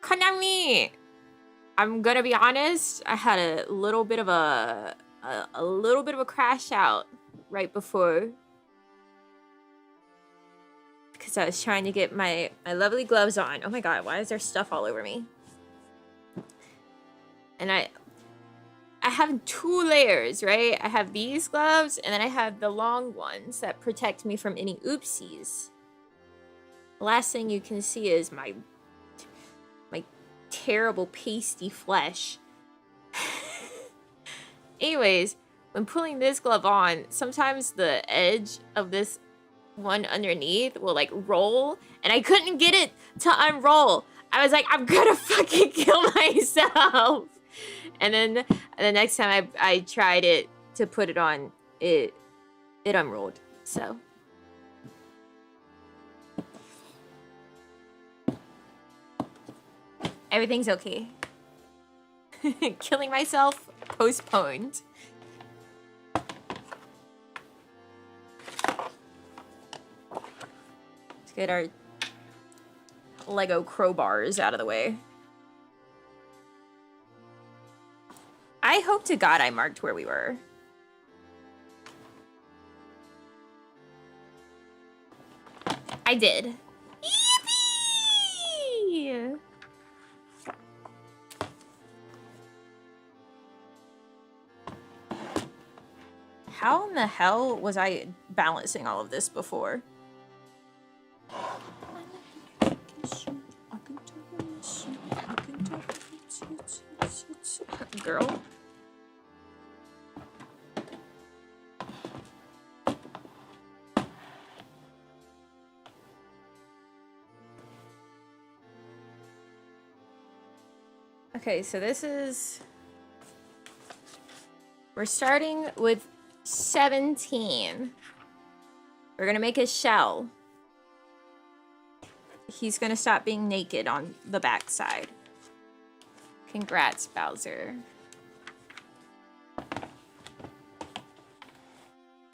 Konami! I'm gonna be honest, I had a little bit of a little bit of a crash out right before, because I was trying to get my lovely gloves on. Oh my god, why is there stuff all over me? And I have 2 layers, right? I have these gloves, and then I have the long ones that protect me from any oopsies. The last thing you can see is my terrible pasty flesh. Anyways, when pulling this glove on, sometimes the edge of this one underneath will like roll, and I couldn't get it to unroll. I was like, I'm gonna fucking kill myself. And then the next time I tried it to put it on, it unrolled. So everything's okay. Killing myself postponed. Let's get our Lego crowbars out of the way. I hope to God I marked where we were. I did. Yippee! How in the hell was I balancing all of this before? Girl. Okay, so this is... We're starting with 17. We're gonna make a shell. He's gonna stop being naked on the backside. Congrats, Bowser.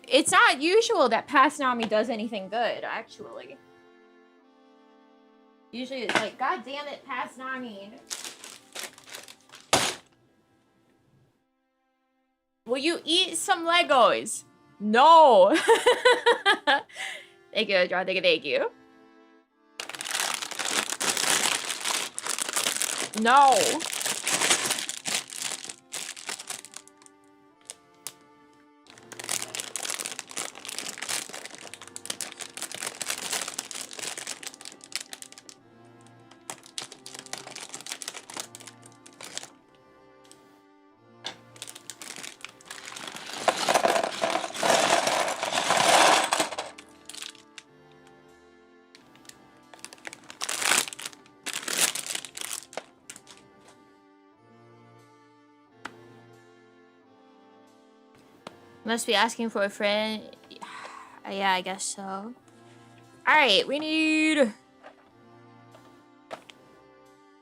It's not usual that past Nami does anything good, actually. Usually it's like, God damn it, past Nami. Will you eat some Legos? No. Thank you, John. Thank you. No. Must be asking for a friend. Yeah, I guess so. Alright, we need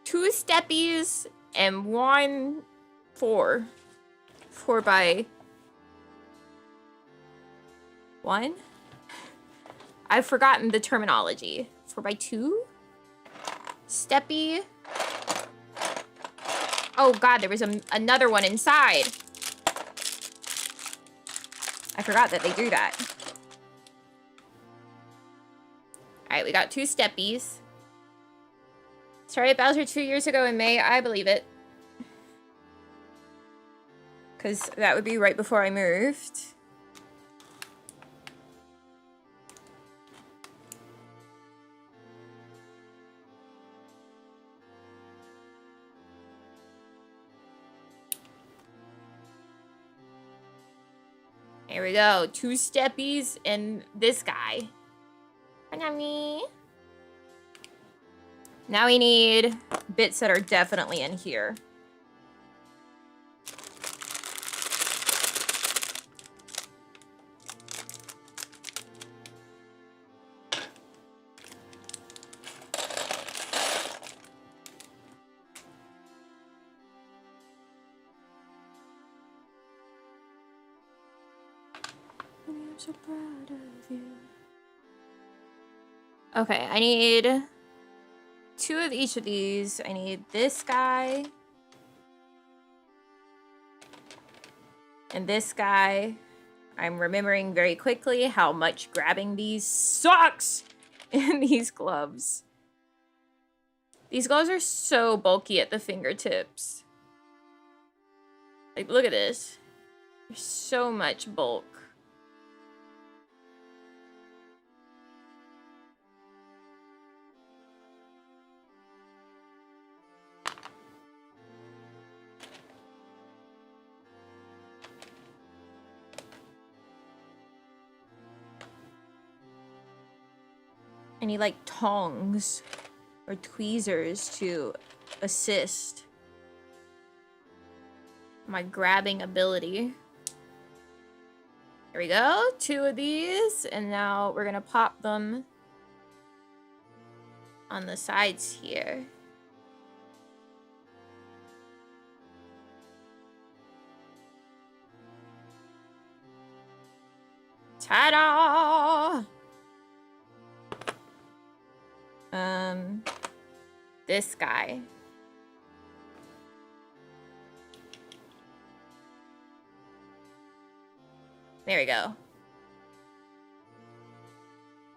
2 steppies and 1 4. 4 by 1? I've forgotten the terminology. 4 by 2? Steppy. Oh god, there was another one inside. I forgot that they do that. Alright, we got 2 steppies. Started Bowser 2 years ago in May. I believe it. Because that would be right before I moved. Here we go. 2 steppies and this guy. Konami. Now we need bits that are definitely in here. I'm so proud of you. Okay, I need 2 of each of these. I need this guy. And this guy. I'm remembering very quickly how much grabbing these sucks in these gloves. These gloves are so bulky at the fingertips. Like, look at this. There's so much bulk. I need like tongs or tweezers to assist my grabbing ability. There we go, 2 of these, and now we're gonna pop them on the sides here. Ta-da! This guy. There we go.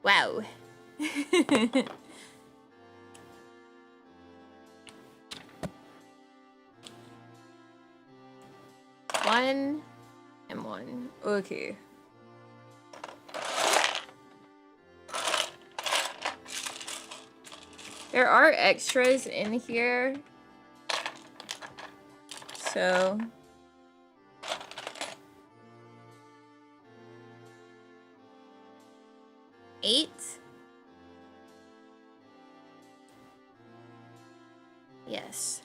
Wow. One and one. Okay. There are extras in here. So... eight. Yes.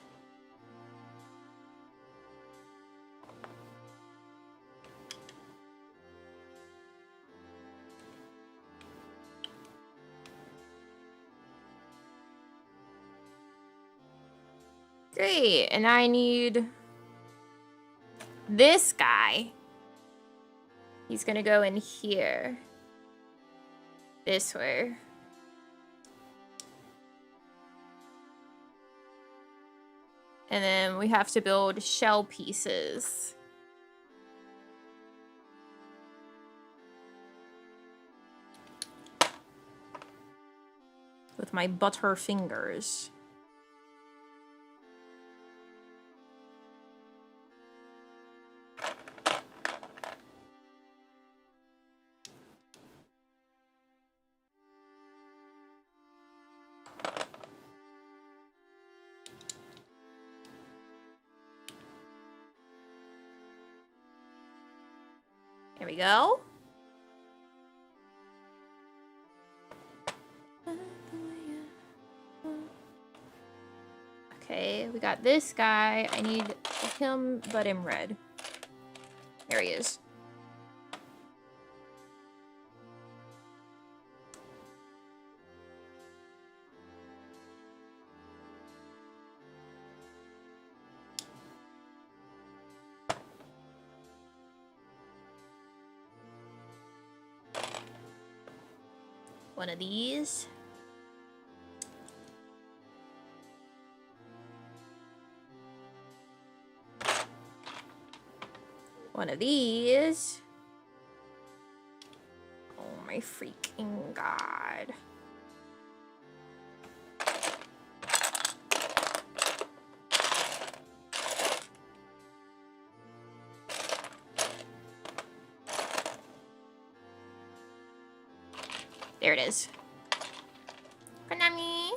Great, and I need this guy. He's gonna go in here. This way. And then we have to build shell pieces. With my butter fingers. There we go. Okay, we got this guy. I need him, but in red. There he is. One of these. One of these. Oh my freaking god. There it is. Konami.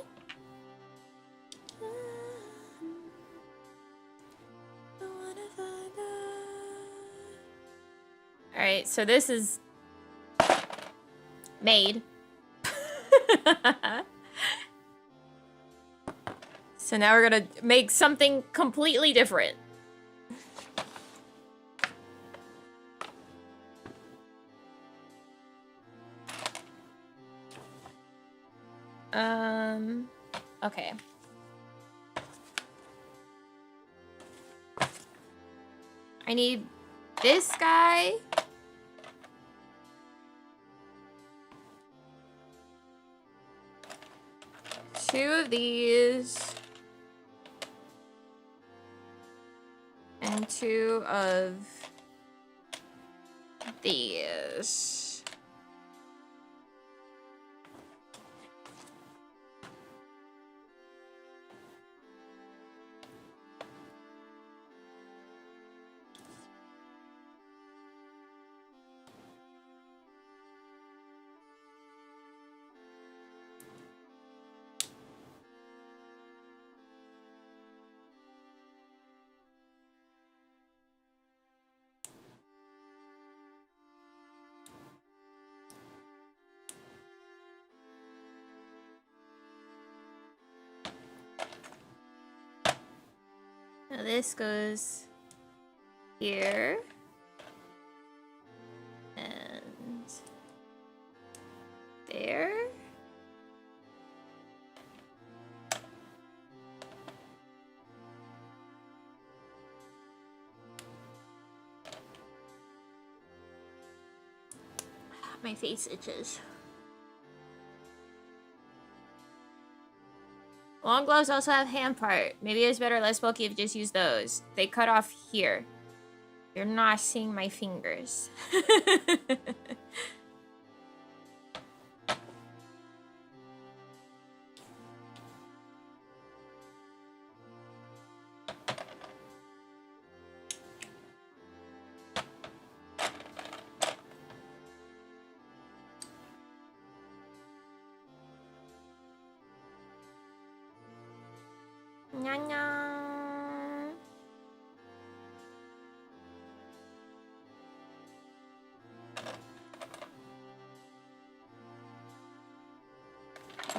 All right, so this is made. So now we're gonna make something completely different. Okay. I need this guy. 2 of these. And 2 of these. Now this goes here. And there. My face itches. Long gloves also have hand part. Maybe it's better less bulky if you just use those. They cut off here. You're not seeing my fingers.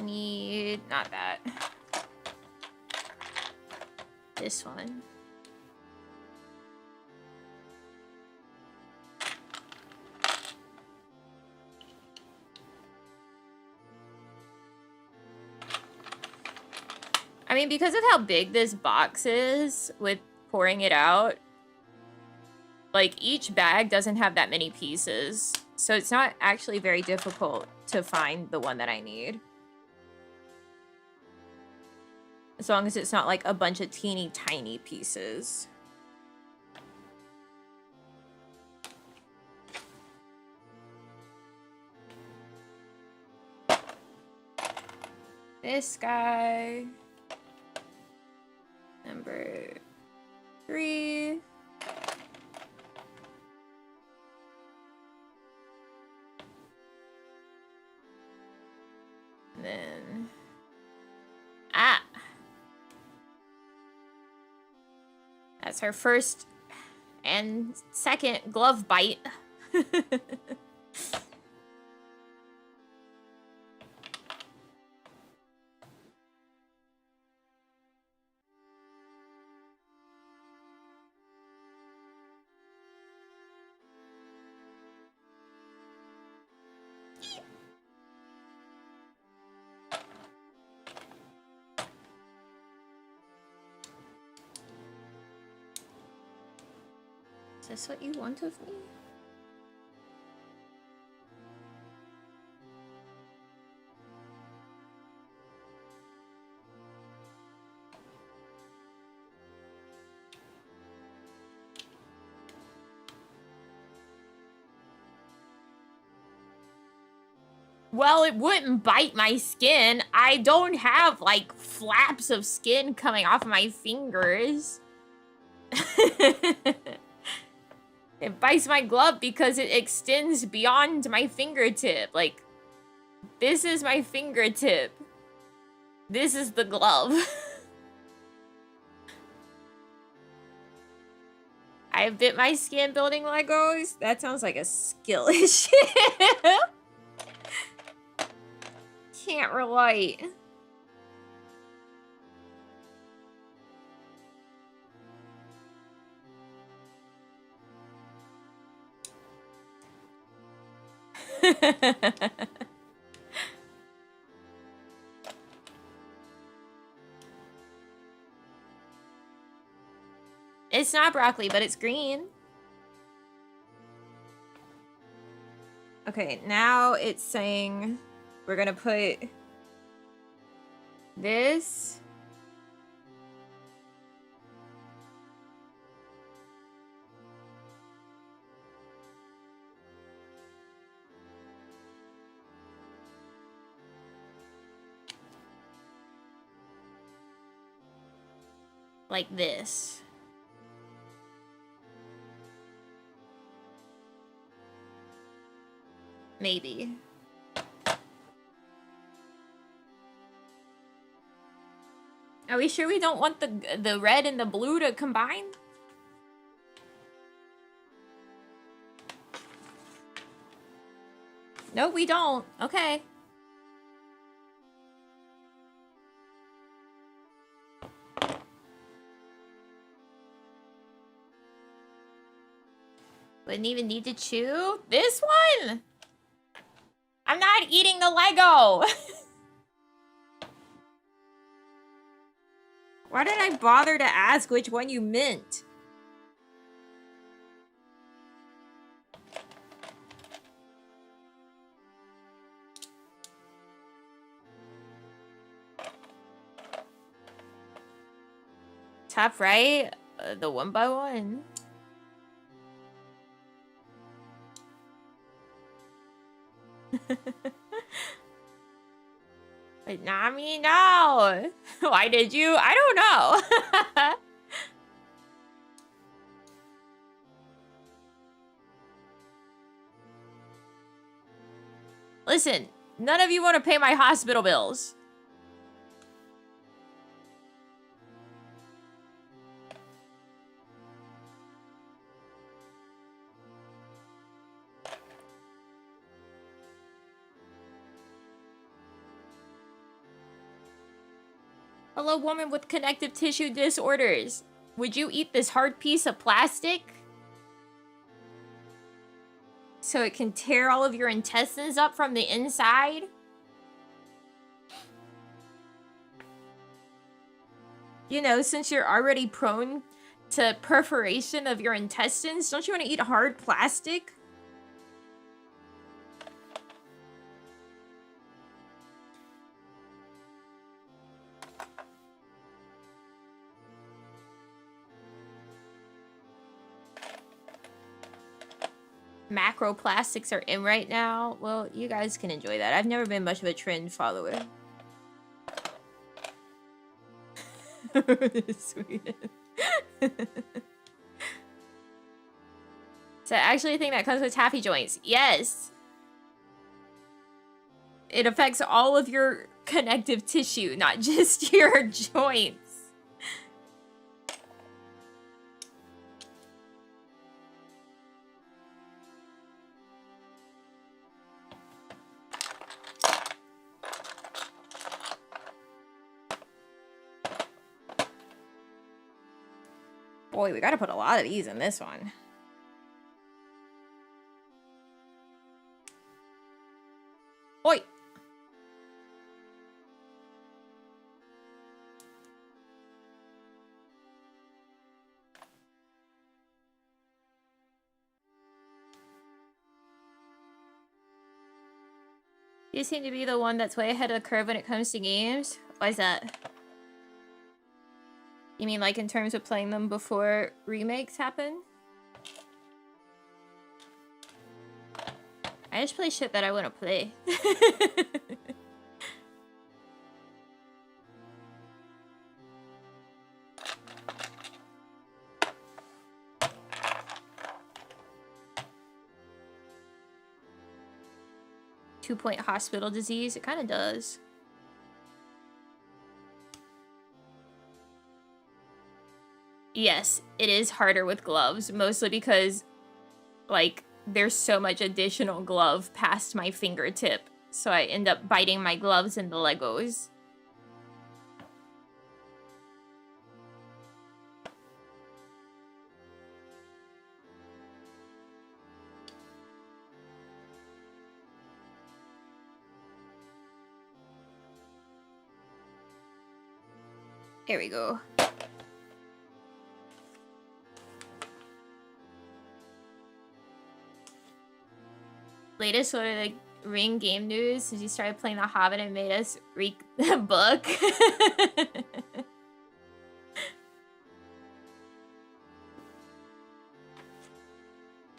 Need not that. This one. I mean, because of how big this box is with pouring it out, like each bag doesn't have that many pieces. So it's not actually very difficult to find the one that I need. As long as it's not like a bunch of teeny tiny pieces. This guy. Number 3. And then... Ah! That's her first and second glove bite. Is this what you want of me? Well, it wouldn't bite my skin. I don't have, like, flaps of skin coming off my fingers. It bites my glove because it extends beyond my fingertip. Like, this is my fingertip. This is the glove. I bit my skin building Legos? That sounds like a skill issue. Can't relate. It's not broccoli, but it's green. Okay, now it's saying we're gonna put This. Like this. Maybe. Are we sure we don't want the red and the blue to combine? No, we don't. Okay. Wouldn't even need to chew. This one? I'm not eating the Lego. Why did I bother to ask which one you meant? Top right, the one by one. But Nami, no. Why did you? I don't know. Listen, none of you want to pay my hospital bills. Hello, woman with connective tissue disorders. Would you eat this hard piece of plastic? So it can tear all of your intestines up from the inside? You know, since you're already prone to perforation of your intestines, don't you want to eat hard plastic? Macroplastics are in right now. Well, you guys can enjoy that. I've never been much of a trend follower. Sweden. So I actually think that comes with taffy joints. Yes. It affects all of your connective tissue, not just your joints. Boy, we gotta put a lot of these in this one. Oi! You seem to be the one that's way ahead of the curve when it comes to games. Why is that? You mean like in terms of playing them before remakes happen? I just play shit that I want to play. 2-point hospital disease. It kind of does. Yes, it is harder with gloves, mostly because, like, there's so much additional glove past my fingertip, so I end up biting my gloves in the Legos. Here we go. Latest order Ring game news since you started playing The Hobbit and made us read the book.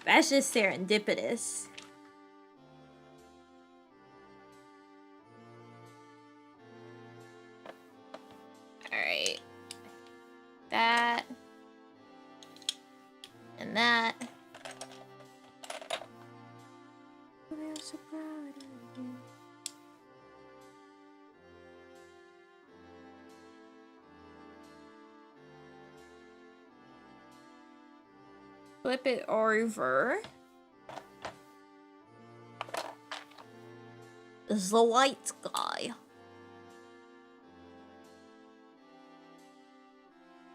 That's just serendipitous. Alright. That. And that. I'm so proud of you. Flip it over. This is the white guy.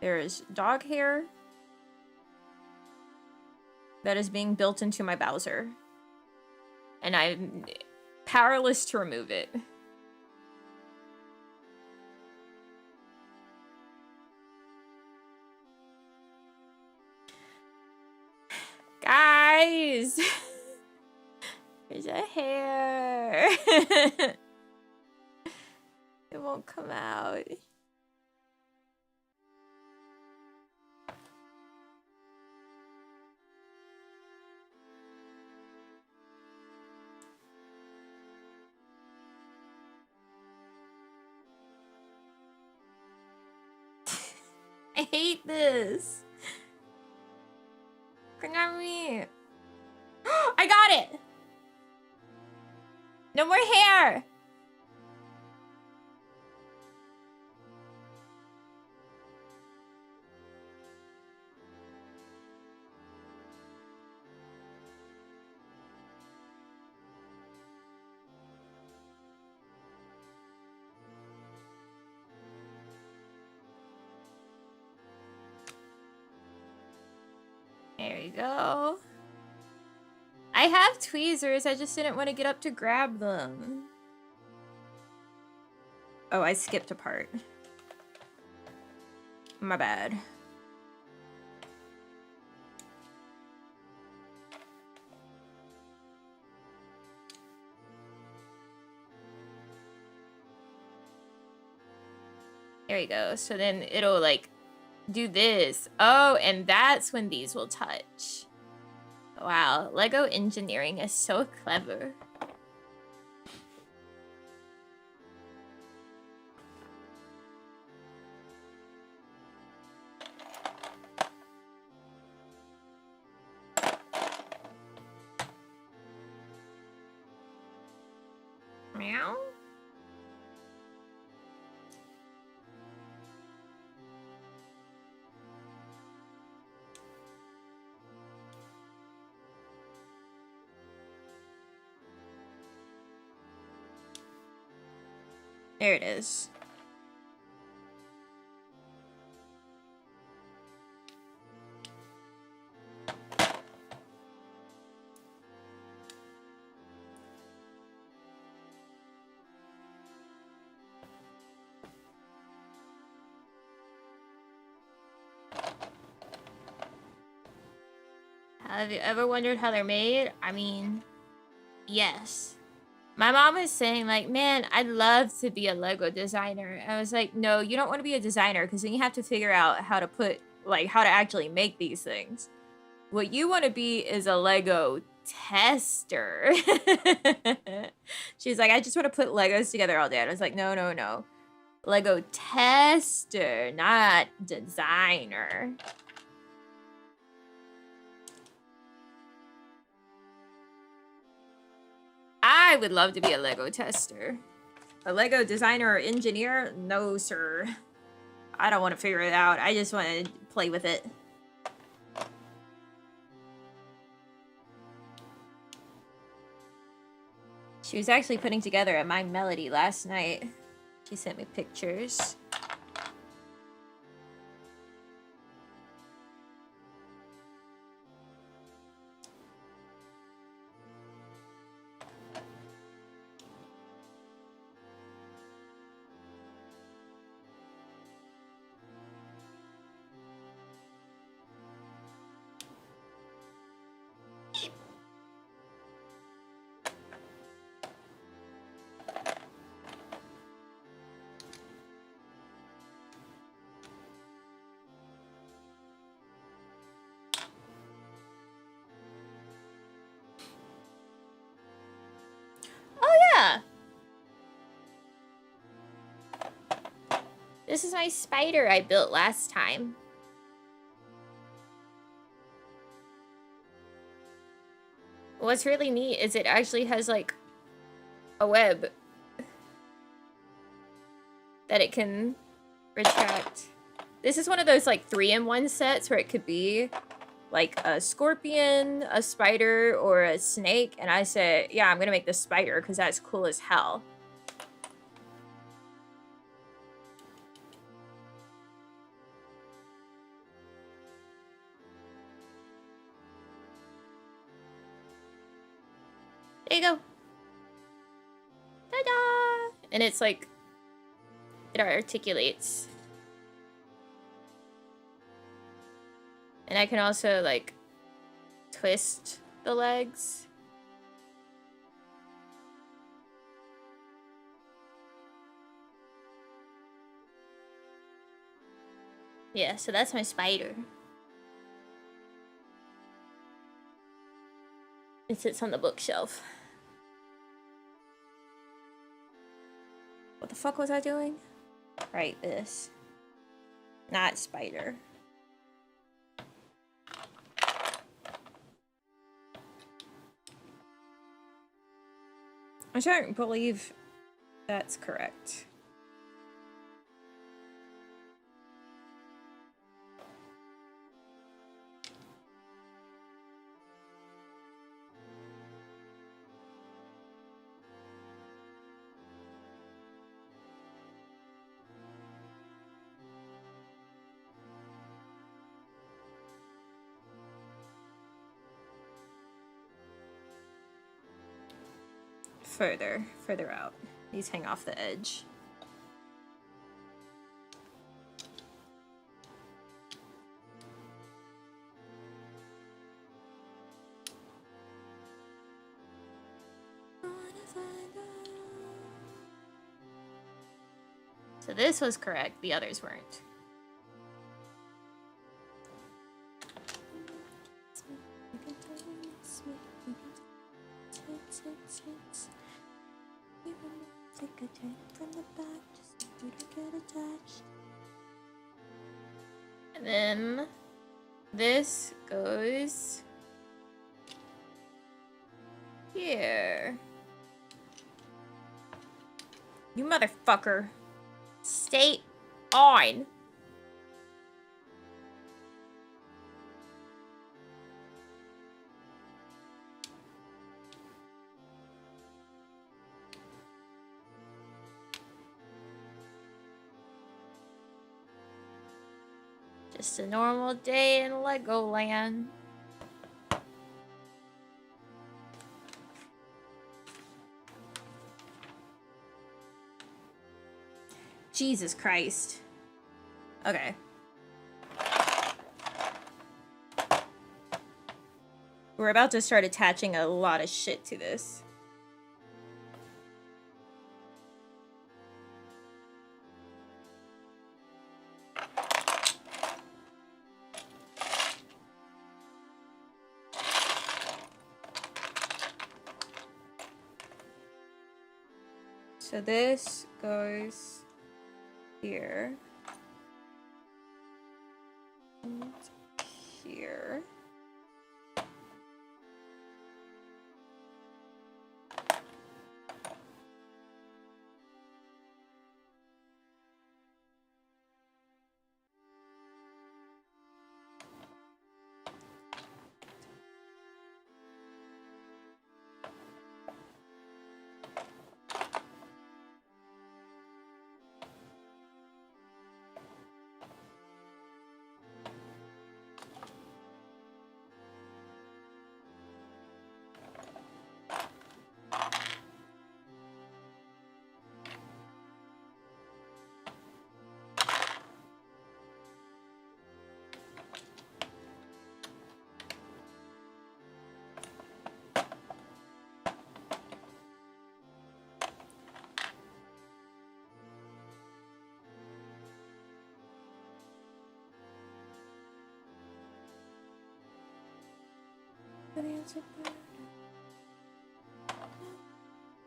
There's dog hair that is being built into my Bowser. And I'm powerless to remove it. Guys! There's a hair. It won't come out. I hate this. Bring on me. I got it. No more hair. There you go. I have tweezers, I just didn't want to get up to grab them. Oh, I skipped a part. My bad. There you go. So then it'll like do this. Oh, and that's when these will touch. Wow, Lego engineering is so clever. Meow. There it is. Have you ever wondered how they're made? I mean, yes. My mom was saying like, man, I'd love to be a Lego designer. I was like, no, you don't want to be a designer because then you have to figure out how to put, like, how to actually make these things. What you want to be is a Lego tester. She's like, I just want to put Legos together all day. And I was like, no, no, no. Lego tester, not designer. I would love to be a Lego tester. A Lego designer or engineer? No, sir. I don't want to figure it out. I just want to play with it. She was actually putting together a My Melody last night. She sent me pictures. This is my spider I built last time. What's really neat is it actually has like a web that it can retract. This is one of those like 3-in-1 sets where it could be like a scorpion, a spider, or a snake. And I said, yeah, I'm gonna make the spider because that's cool as hell. There you go. Ta-da! And it's like, it articulates. And I can also like twist the legs. Yeah, so that's my spider. It sits on the bookshelf. What the fuck was I doing? Right, this. Not spider. I don't believe that's correct. Further out. These hang off the edge. So this was correct, the others weren't. And then this goes here. You motherfucker. Stay on. Just a normal day in Legoland. Jesus Christ. Okay. We're about to start attaching a lot of shit to this. So this goes here. And here.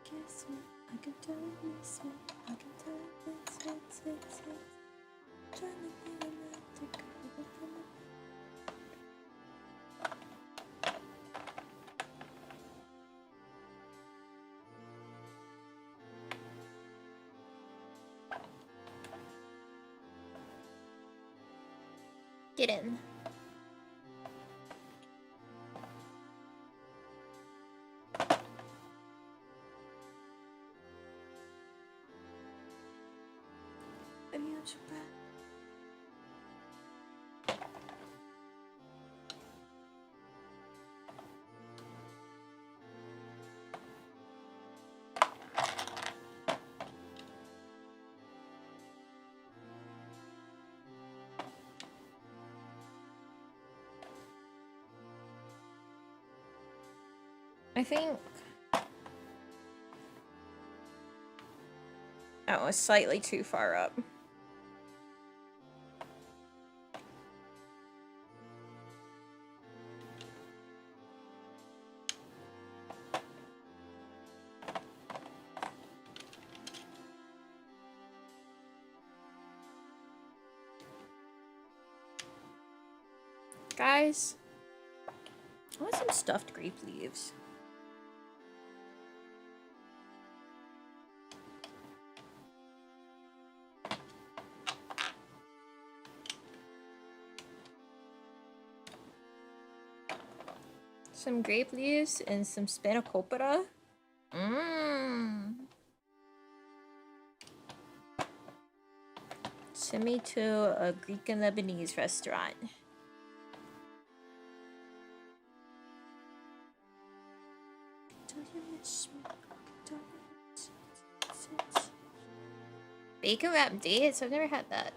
Kiss me, I can tell you miss me, I can tell you it's. Get in. I think that was slightly too far up. Guys, I want some stuffed grape leaves. Some grape leaves and some spanakopita. Mmm. Send me to a Greek and Lebanese restaurant. Bacon wrapped dates? I've never had that.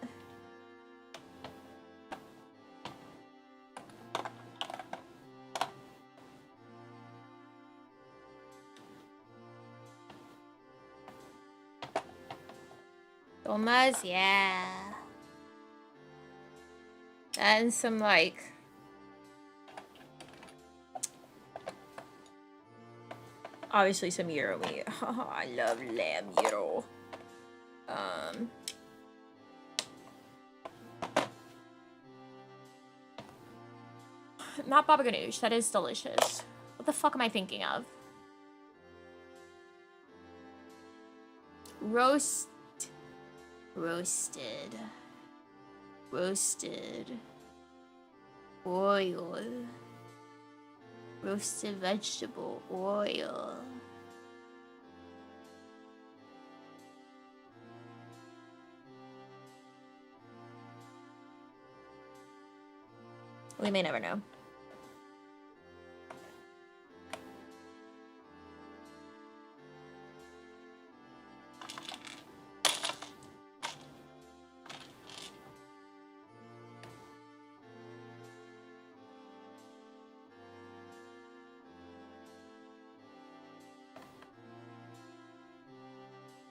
Domas, yeah. And some like obviously some gyro meat. I love lamb gyro. Not baba ganoush. That is delicious. What the fuck am I thinking of? Roasted. Oil. Roasted vegetable oil. We may never know.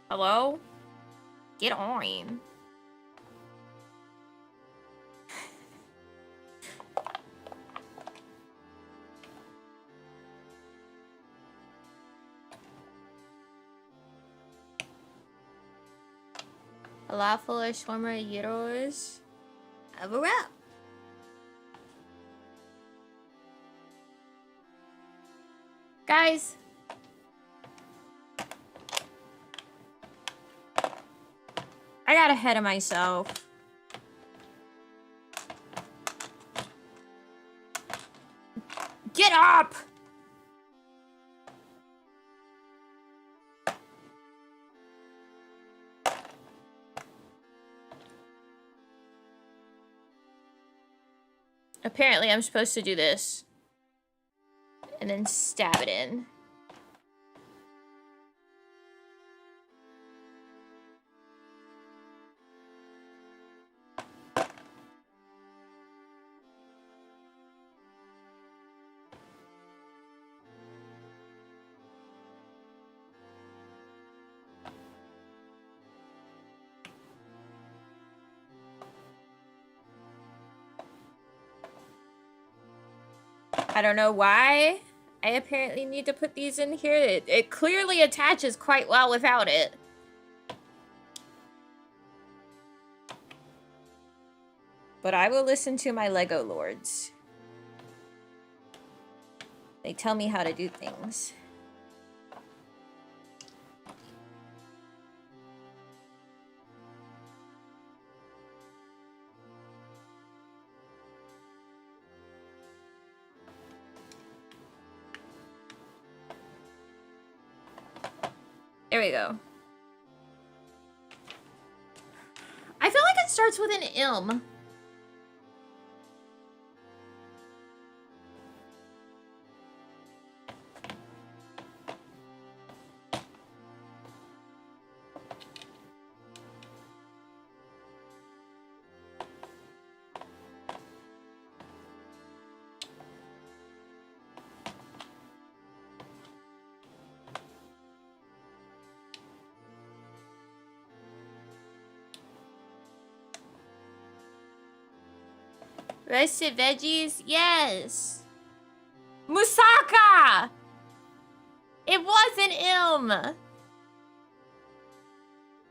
Hello? Get on. Falafel or shawarma gyros. Have a wrap. Guys. I got ahead of myself. Get up! Apparently, I'm supposed to do this. And then stab it in. I don't know why I apparently need to put these in here. It clearly attaches quite well without it. But I will listen to my Lego lords. They tell me how to do things. There we go. I feel like it starts with an ilm. Roasted veggies? Yes. Moussaka! It was an ilm.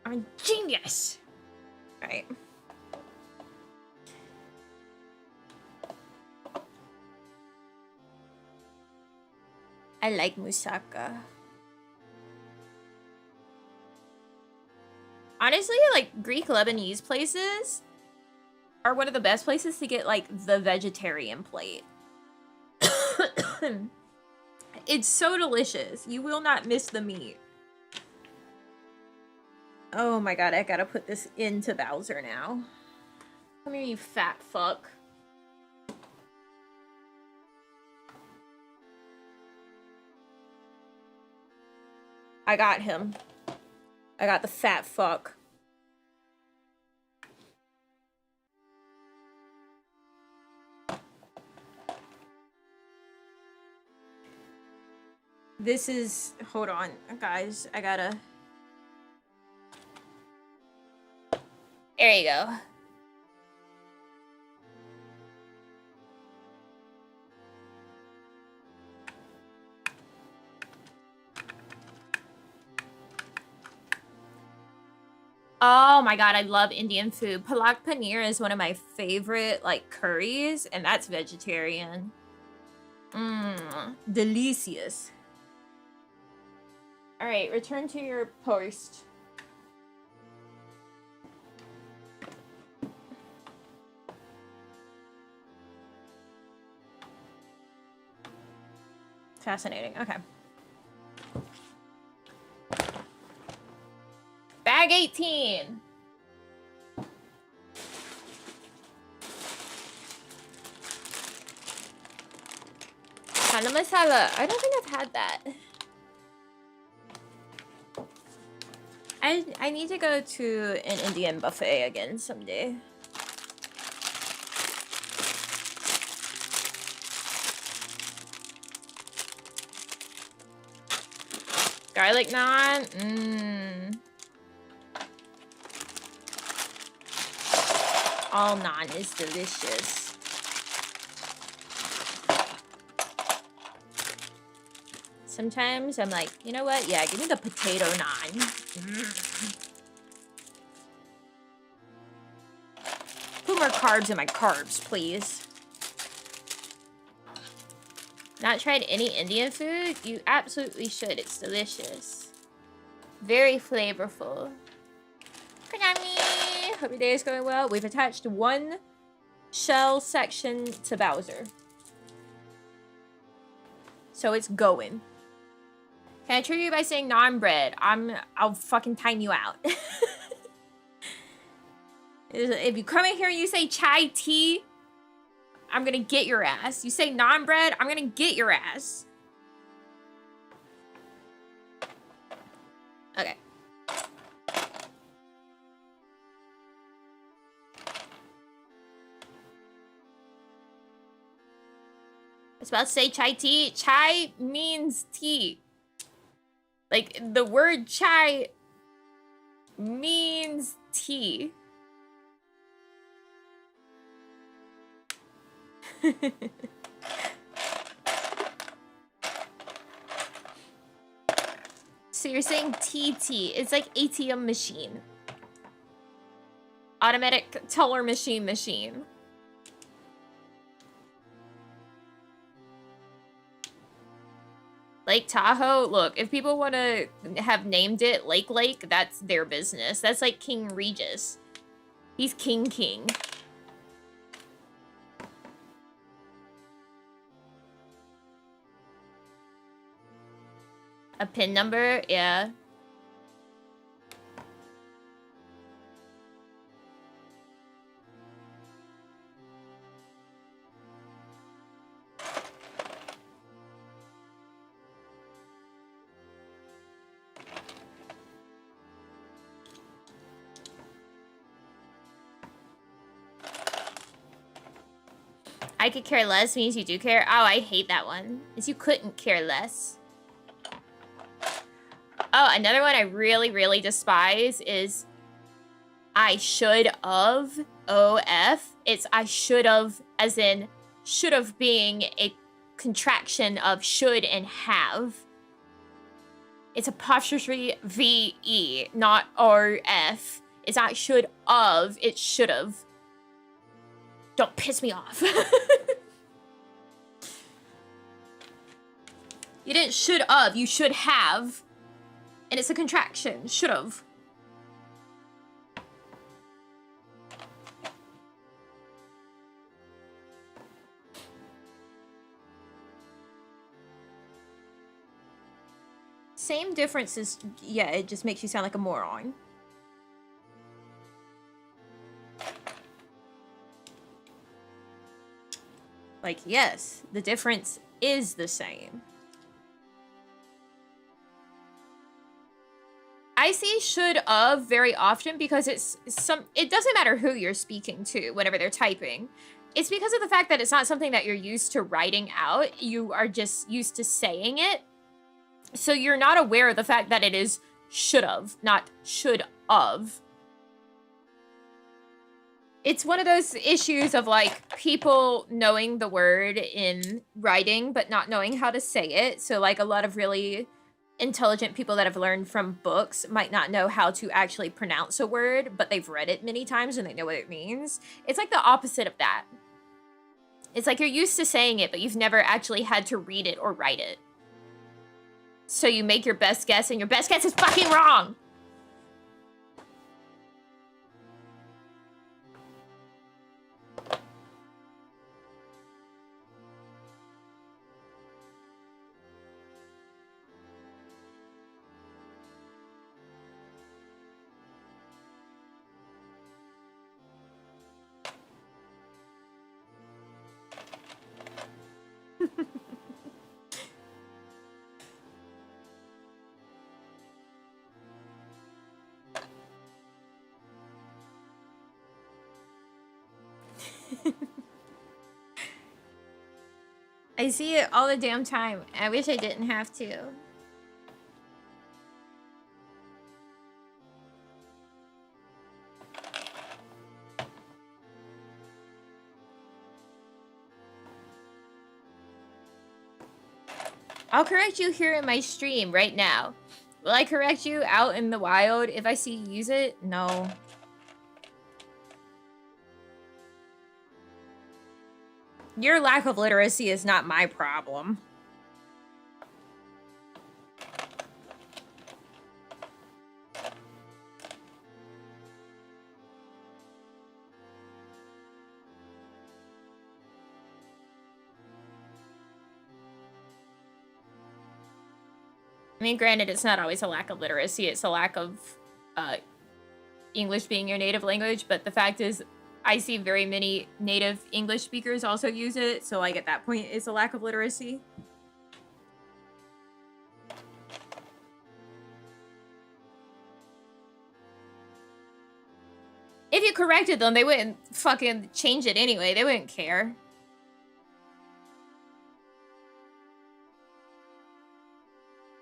I'm a genius. All right. I like moussaka. Honestly, like Greek Lebanese places are one of the best places to get like the vegetarian plate. It's so delicious. You will not miss the meat. Oh my god, I gotta put this into Bowser now. Come here, you fat fuck. I got him. I got the fat fuck. This is... Hold on, guys. I gotta... There you go. Oh my god, I love Indian food. Palak paneer is one of my favorite, like, curries, and that's vegetarian. Mmm, delicious. All right, return to your post. Fascinating, okay. Bag 18. Chana masala. I don't think I've had that. I need to go to an Indian buffet again someday. Garlic naan? Mmm. All naan is delicious. Sometimes I'm like, you know what? Yeah, give me the potato naan. Put more carbs in my carbs, please. Not tried any Indian food? You absolutely should. It's delicious. Very flavorful. Konami! Hope your day is going well. We've attached one shell section to Bowser. So it's going. Can I trigger you by saying naan bread? I'll fucking time you out. If you come in here and you say chai tea, I'm gonna get your ass. You say naan bread, I'm gonna get your ass. Okay. I was about to say chai tea. Chai means tea. Like, the word chai means tea. So you're saying TT. It's like ATM machine. Automatic teller machine. Lake Tahoe, look, if people want to have named it Lake, that's their business. That's like King Regis. He's King. A PIN number? Yeah. I could care less means you do care. Oh, I hate that one. Is you couldn't care less. Oh, another one I really despise is I should of OF. It's I should have, as in should have being a contraction of should and have. It's apostrophe VE, not RF. It's not should of, it's should have. Don't piss me off. You didn't should of, you should have. And it's a contraction, should have. Same difference is, yeah, it just makes you sound like a moron. Like, yes, the difference is the same. I see should of very often because it doesn't matter who you're speaking to whenever they're typing. It's because of the fact that it's not something that you're used to writing out. You are just used to saying it. So you're not aware of the fact that it is should of, not should of. It's one of those issues of like people knowing the word in writing but not knowing how to say it. So like a lot of really intelligent people that have learned from books might not know how to actually pronounce a word, but they've read it many times and they know what it means. It's like the opposite of that. It's like you're used to saying it, but you've never actually had to read it or write it. So you make your best guess and your best guess is fucking wrong. I see it all the damn time. I wish I didn't have to. I'll correct you here in my stream right now. Will I correct you out in the wild if I see you use it? No. Your lack of literacy is not my problem. I mean, granted, it's not always a lack of literacy. It's a lack of English being your native language. But the fact is, I see very many native English speakers also use it. So, like, at that point, it's a lack of literacy. If you corrected them, they wouldn't fucking change it anyway. They wouldn't care.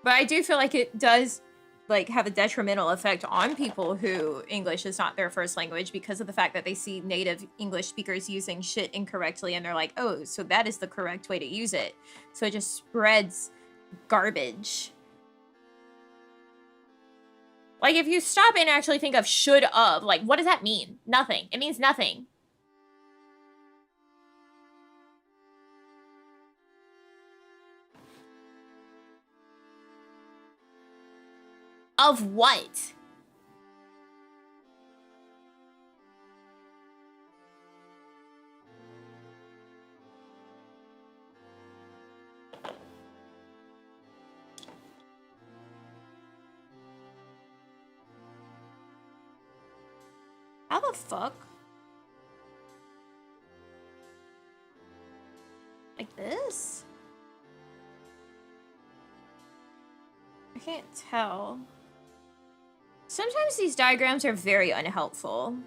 But I do feel like it does, like, have a detrimental effect on people who English is not their first language because of the fact that they see native English speakers using shit incorrectly and they're like, oh, so that is the correct way to use it. So it just spreads garbage. Like, if you stop and actually think of should of, like, what does that mean? Nothing. It means nothing. Of what? How the fuck? Like this? I can't tell. Sometimes these diagrams are very unhelpful.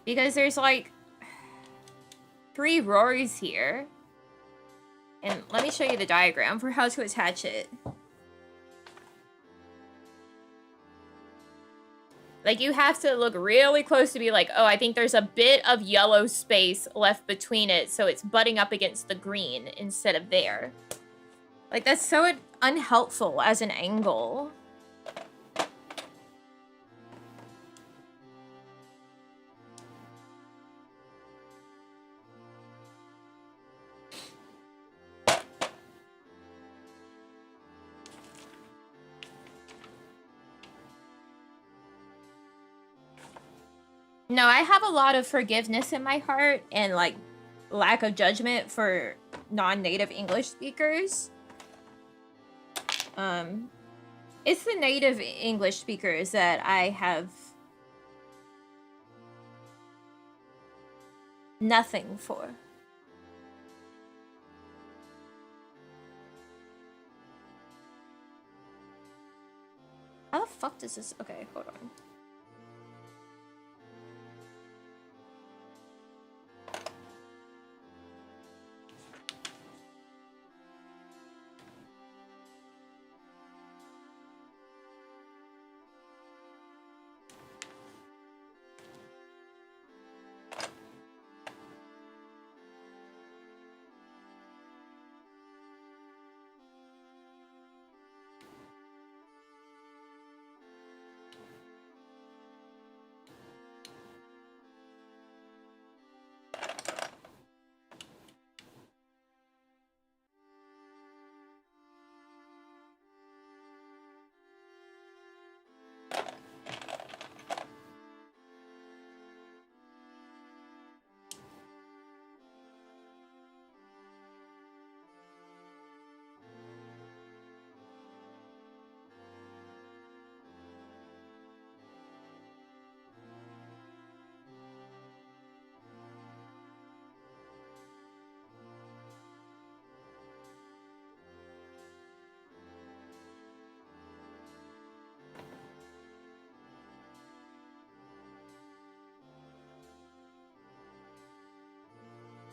Because there's like 3 rows here. And let me show you the diagram for how to attach it. Like, you have to look really close to be like, oh, I think there's a bit of yellow space left between it, so it's butting up against the green instead of there. Like, that's so unhelpful as an angle. No, I have a lot of forgiveness in my heart and, like, lack of judgment for non-native English speakers. It's the native English speakers that I have nothing for. How the fuck does this... Okay, hold on.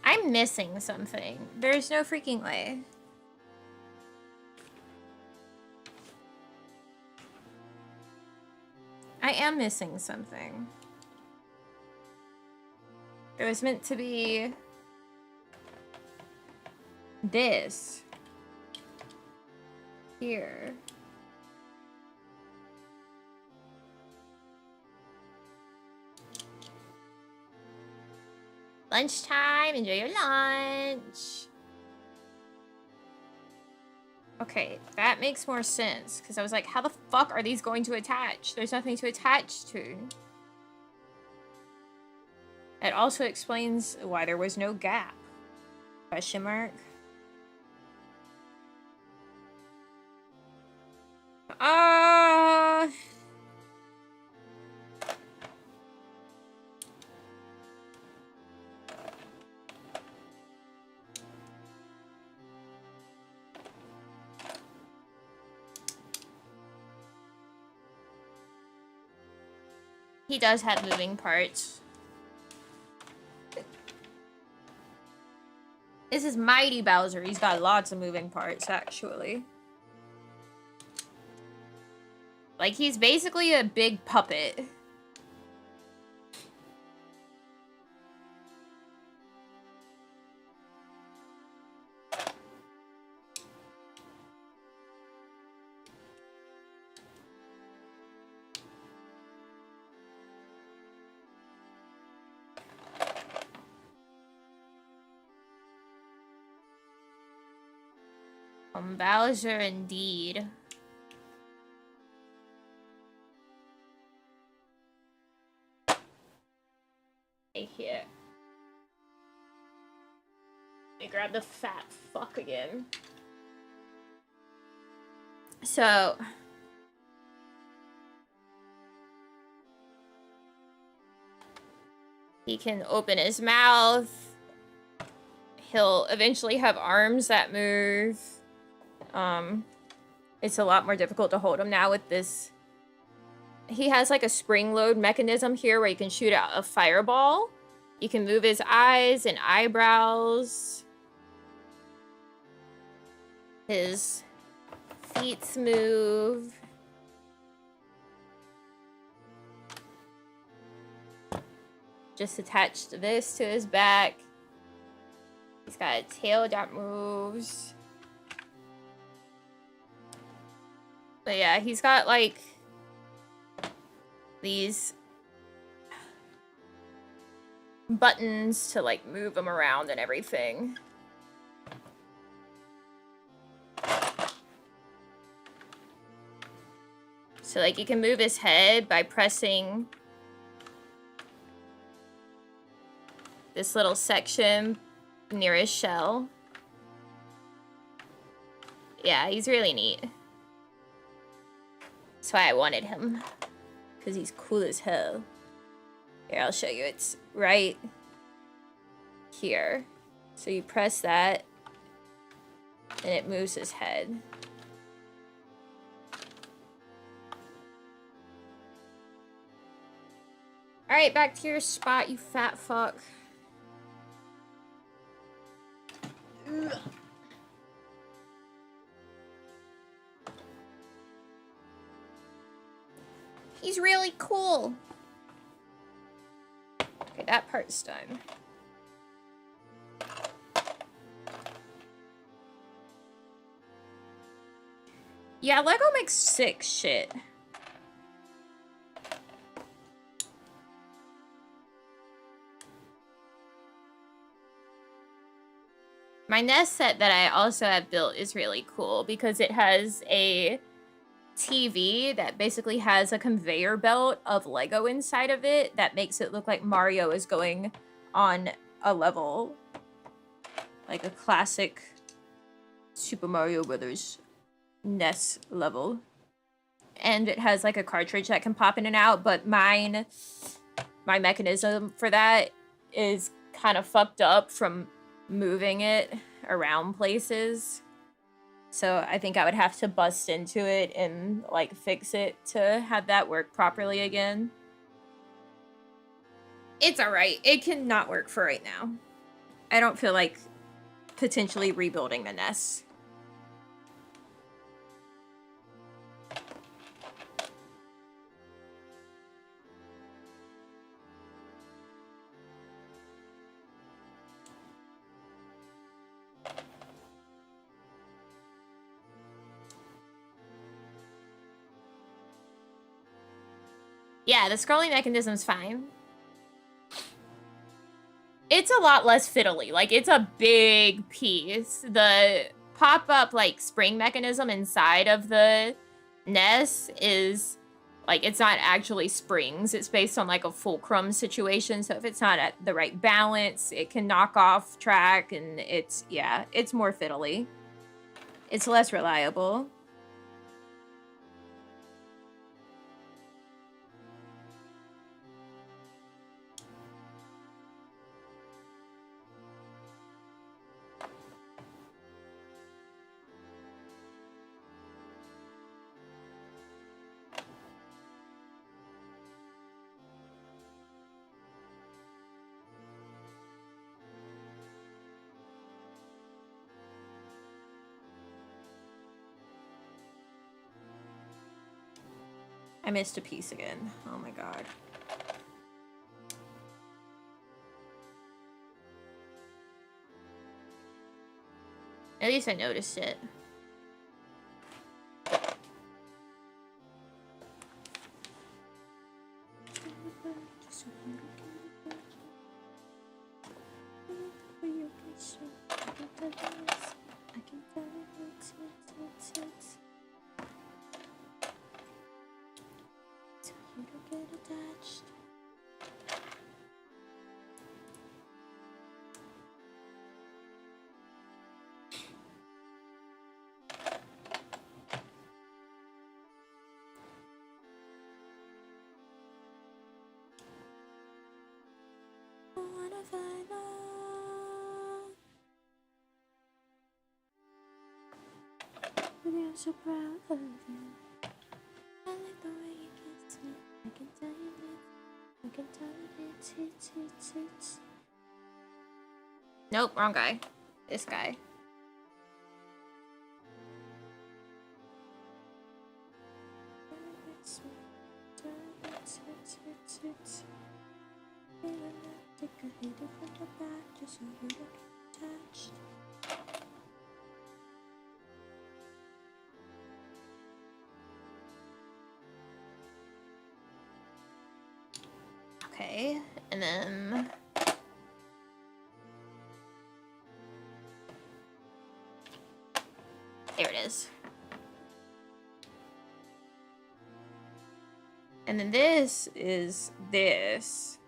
I'm missing something. There's no freaking way. I am missing something. It was meant to be this here. Lunchtime, enjoy your lunch. Okay, that makes more sense, because I was like, how the fuck are these going to attach? There's nothing to attach to. It also explains why there was no gap. Question mark. He does have moving parts. This is Mighty Bowser. He's got lots of moving parts, actually. Like, he's basically a big puppet. Bowser indeed. Hey, here. Let me grab the fat fuck again. So... he can open his mouth. He'll eventually have arms that move. It's a lot more difficult to hold him now with this. He has like a spring load mechanism here where you can shoot out a fireball. You can move his eyes and eyebrows. His feet move. Just attached this to his back. He's got a tail that moves. But yeah, he's got like these buttons to like move him around and everything. So like you can move his head by pressing this little section near his shell. Yeah, he's really neat. That's why I wanted him. Because he's cool as hell. Here, I'll show you. It's right here. So you press that, and it moves his head. Alright, back to your spot, you fat fuck. Ugh. He's really cool. Okay, that part's done. Yeah, Lego makes sick shit. My nest set that I also have built is really cool because it has a TV that basically has a conveyor belt of Lego inside of it that makes it look like Mario is going on a level. Like a classic Super Mario Brothers NES level. And it has like a cartridge that can pop in and out, but my mechanism for that is kind of fucked up from moving it around places. So I think I would have to bust into it and like fix it to have that work properly again. It's alright. It can not work for right now. I don't feel like potentially rebuilding the nest. Yeah, the scrolling mechanism's fine. It's a lot less fiddly. Like, it's a big piece. The pop-up, like, spring mechanism inside of the nest is, like, it's not actually springs. It's based on, like, a fulcrum situation. So if it's not at the right balance, it can knock off track. And it's, yeah, it's more fiddly. It's less reliable. I missed a piece again. Oh my god. At least I noticed it. get attached. I'm so proud of you. I like the way you kiss me. I can tell you this. I can tell you it's. Nope, wrong guy. This guy. Take a hit from the back just so you don't get attached. Okay, and then there it is. And then this is this.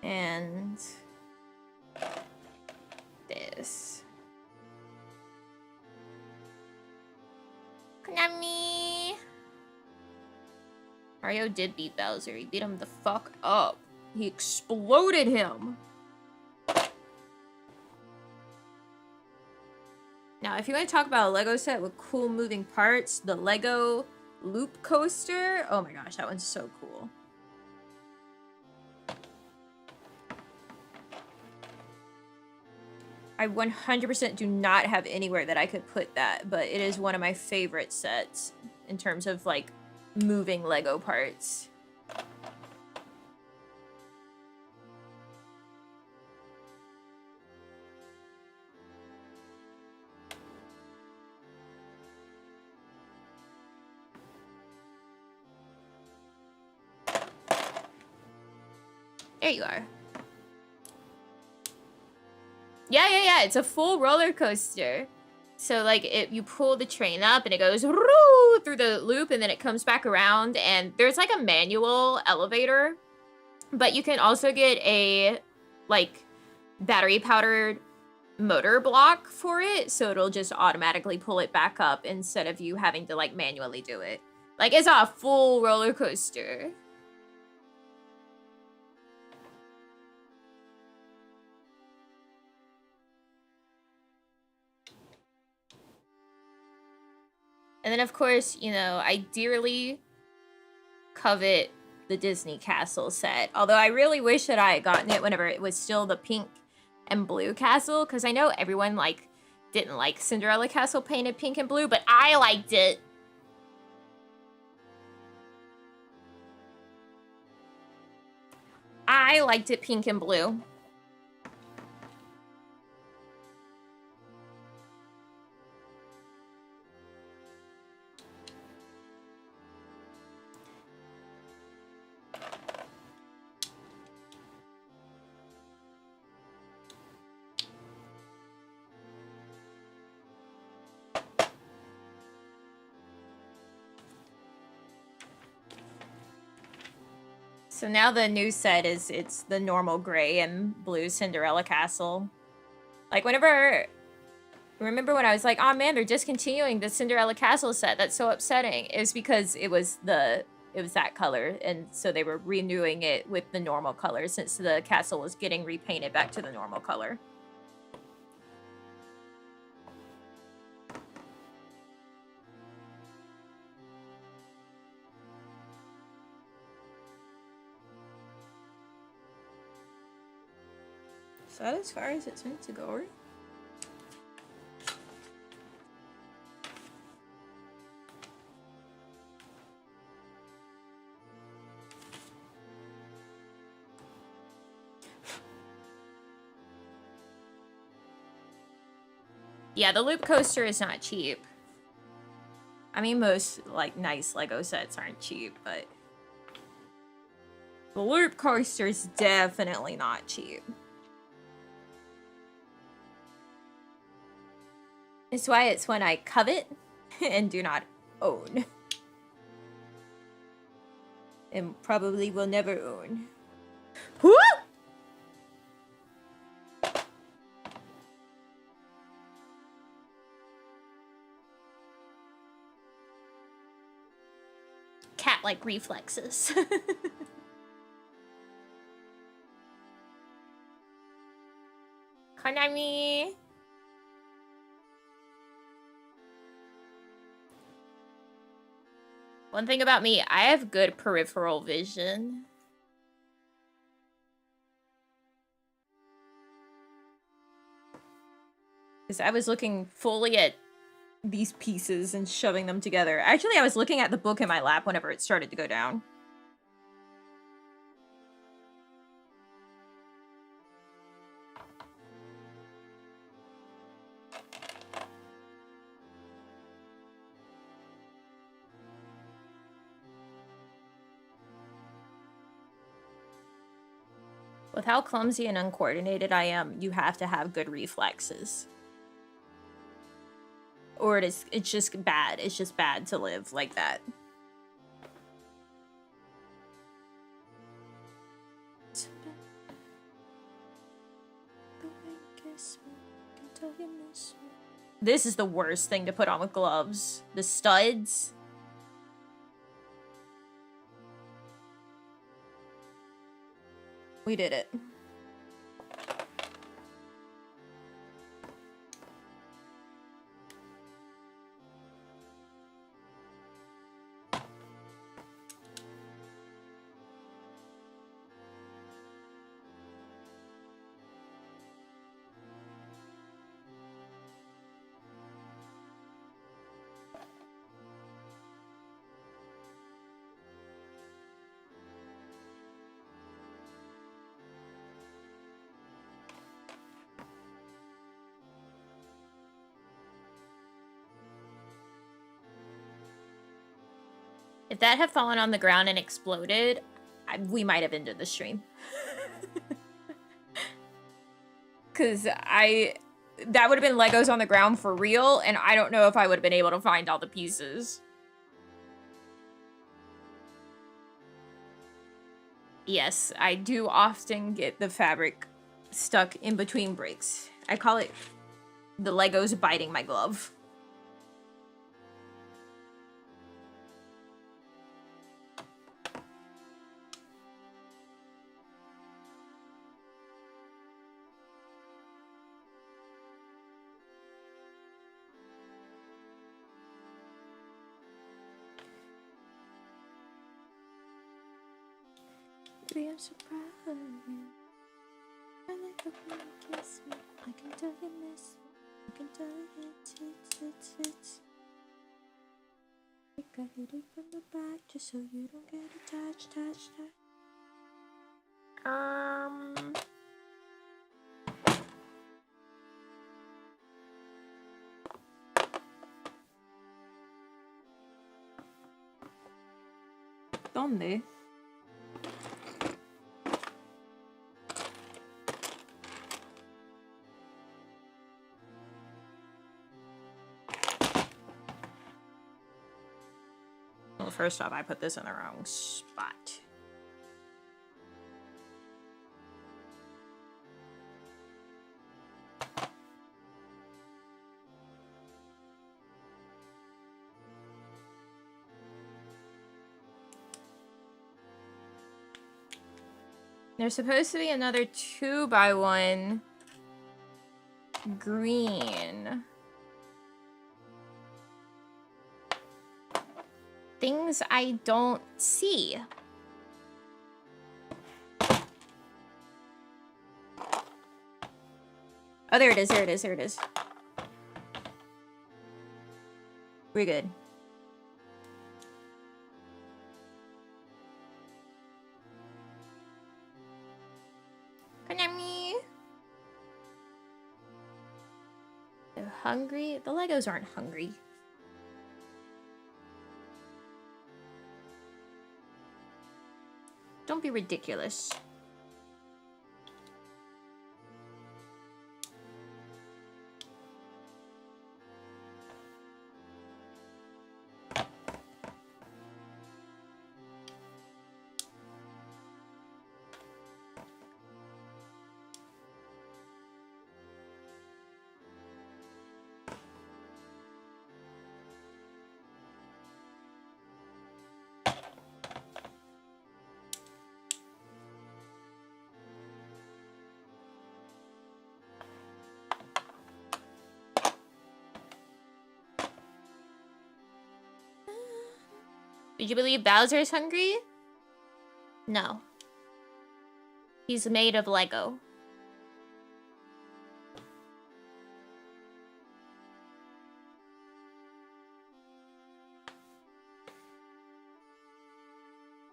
And this. Konami! Mario did beat Bowser. He beat him the fuck up. He exploded him. Now, if you want to talk about a Lego set with cool moving parts, the Lego Loop Coaster. Oh my gosh, that one's so cool. I 100% do not have anywhere that I could put that, but it is one of my favorite sets in terms of, like, moving Lego parts. There you are. Yeah, it's a full roller coaster. So, like, you pull the train up and it goes through the loop and then it comes back around. And there's, like, a manual elevator. But you can also get a, like, battery-powered motor block for it. So it'll just automatically pull it back up instead of you having to, like, manually do it. Like, it's a full roller coaster. And then, of course, you know, I dearly covet the Disney Castle set. Although I really wish that I had gotten it whenever it was still the pink and blue castle. Because I know everyone, like, didn't like Cinderella Castle painted pink and blue, but I liked it. I liked it pink and blue. So now the new set is, it's the normal gray and blue Cinderella Castle. Like, whenever... Remember when I was like, oh man, they're discontinuing the Cinderella Castle set. That's so upsetting. It was because it was that color. And so they were renewing it with the normal color since the castle was getting repainted back to the normal color. Is that as far as it's meant to go? Yeah, the loop coaster is not cheap. I mean, most, like, nice Lego sets aren't cheap, but... the loop coaster is definitely not cheap. It's why it's one I covet and do not own. And probably will never own. Woo! Cat-like reflexes. Konami! One thing about me, I have good peripheral vision. Because I was looking fully at these pieces and shoving them together. Actually, I was looking at the book in my lap whenever it started to go down. With how clumsy and uncoordinated I am, you have to have good reflexes. Or it's just bad. It's just bad to live like that. This is the worst thing to put on with gloves. The studs. We did it. If that had fallen on the ground and exploded, we might have ended the stream. Because that would have been Legos on the ground for real, and I don't know if I would have been able to find all the pieces. Yes, I do often get the fabric stuck in between breaks. I call it the Legos biting my glove. I'm surprised. I like the way you kiss me. I can tell you miss me. I can tell you it's. I hit it from the back just so you don't get attached. ¿Dónde? Well, first off, I put this in the wrong spot. There's supposed to be another 2x1 green. Things I don't see. Oh, there it is, there it is, there it is. We're good. Konami! They're hungry? The Legos aren't hungry. Don't be ridiculous. Did you believe Bowser's hungry? No. He's made of Lego.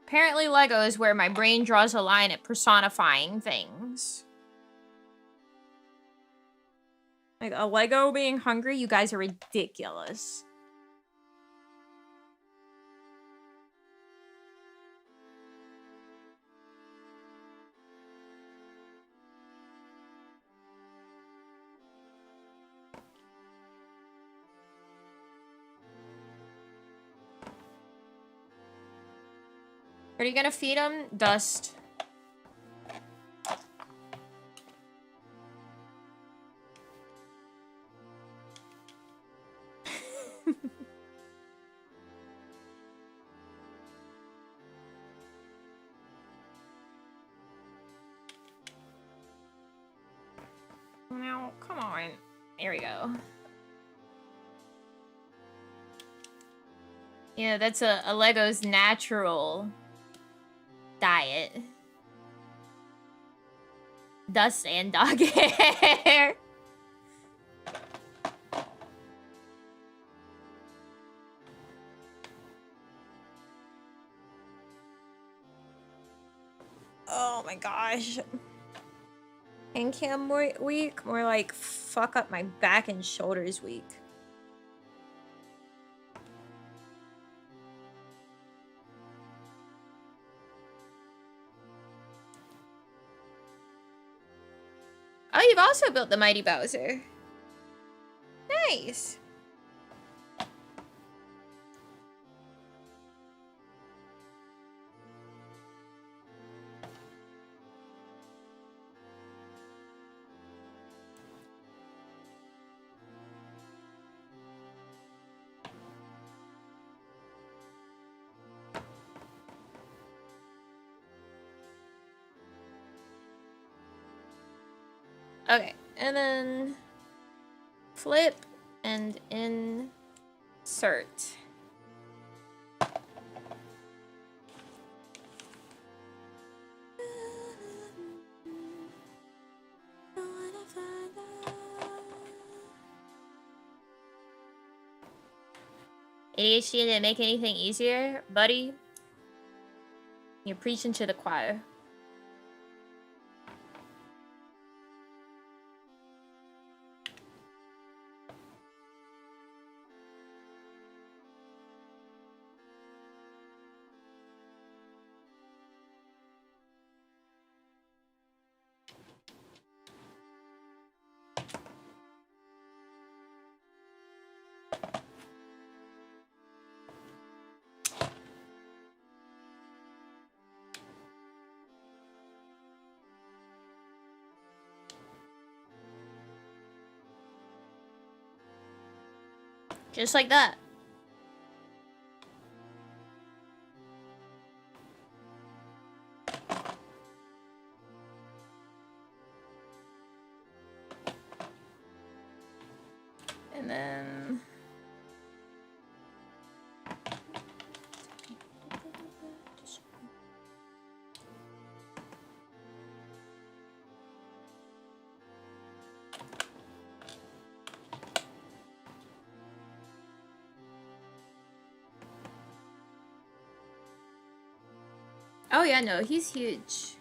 Apparently Lego is where my brain draws a line at personifying things. Like a Lego being hungry? You guys are ridiculous. Are you gonna feed him? Dust. Now, come on. There we go. Yeah, that's a Lego's natural diet. Dust and dog hair. Oh my gosh. And cam week, more like fuck up my back and shoulders week. Oh, you've also built the Mighty Bowser. Nice. Okay, and then flip and insert. ADHD didn't make anything easier, buddy. You're preaching to the choir. Just like that. And then... Oh yeah, no, he's huge.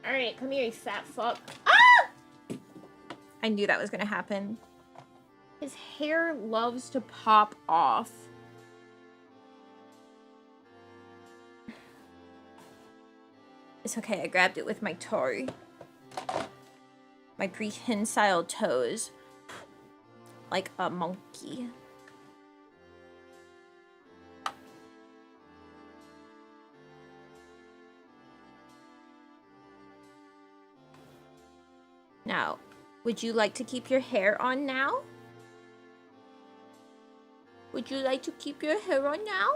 Alright, come here, you fat fuck. Ah! I knew that was gonna happen. His hair loves to pop off. It's okay, I grabbed it with my toe. My prehensile toes. Like a monkey. Now, would you like to keep your hair on now? Would you like to keep your hair on now?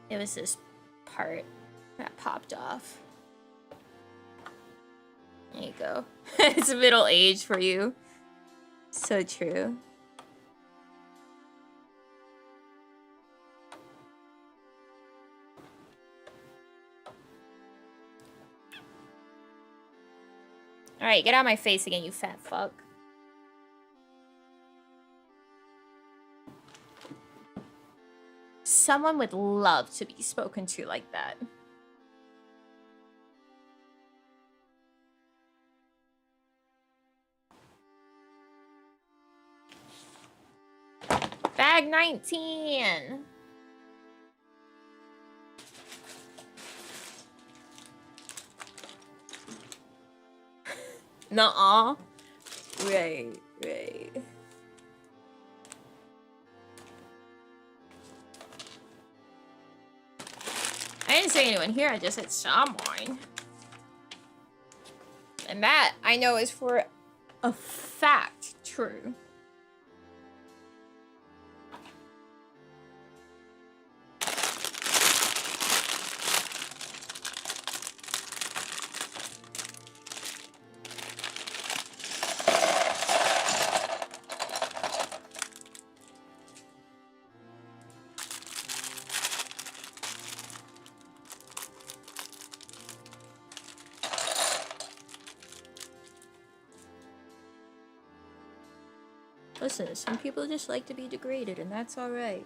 It was this part that popped off. There you go. It's middle age for you. So true. Alright, get out of my face again, you fat fuck. Someone would love to be spoken to like that. Bag 19. Nuh-uh. Right, right. I didn't say anyone here, I just said someone. And that, I know, is for a fact true. Listen, some people just like to be degraded, and that's alright.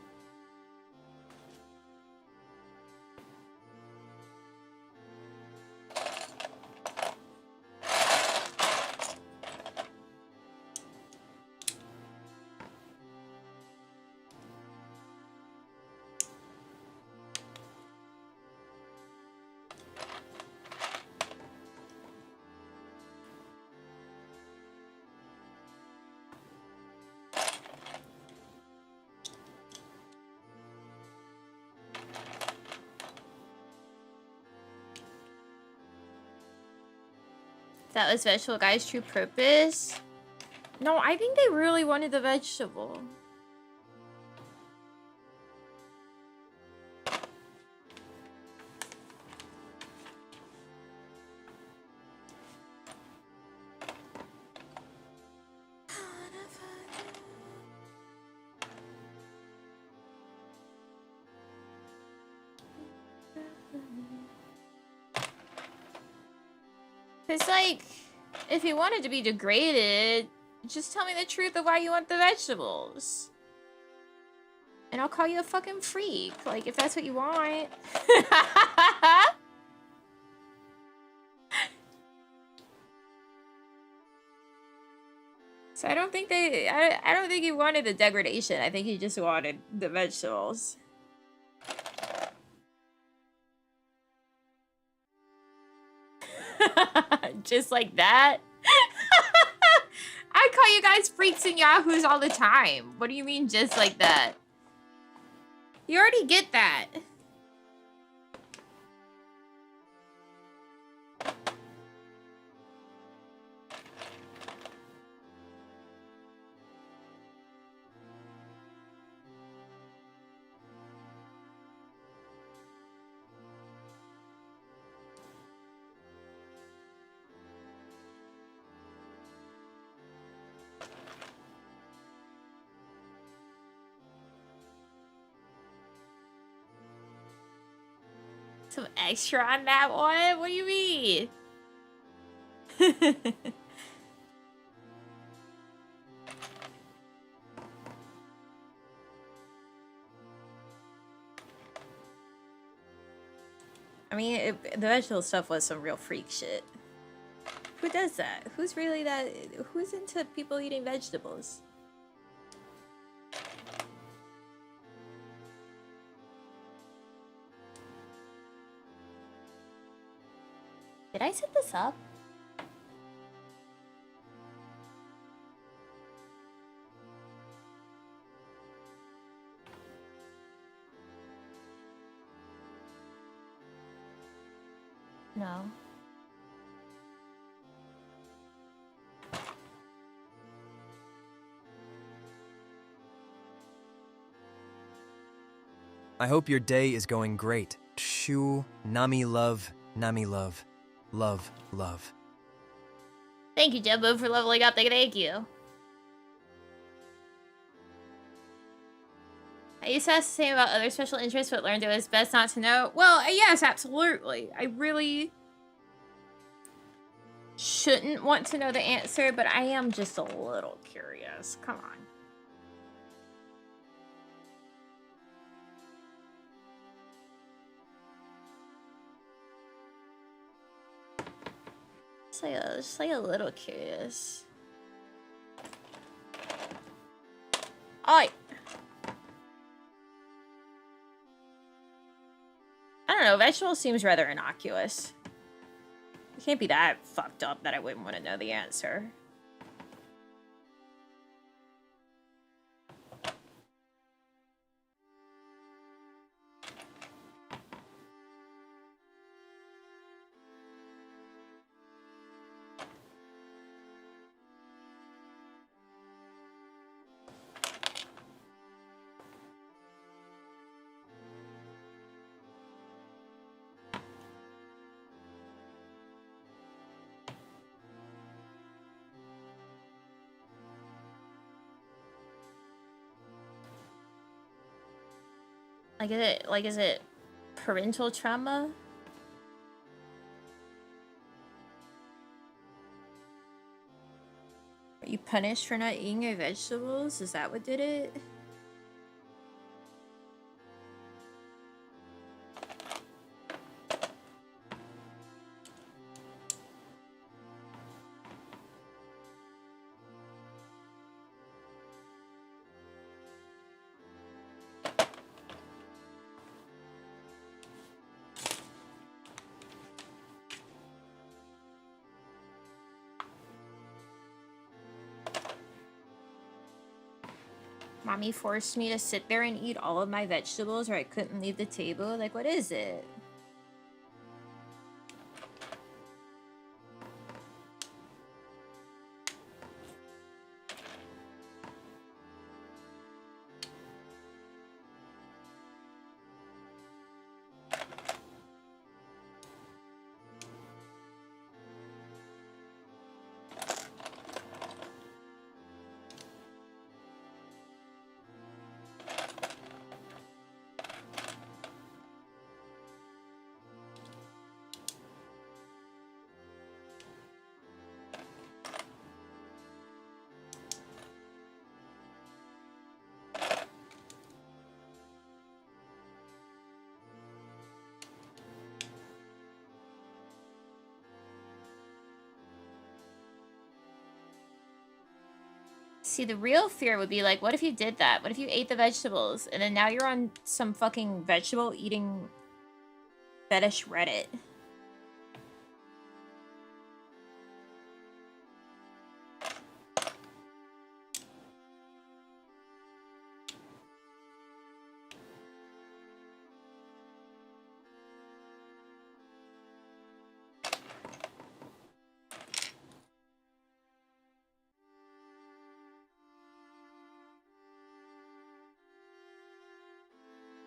That was Vegetable Guy's true purpose? No, I think they really wanted the vegetable. It's like, if you wanted to be degraded, just tell me the truth of why you want the vegetables. And I'll call you a fucking freak, like, if that's what you want. So I don't think I don't think he wanted the degradation. I think he just wanted the vegetables. Just like that? I call you guys freaks and yahoos all the time. What do you mean just like that? You already get that. Some extra on that one? What do you mean? I mean, the vegetable stuff was some real freak shit. Who does that? Who's really that? Who's into people eating vegetables? Did I set this up? No. I hope your day is going great. Shu, Nami love, love, love. Thank you, Jumbo, for leveling up. Thank you. I used to ask the same about other special interests, but learned it was best not to know. Well, yes, absolutely. I really shouldn't want to know the answer, but I am just a little curious. Come on. Just like a little curious. I don't know, vegetable seems rather innocuous. It can't be that fucked up that I wouldn't want to know the answer. Is it parental trauma? Are you punished for not eating your vegetables? Is that what did it? Mommy forced me to sit there and eat all of my vegetables or I couldn't leave the table. Like, what is it? See, the real fear would be like, what if you did that? What if you ate the vegetables and then now you're on some fucking vegetable eating fetish Reddit?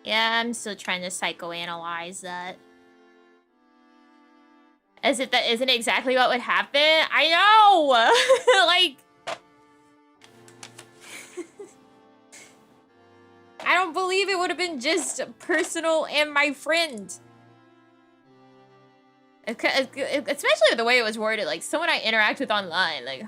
Yeah, I'm still trying to psychoanalyze that. As if that isn't exactly what would happen. I know! Like... I don't believe it would have been just personal and my friend. Especially the way it was worded, like someone I interact with online, like...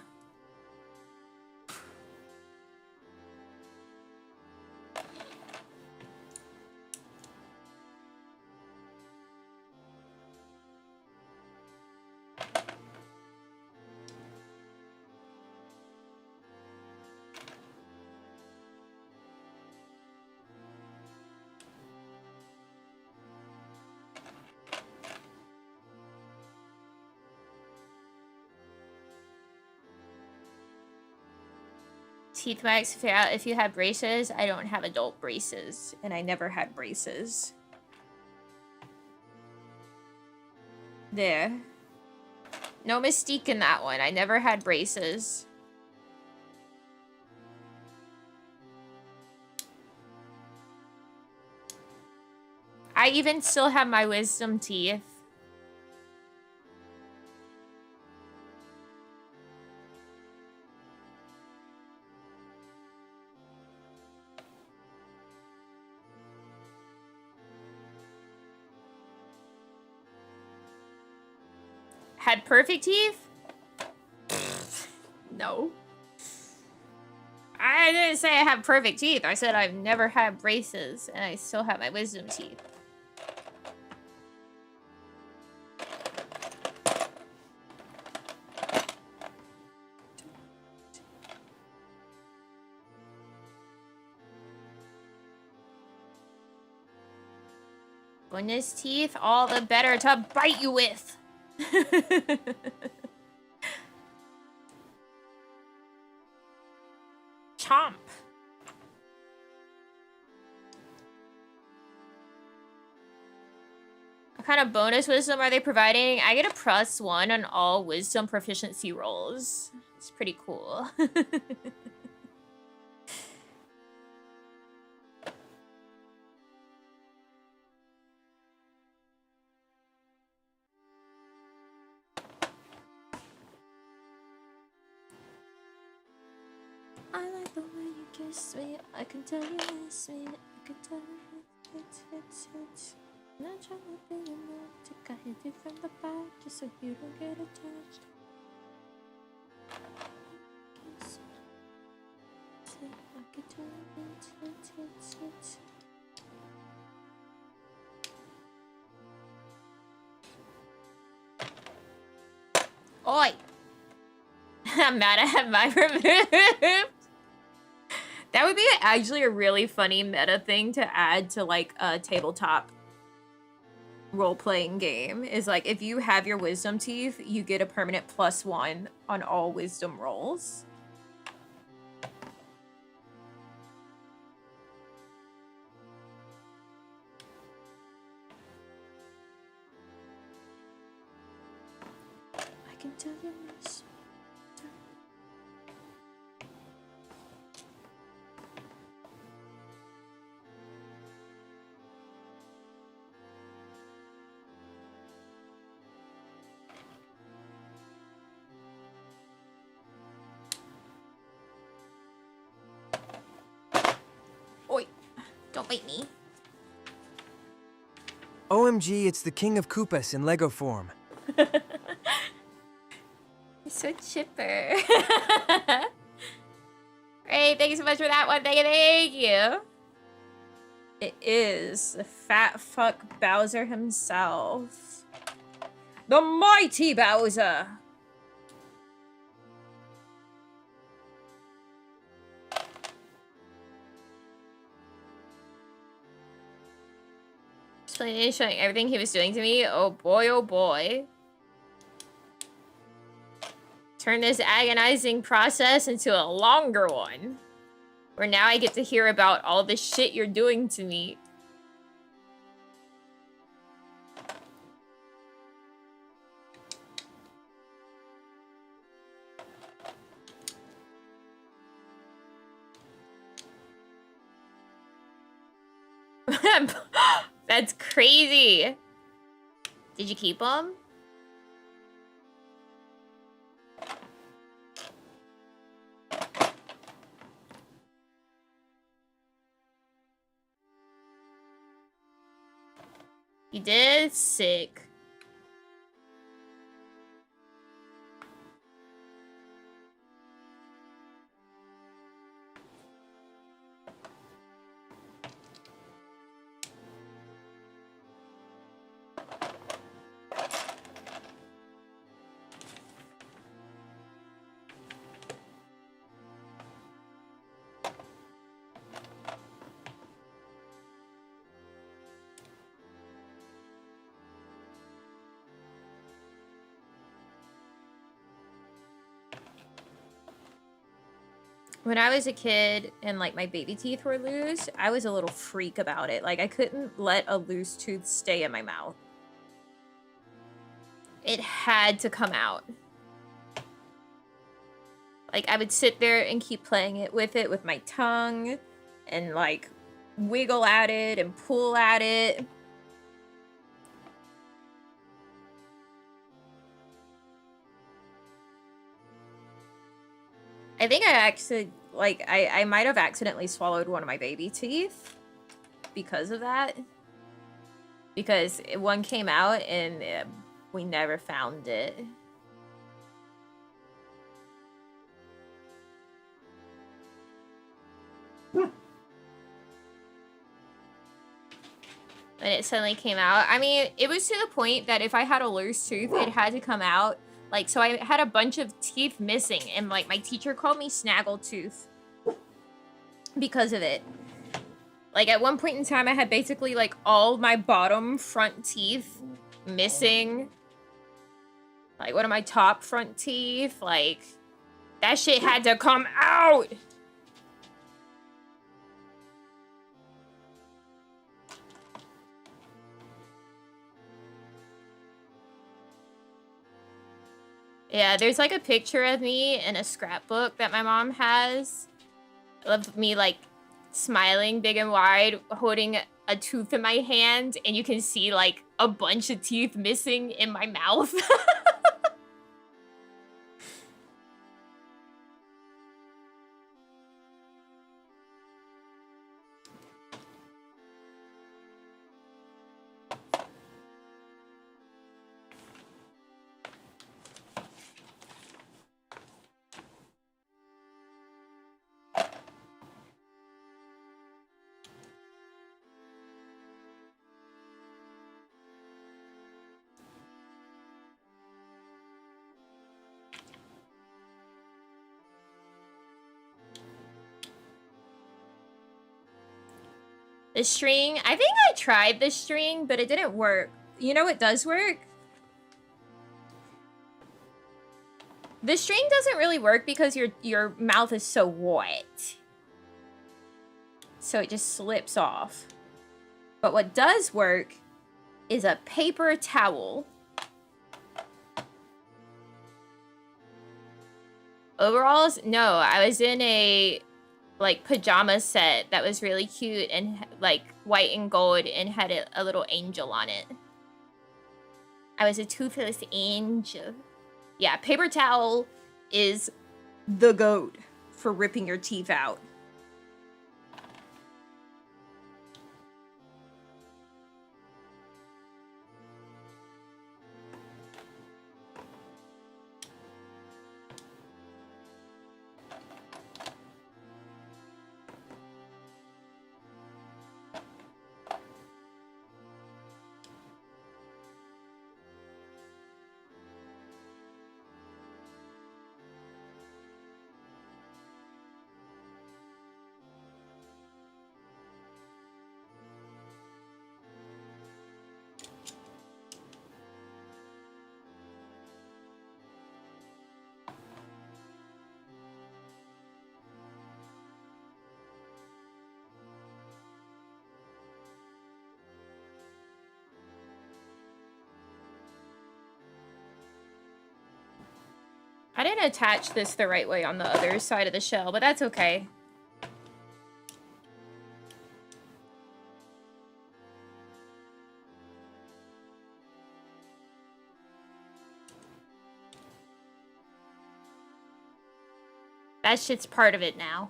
Teeth wax to figure out if you have braces. I don't have adult braces, and I never had braces. There. No mystique in that one. I never had braces. I even still have my wisdom teeth. Had perfect teeth? No. I didn't say I have perfect teeth. I said I've never had braces and I still have my wisdom teeth. Bonus teeth, all the better to bite you with. Chomp. What kind of bonus wisdom are they providing? I get a +1 on all wisdom proficiency rolls. It's pretty cool. I like the way you kiss me. I can tell you miss me. I can tell you it's. I'm not trying to be romantic. I hit you from the back just so you don't get attached. Kiss me. I can tell you it's. Oi! I'm mad I have mine removed. That would be actually a really funny meta thing to add to like a tabletop role-playing game. Is like if you have your wisdom teeth, you get a permanent +1 on all wisdom rolls. I can tell you this. Oi, don't bite me. OMG, it's the King of Koopas in Lego form. You're so chipper. Great, thank you so much for that one. Thank you. It is the fat fuck Bowser himself. The mighty Bowser. Showing everything he was doing to me. Oh boy, oh boy. Turn this agonizing process into a longer one. Where now I get to hear about all the shit you're doing to me. That's crazy. Did you keep them? You did? Sick. When I was a kid and like my baby teeth were loose, I was a little freak about it. Like I couldn't let a loose tooth stay in my mouth. It had to come out. Like I would sit there and keep playing it with my tongue and like wiggle at it and pull at it. I think I actually, like, I might have accidentally swallowed one of my baby teeth because of that. Because one came out and we never found it. And it suddenly came out. I mean, it was to the point that if I had a loose tooth, it had to come out. Like, so I had a bunch of teeth missing, and like my teacher called me Snaggletooth because of it. Like, at one point in time, I had basically like all my bottom front teeth missing. Like, one of my top front teeth, like, that shit had to come out! Yeah, there's like a picture of me in a scrapbook that my mom has of me like smiling big and wide, holding a tooth in my hand, and you can see like a bunch of teeth missing in my mouth. The string, I think I tried the string, but it didn't work. You know what does work? The string doesn't really work because your mouth is so wet. So it just slips off. But what does work is a paper towel. Overalls? No, I was in a like pajama set that was really cute and like white and gold and had a little angel on it. I was a toothless angel. Yeah, paper towel is the goat for ripping your teeth out. I didn't attach this the right way on the other side of the shell, but that's okay. That shit's part of it now.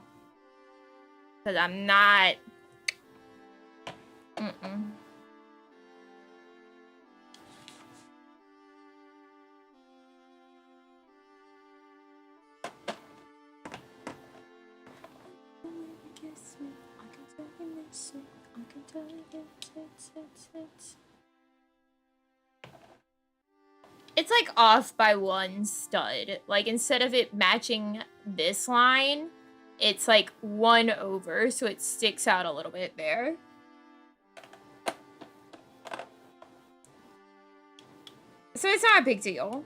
Because I'm not... Mm-mm. It's like off by one stud. Like instead of it matching this line, it's like one over, so it sticks out a little bit there. So it's not a big deal.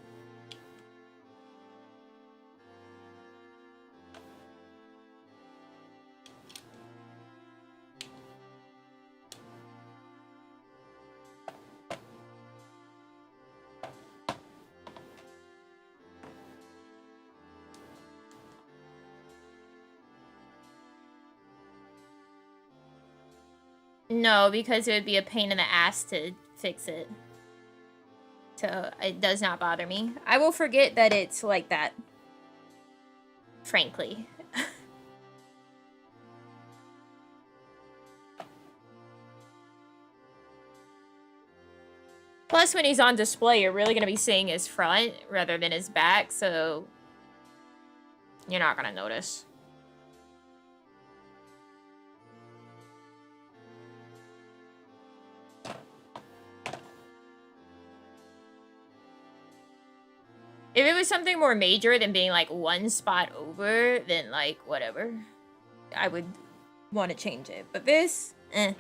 No, because it would be a pain in the ass to fix it. So it does not bother me. I will forget that it's like that frankly. Plus, when he's on display, you're really going to be seeing his front rather than his back, so you're not going to notice. If it was something more major than being, like, one spot over, then, like, whatever. I would want to change it. But this, eh.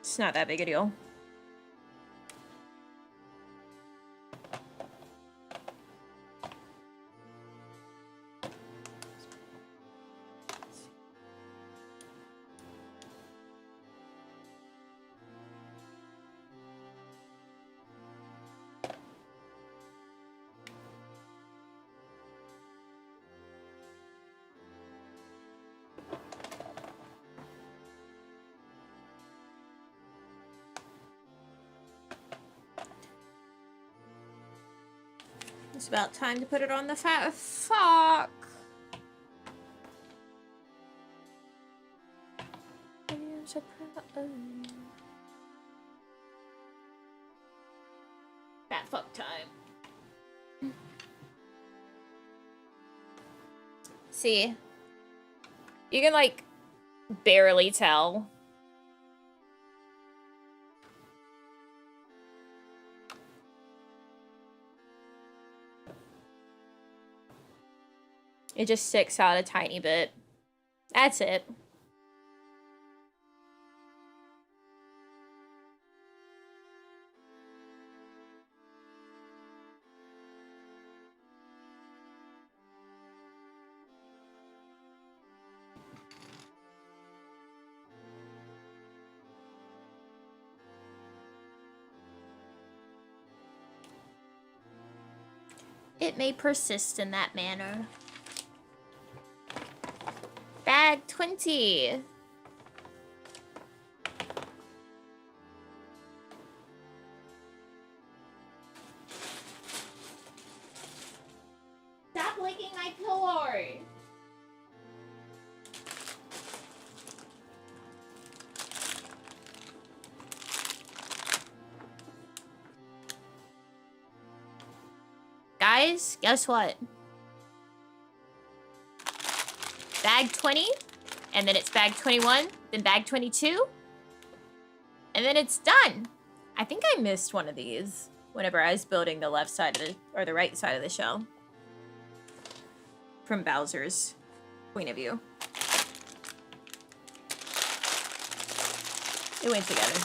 It's not that big a deal. It's about time to put it on the fat fuck. Fat fuck time. See, you can like barely tell. It just sticks out a tiny bit. That's it. It may persist in that manner. Bag 20. Stop licking my pillow. Guys, guess what? Bag 20, and then it's bag 21, then bag 22, and then it's done. I think I missed one of these whenever I was building the left side of the, or the right side of the shell. From Bowser's point of view. It went together.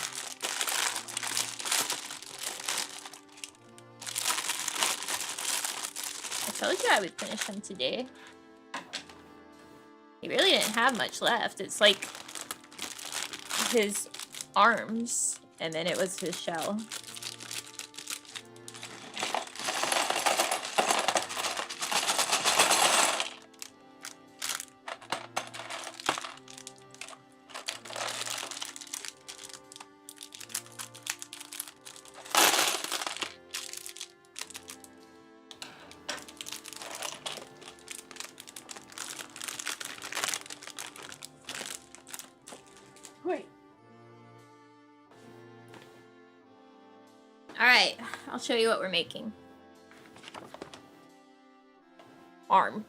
I told you I would finish him today. He really didn't have much left. It's like his arms, and then it was his shell. Alright, I'll show you what we're making. Arm.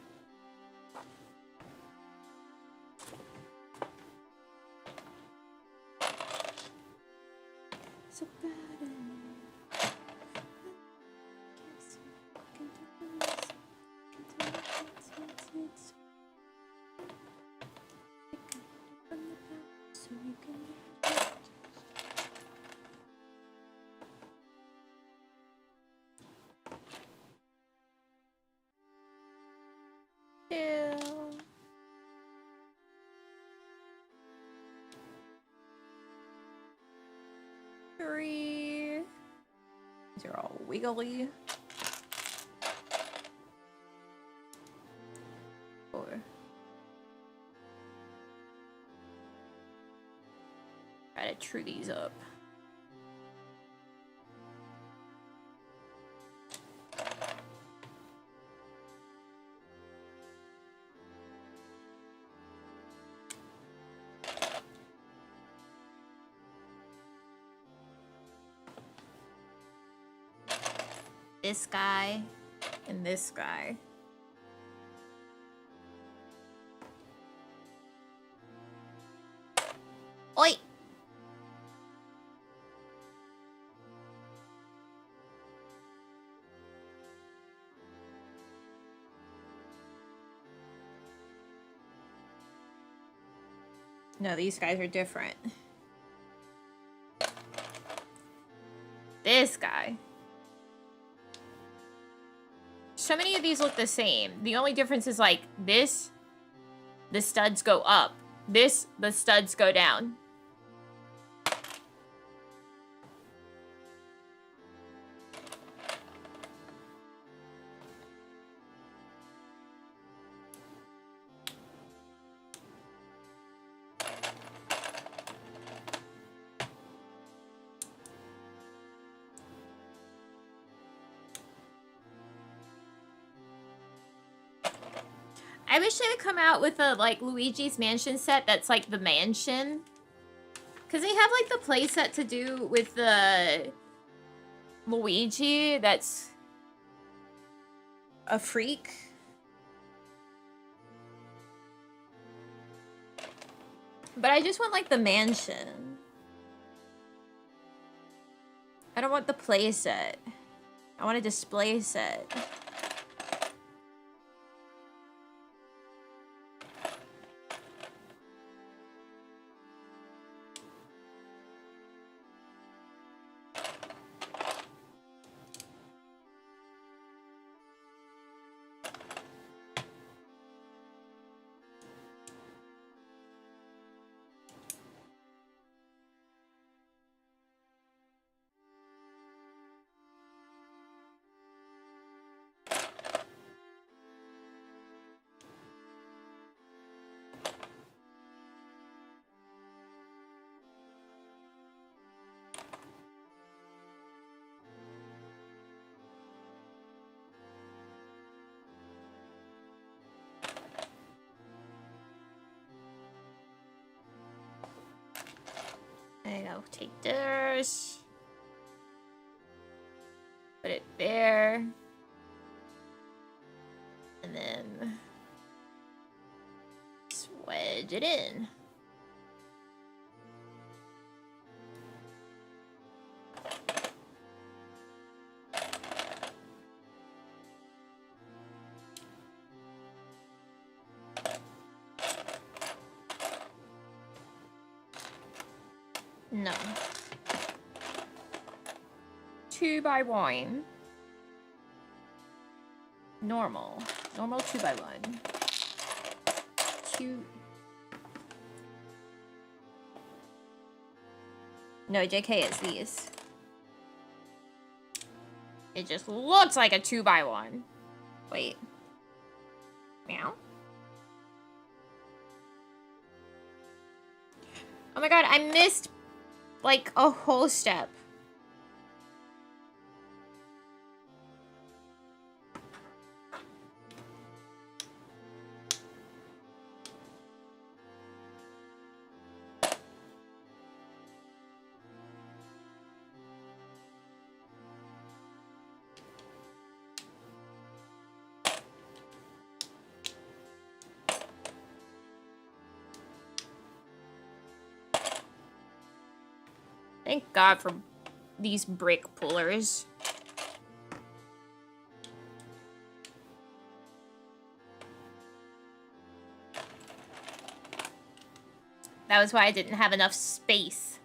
Three. These are all wiggly. 4. Try to true these up. this guy and this guy. Oi! No, these guys are different. This guy. So many of these look the same. The only difference is like this, the studs go up. This, the studs go down. I wish they would come out with a, like, Luigi's Mansion set that's, like, the mansion. Because they have, like, the play set to do with the Luigi that's a freak. But I just want, like, the mansion. I don't want the play set. I want a display set. There you go. Take this. Put it there. And then just wedge it in. No. 2x1. Normal. Normal 2x1. 2. No, JK, it's these. It just looks like a 2x1. Wait. Meow. Oh my god, I missed like a whole step. Thank God for these brick pullers. That was why I didn't have enough space.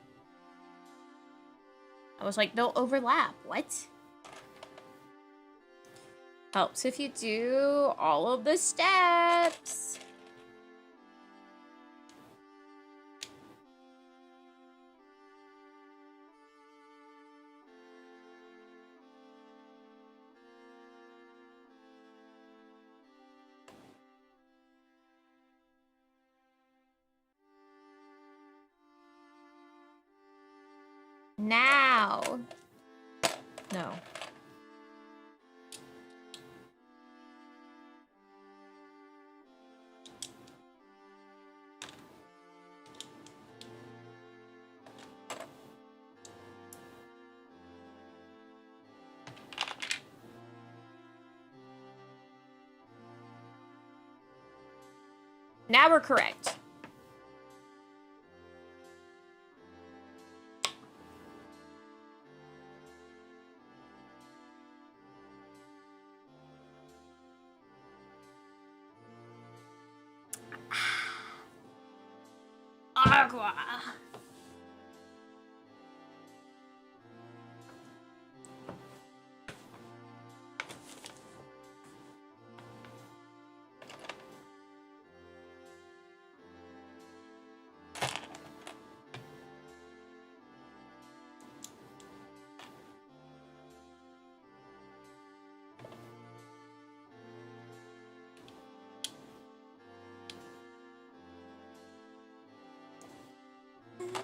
I was like, they'll overlap. What? Helps if you do all of the steps. Now. No. Now we're correct. Agua.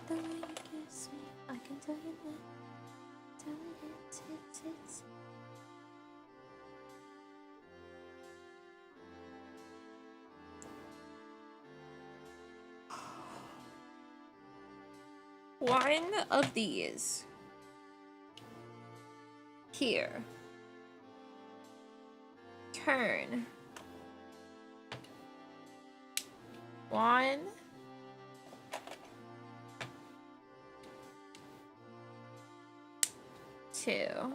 The way you kiss me, I can tell you that. Tell you it's. One of these. Here. Turn. 1. 2.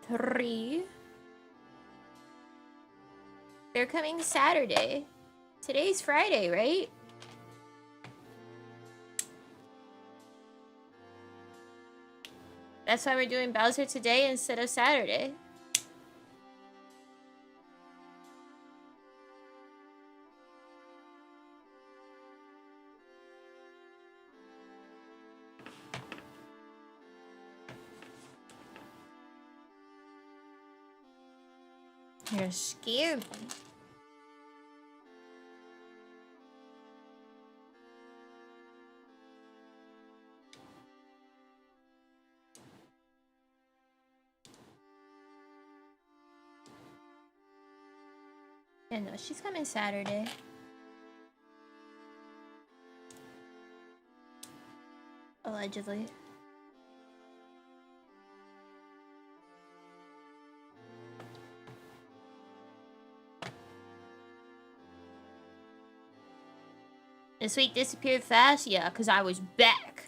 3. They're coming Saturday. Today's Friday, right? That's why we're doing Bowser today instead of Saturday. You're scared me. Yeah, no, she's coming Saturday. Allegedly. This week disappeared fast? Yeah, because I was back.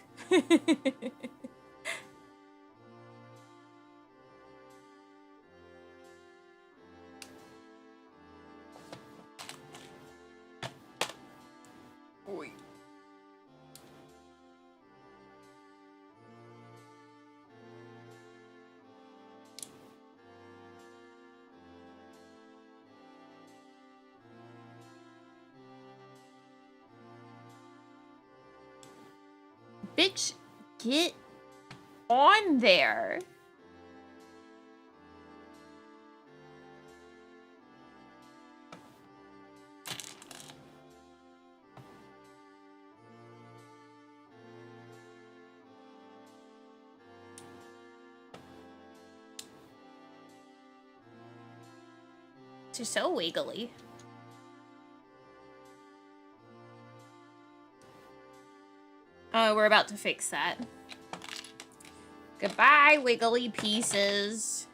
Oi. Bitch, get on there. You're so wiggly. Oh, we're about to fix that. Goodbye, wiggly pieces.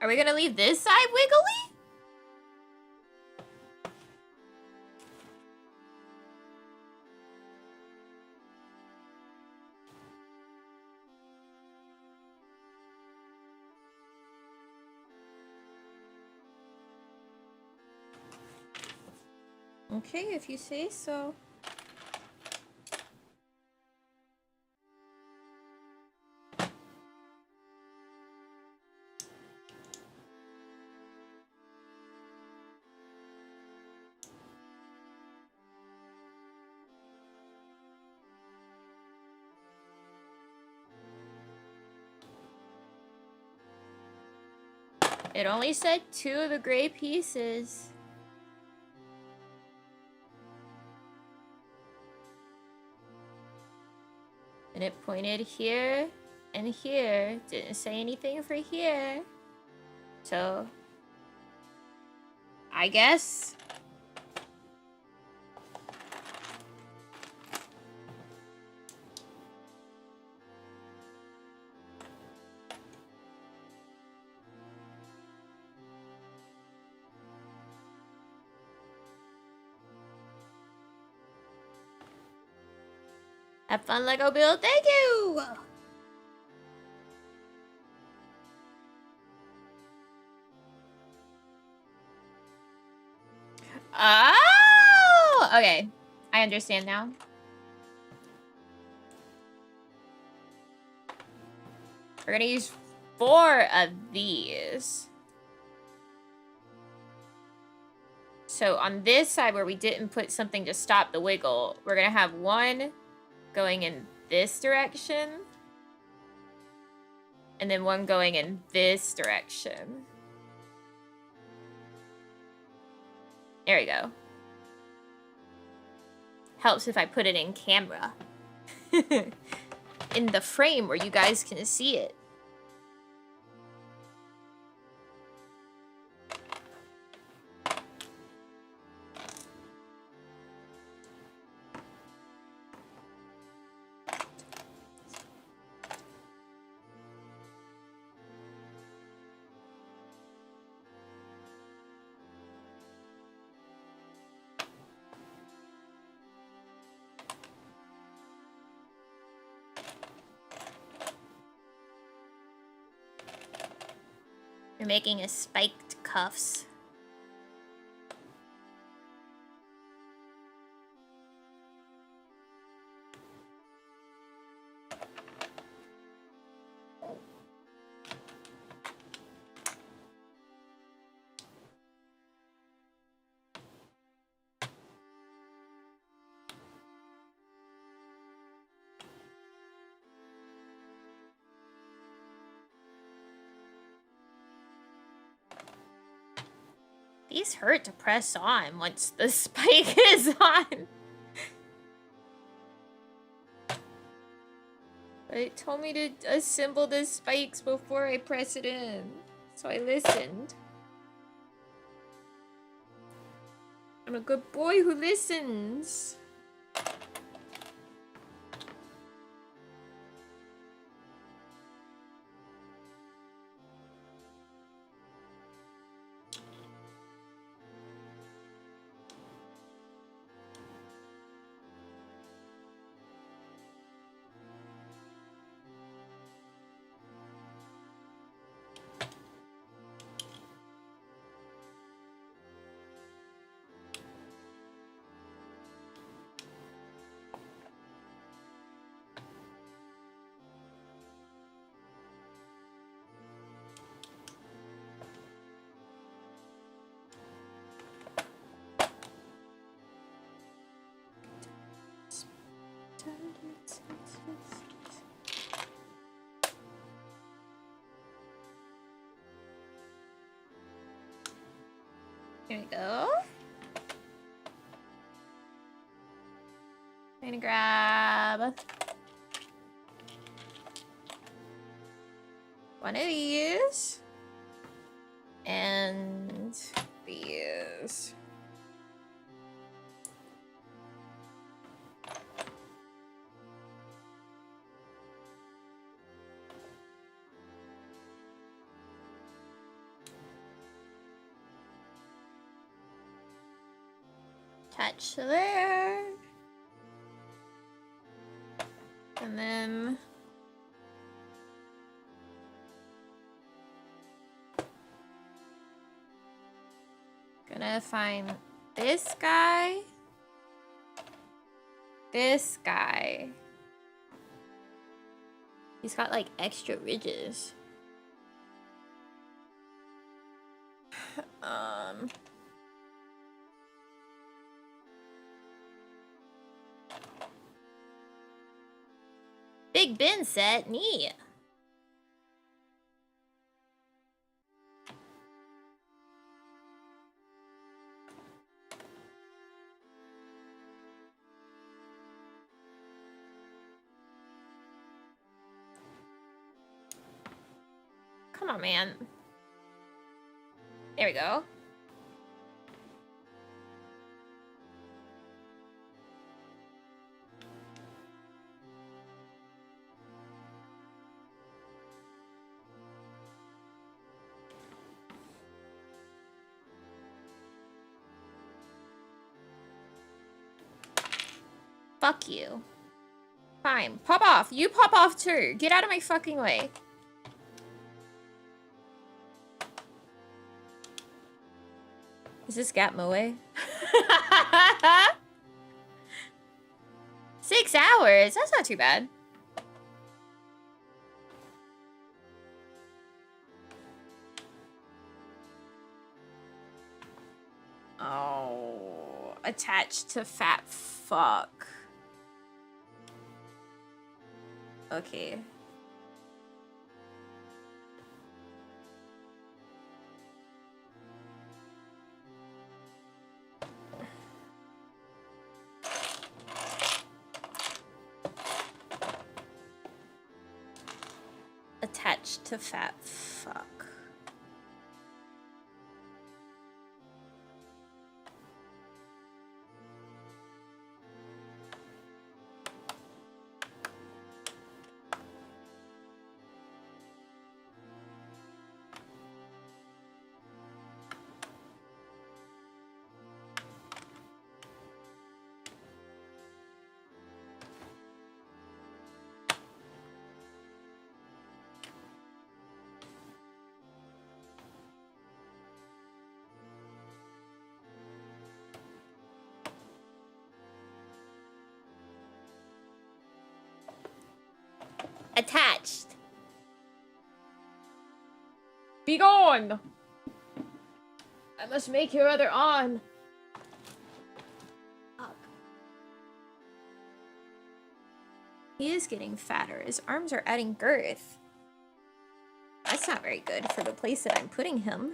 Are we gonna leave this side wiggly? Okay, if you say so. It only said 2 of the gray pieces. And it pointed here and here. Didn't say anything for here. So, I guess. Have fun, Lego build. Thank you! Oh! Okay. I understand now. We're gonna use 4 of these. So on this side where we didn't put something to stop the wiggle, we're gonna have 1 going in this direction. And then 1 going in this direction. There we go. Helps if I put it in camera. In the frame where you guys can see it. You're making a spiked cuffs. These hurt to press on once the spike is on. It told me to assemble the spikes before I press it in. So I listened. I'm a good boy who listens. Here we go. I'm gonna grab 1 of these and these. Attach to there. And then gonna find this guy. This guy. He's got like extra ridges. Big bin set, neat. Come on, man. There we go. Fuck you. Fine. Pop off. You pop off too. Get out of my fucking way. Is this Gap Moe? 6 hours. That's not too bad. Oh, attached to fat fuck. Okay. Attached to fat fuck. Attached. Be gone! I must make your other on. Fuck. He is getting fatter. His arms are adding girth. That's not very good for the place that I'm putting him.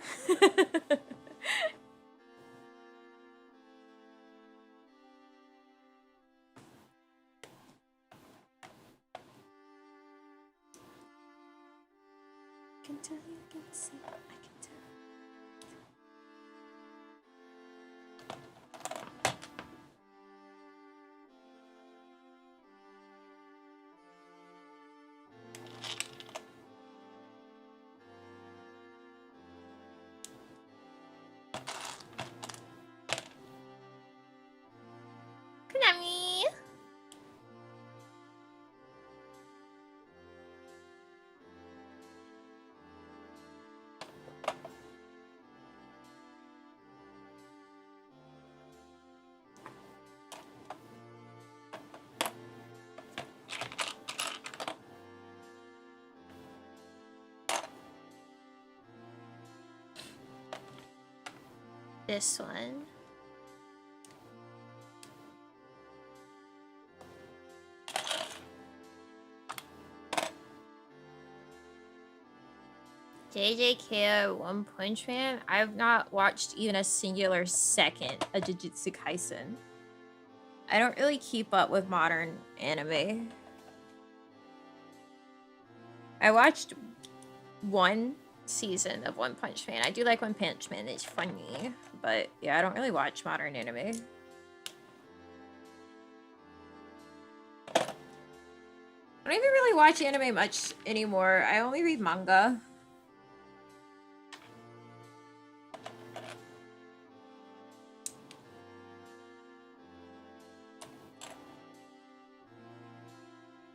I can tell you can see. I can tell. Konami. This one. JJK One Punch Man. I've not watched even a singular second of Jujutsu Kaisen. I don't really keep up with modern anime. I watched one season of One Punch Man. I do like One Punch Man, it's funny. But yeah, I don't really watch modern anime. I don't even really watch anime much anymore. I only read manga.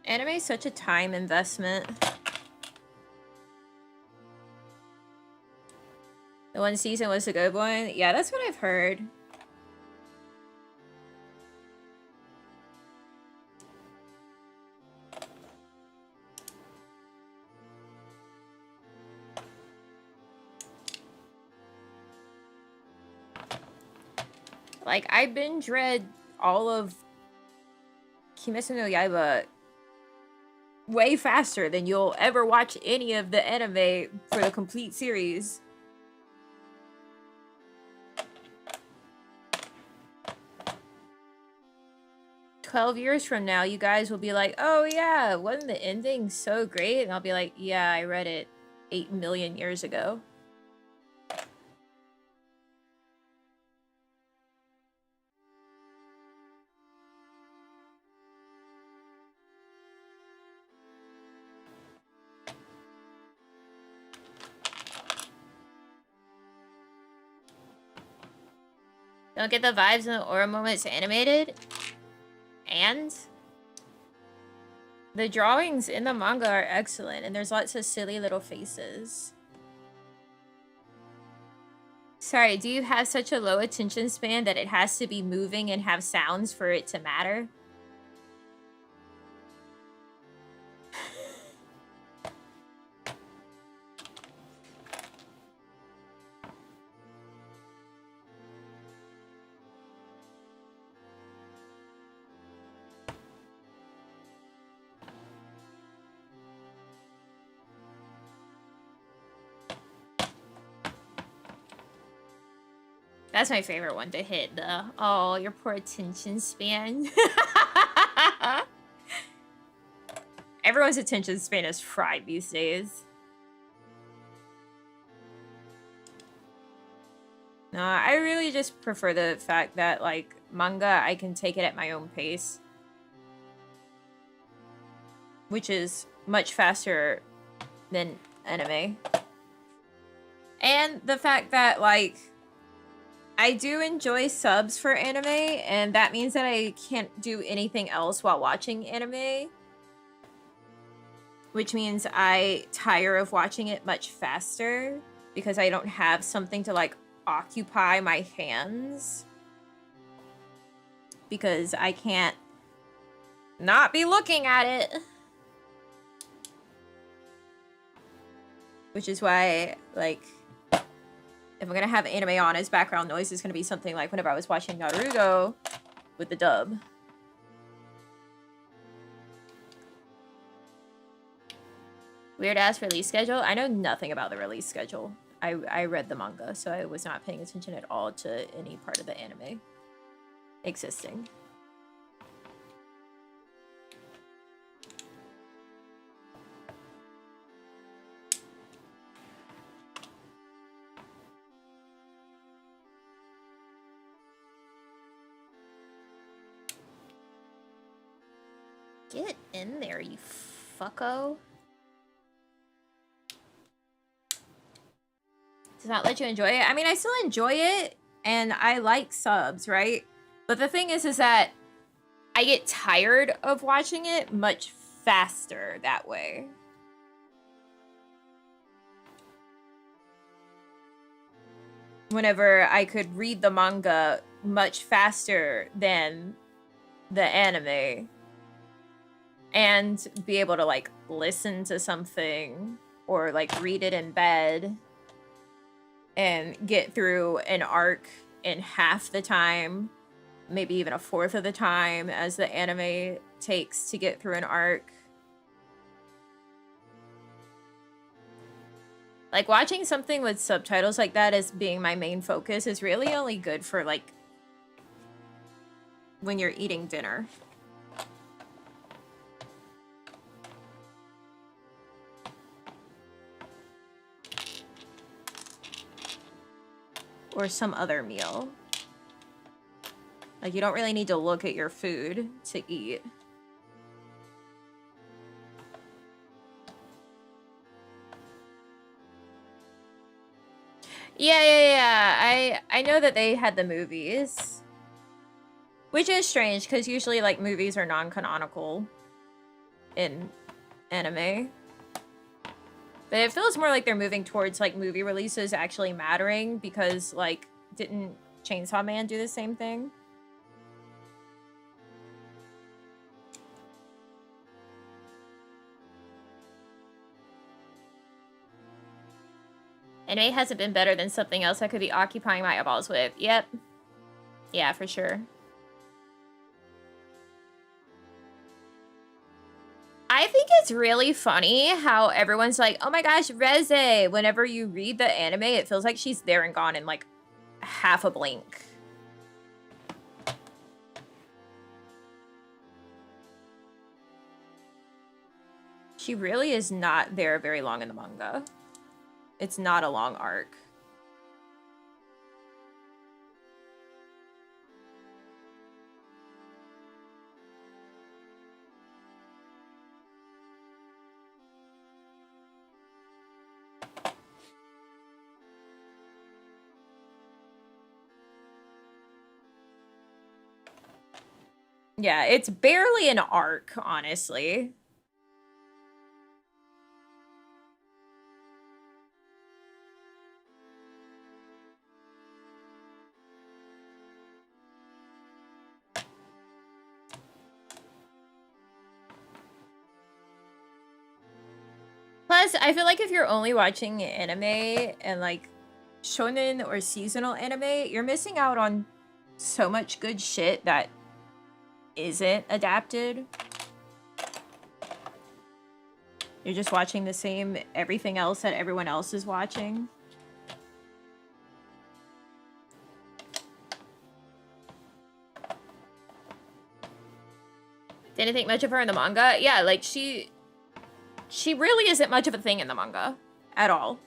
Anime is such a time investment. The one season was a good one. Yeah, that's what I've heard. Like, I binge read all of Kimetsu no Yaiba way faster than you'll ever watch any of the anime for the complete series. "12 years from now, you guys will be like, oh yeah, wasn't the ending so great?" And I'll be like, yeah, I read it 8 million years ago. Don't get the vibes in the aura moments animated. And the drawings in the manga are excellent, and there's lots of silly little faces. Sorry, do you have such a low attention span that it has to be moving and have sounds for it to matter? That's my favorite one to hit, the, oh, your poor attention span. Everyone's attention span is fried these days. No, I really just prefer the fact that, like, manga, I can take it at my own pace. Which is much faster than anime. And the fact that, like, I do enjoy subs for anime, and that means that I can't do anything else while watching anime. Which means I tire of watching it much faster because I don't have something to, like, occupy my hands. Because I can't not be looking at it. Which is why, like, if I'm gonna have anime on as background noise, it's gonna be something like whenever I was watching Naruto with the dub. Weird ass release schedule. I know nothing about the release schedule. I read the manga, so I was not paying attention at all to any part of the anime existing. Get in there, you fucko. Does not let you enjoy it. I mean, I still enjoy it, and I like subs, right? But the thing is that I get tired of watching it much faster that way. Whenever I could read the manga much faster than the anime. And be able to, like, listen to something or, like, read it in bed and get through an arc in half the time, maybe even a fourth of the time as the anime takes to get through an arc. Like, watching something with subtitles like that as being my main focus is really only good for, like, when you're eating dinner. Or some other meal. Like, you don't really need to look at your food to eat. Yeah. I know that they had the movies. Which is strange, because usually, like, movies are non-canonical in anime. But it feels more like they're moving towards, like, movie releases actually mattering because, like, didn't Chainsaw Man do the same thing? Anime hasn't been better than something else I could be occupying my eyeballs with. Yep. Yeah, for sure. I think it's really funny how everyone's like, oh my gosh, Reze. Whenever you read the anime, it feels like she's there and gone in like half a blink. She really is not there very long in the manga. It's not a long arc. Yeah, it's barely an arc, honestly. Plus, I feel like if you're only watching anime and like shonen or seasonal anime, you're missing out on so much good shit that isn't adapted. You're just watching the same everything else that everyone else is watching. Didn't think much of her in the manga. Yeah, like she really isn't much of a thing in the manga at all.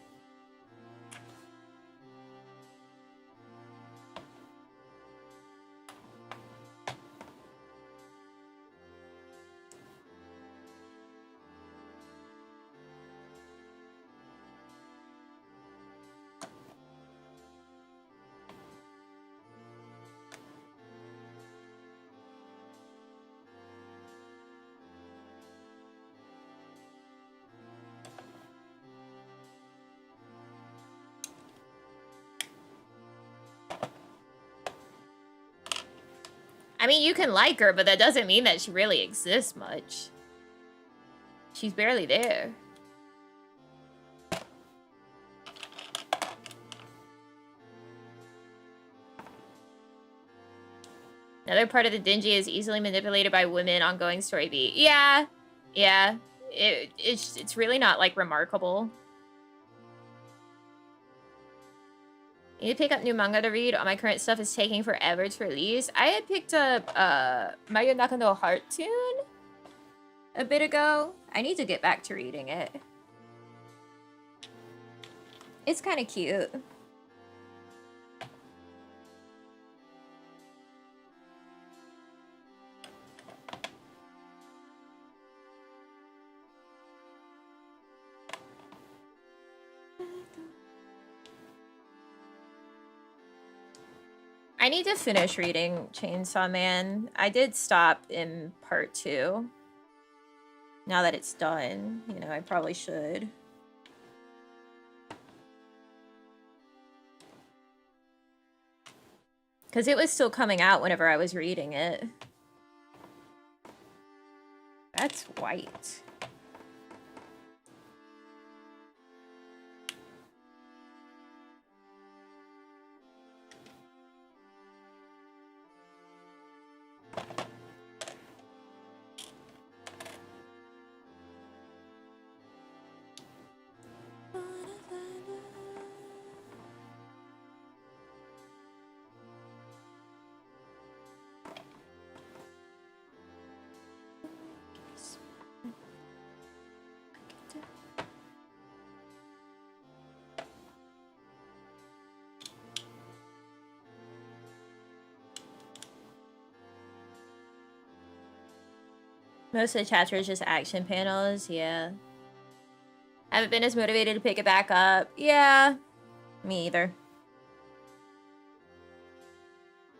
I mean, you can like her, but that doesn't mean that she really exists much. She's barely there. Another part of the dingy is easily manipulated by women. Ongoing story beat. Yeah, yeah. It's really not like remarkable. I need to pick up new manga to read. All my current stuff is taking forever to release. I had picked up Mayonaka no Heart Tune a bit ago. I need to get back to reading it. It's kind of cute. I need to finish reading Chainsaw Man. I did stop in part 2. Now that it's done, you know, I probably should. Because it was still coming out whenever I was reading it. That's white. Most of the chapter is just action panels, yeah. Haven't been as motivated to pick it back up. Yeah, me either.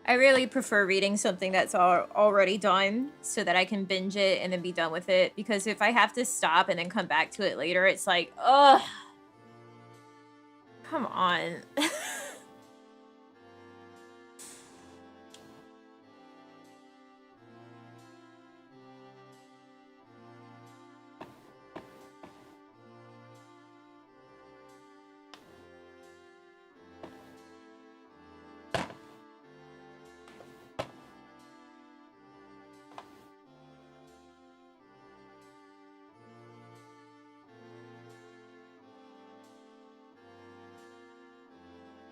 I really prefer reading something that's already done so that I can binge it and then be done with it. Because if I have to stop and then come back to it later, it's like, ugh. Come on.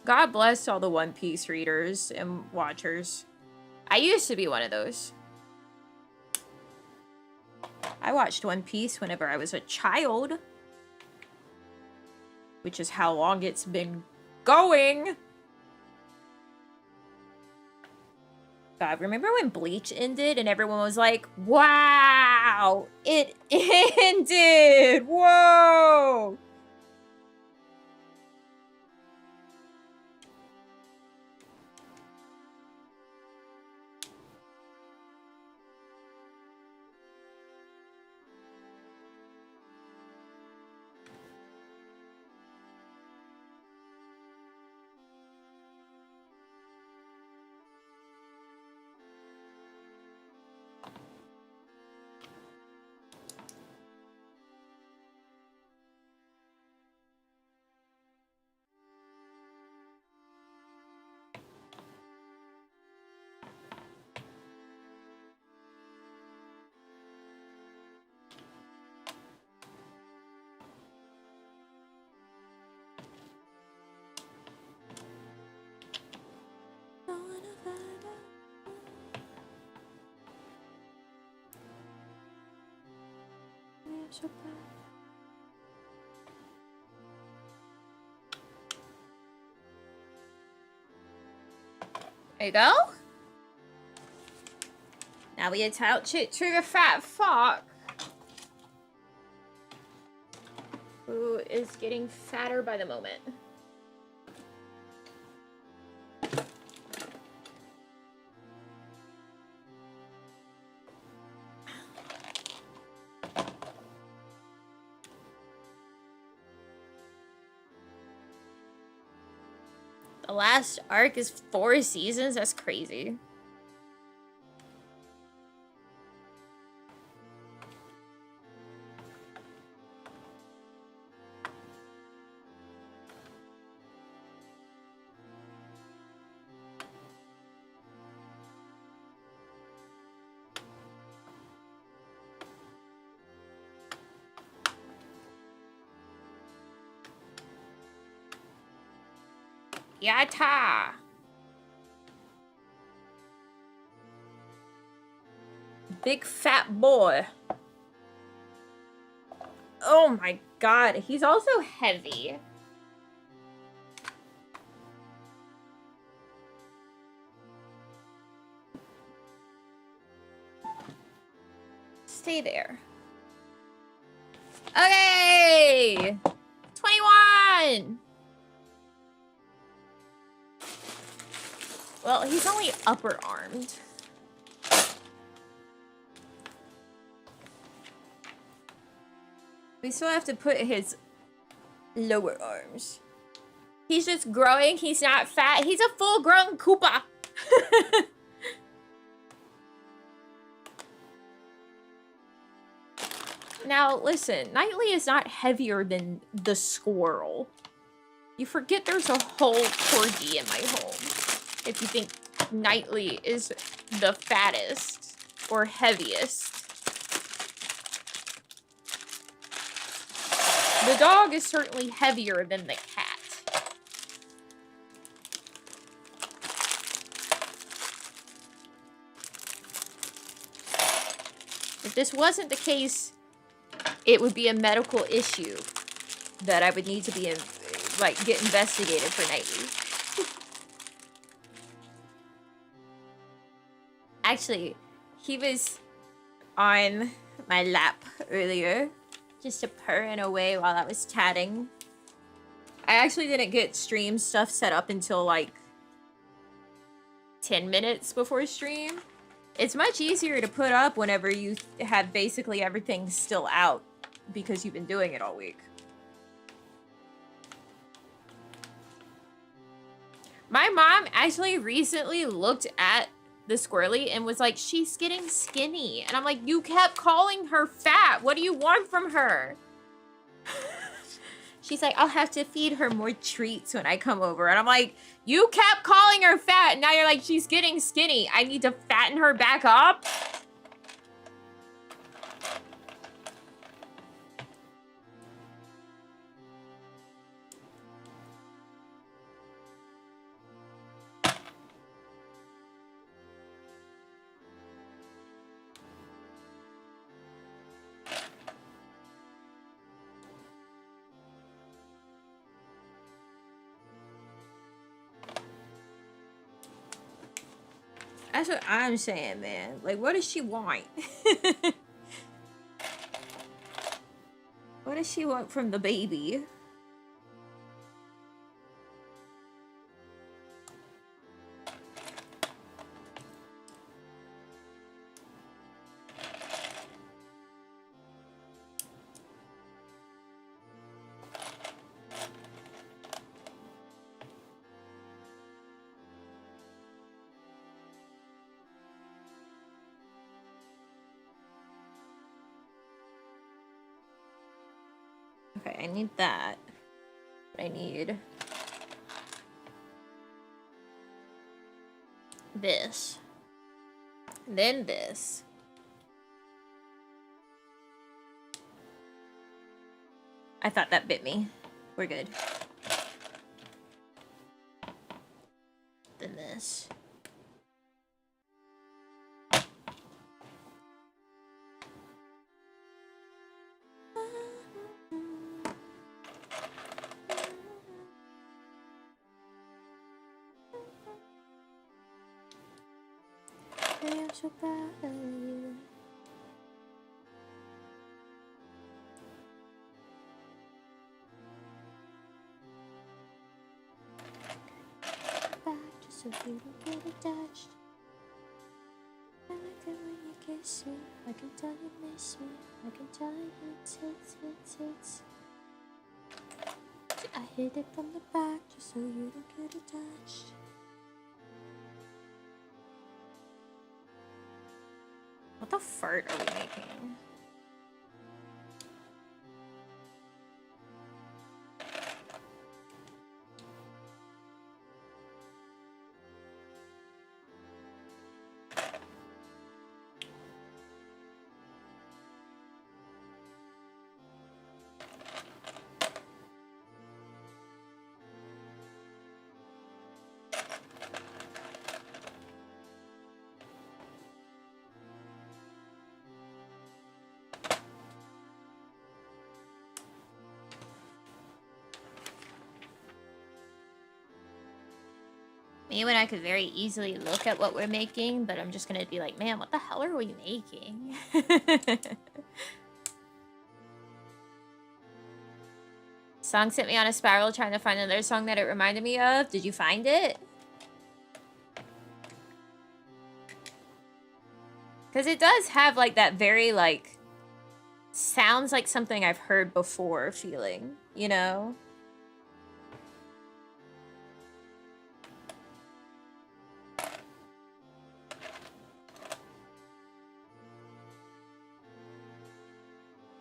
God bless all the One Piece readers and watchers. I used to be one of those. I watched One Piece whenever I was a child. which is how long it's been going. God, remember when Bleach ended and everyone was like, wow, it ended, whoa. There you go. Now we attach it to the fat fuck, who is getting fatter by the moment. The last arc is 4 seasons? That's crazy. Yatta! Big fat boy. Oh my god, he's also heavy. Stay there. Okay! 21! Well, he's only upper armed. We still have to put his lower arms. He's just growing. He's not fat. He's a full-grown Koopa. Now, listen. Knightley is not heavier than the squirrel. You forget there's a whole corgi in my home. If you think Knightley is the fattest or heaviest. The dog is certainly heavier than the cat. If this wasn't the case, it would be a medical issue that I would need to be in, like, get investigated for Knightley. Actually, he was on my lap earlier, just purring away while I was tatting. I actually didn't get stream stuff set up until like 10 minutes before stream. It's much easier to put up whenever you have basically everything still out because you've been doing it all week. My mom actually recently looked at the squirrely and was like, she's getting skinny. And I'm like, you kept calling her fat. What do you want from her? She's like, I'll have to feed her more treats when I come over. And I'm like, you kept calling her fat. And now you're like, she's getting skinny. I need to fatten her back up. That's what I'm saying, man. Like, what does she want? What does she want from the baby? Okay, I need that. I need this. Then this. I thought that bit me. We're good. Then this. I'm so proud of you. Back just so you don't get attached. I like it when you kiss me. I can tell you miss me. I can tell you it's. I hit it from the back just so you don't get attached. What the fart are we making? Me when I could very easily look at what we're making, but I'm just gonna be like, man, what the hell are we making? Song sent me on a spiral trying to find another song that it reminded me of. Did you find it? Because it does have like that very like, sounds like something I've heard before feeling, you know?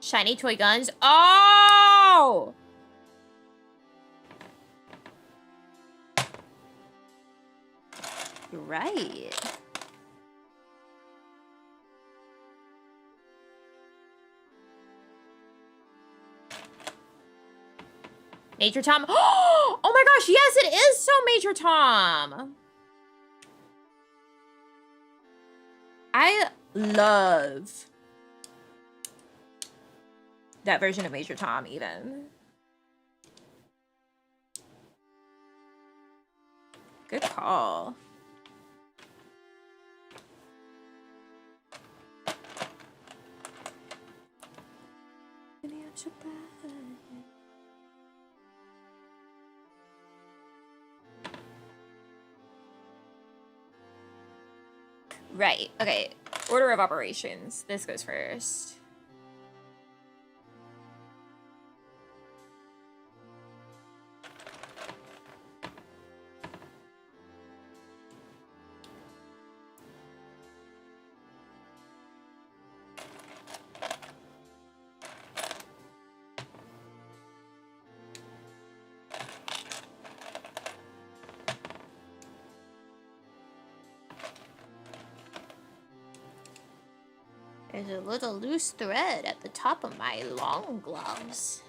Shiny toy guns. Oh! You're right. Major Tom. Oh my gosh, yes, it is so Major Tom. I love that version of Major Tom even. Good call. Right, okay. Order of operations. This goes first. There's a little loose thread at the top of my long gloves.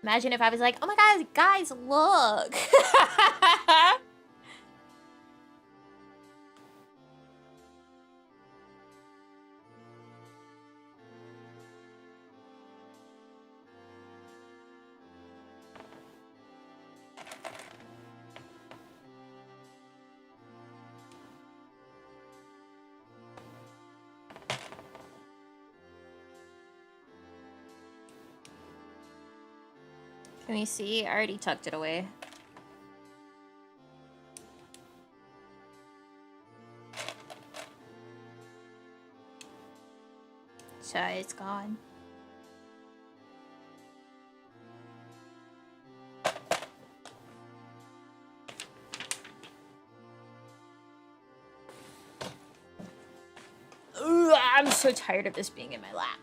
Imagine if I was like, oh my god, guys, look. Can we see? I already tucked it away. So it's gone. Ugh, I'm so tired of this being in my lap.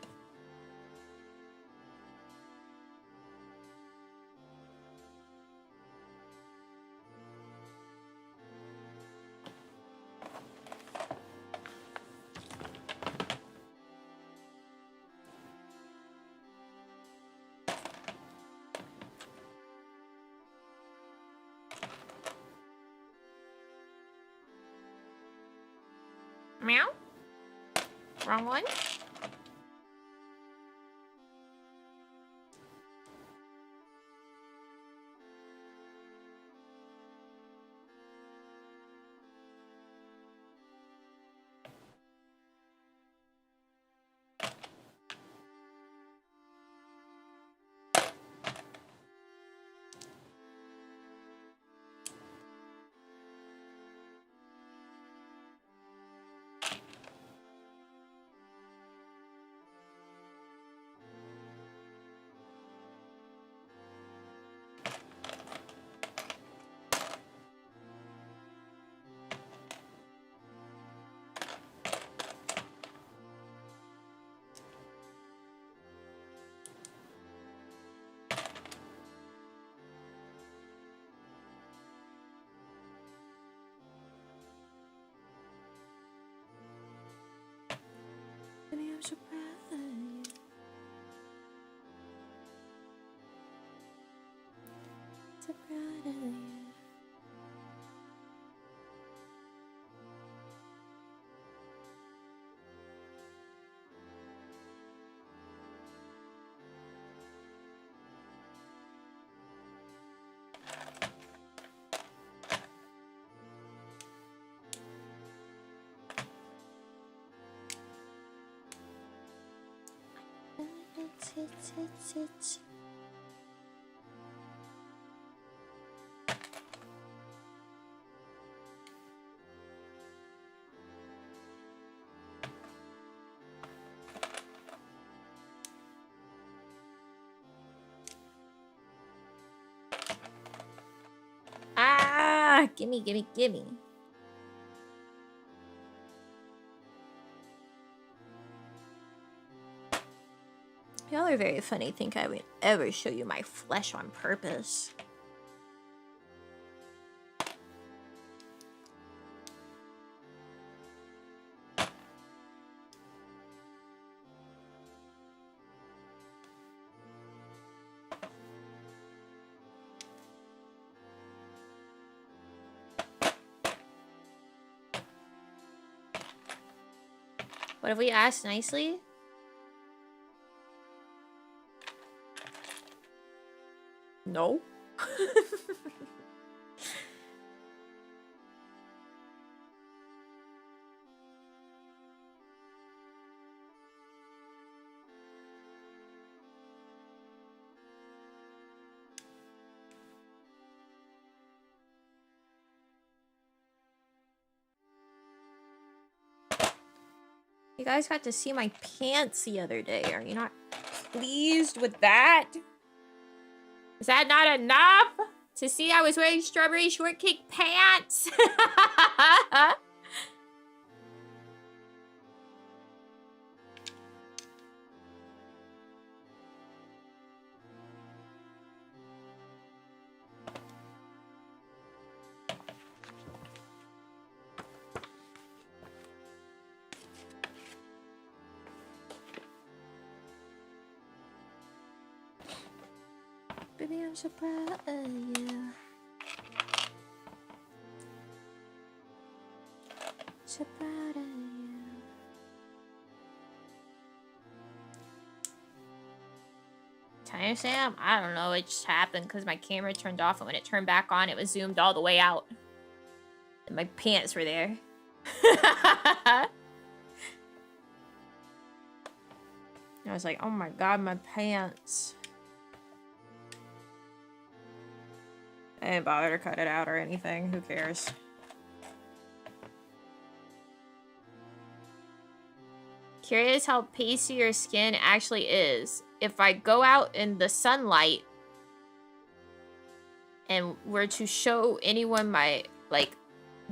Meow? Wrong one? I'm so proud of you. So proud of you. It's. Ah, gimme, gimme, gimme. Y'all are very funny. Think I would ever show you my flesh on purpose. What if we ask nicely? No. You guys got to see my pants the other day. Are you not pleased with that? Is that not enough to see I was wearing strawberry shortcake pants? Baby, I'm so proud of you. So proud of you. Timestamp? I don't know. It just happened because my camera turned off, and when it turned back on, it was zoomed all the way out. And my pants were there. I was like, oh my god, my pants. I didn't bother to cut it out or anything. Who cares? Curious how pasty your skin actually is. If I go out in the sunlight and were to show anyone my, like,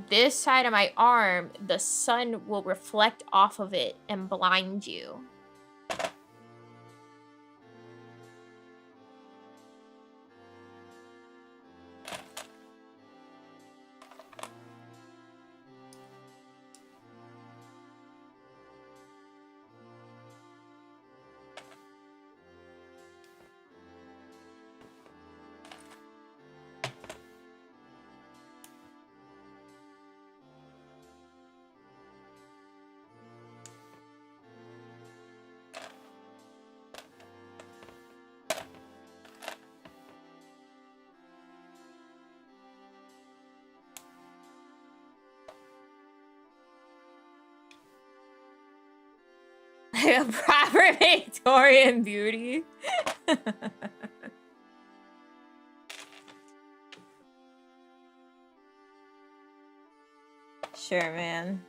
this side of my arm, the sun will reflect off of it and blind you. A proper Victorian beauty. Sure, man.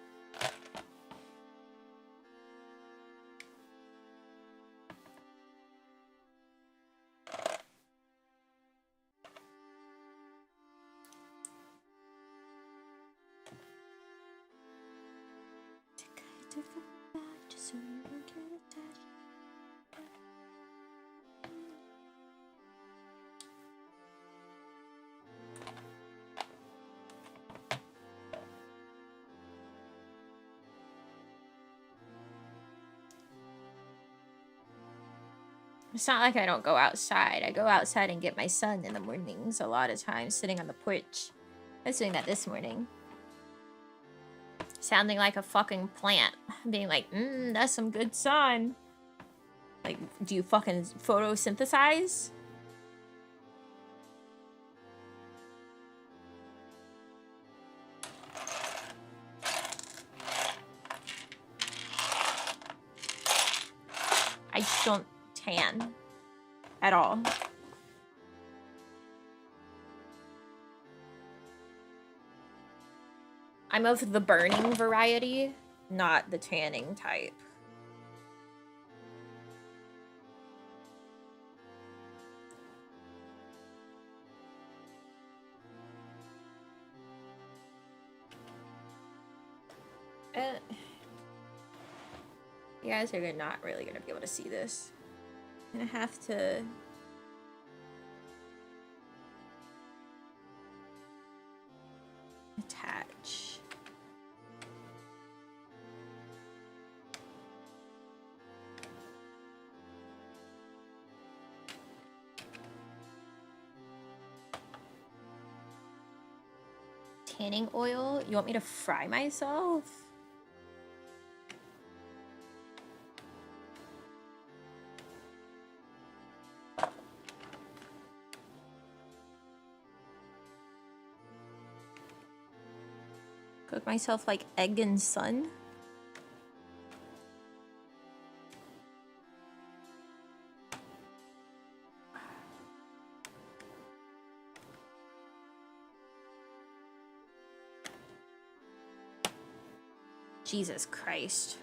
It's not like I don't go outside. I go outside and get my sun in the mornings a lot of times, sitting on the porch. I was doing that this morning. Sounding like a fucking plant. Being like, that's some good sun. Like, do you fucking photosynthesize? I just don't tan at all. I'm of the burning variety, not the tanning type. You guys are not really gonna be able to see this. I'm gonna have to attach. Tanning oil? You want me to fry myself? Cook myself like egg and sun? Jesus Christ.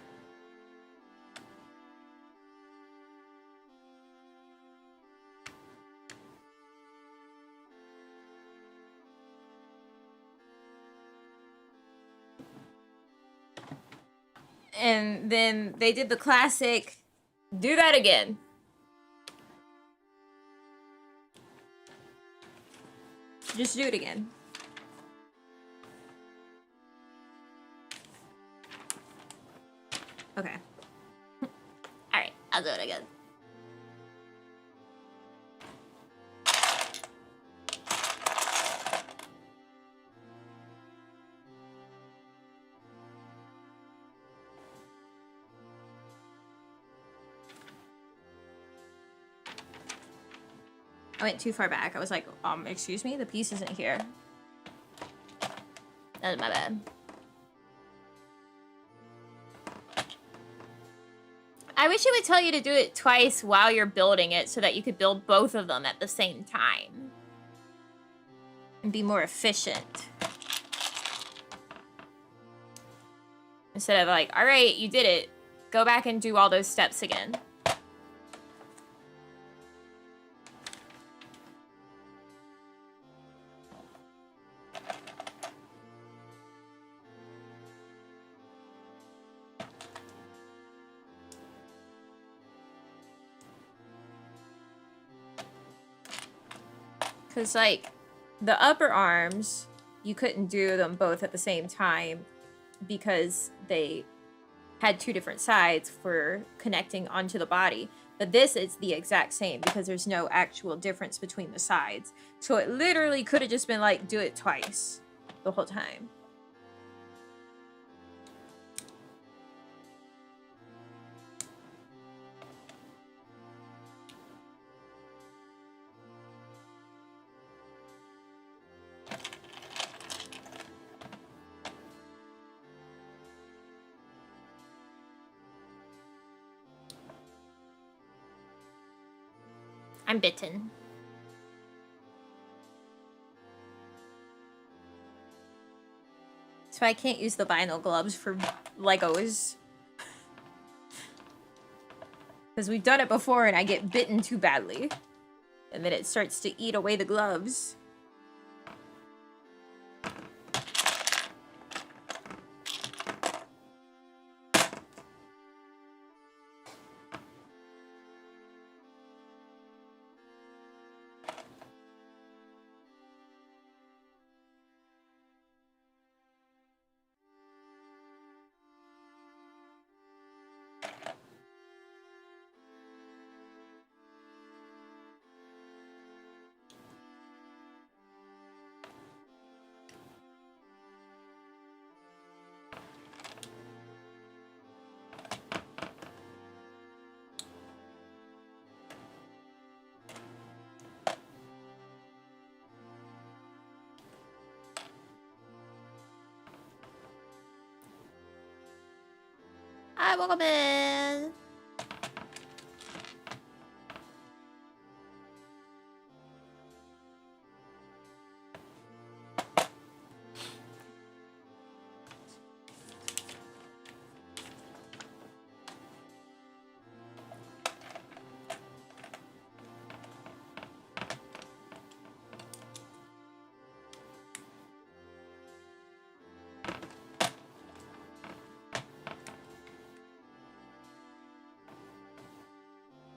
And then they did the classic, do that again. Just do it again. Okay. Alright, I'll do it again. I went too far back. I was like, excuse me? The piece isn't here. That was my bad. I wish it would tell you to do it twice while you're building it so that you could build both of them at the same time. and be more efficient. Instead of like, all right, you did it. Go back and do all those steps again. Because, like, the upper arms, you couldn't do them both at the same time because they had two different sides for connecting onto the body. But this is the exact same because there's no actual difference between the sides. So it literally could have just been like, do it twice the whole time. I'm bitten. So I can't use the vinyl gloves for Legos. Because we've done it before and I get bitten too badly. And then it starts to eat away the gloves. Hi, welcome in.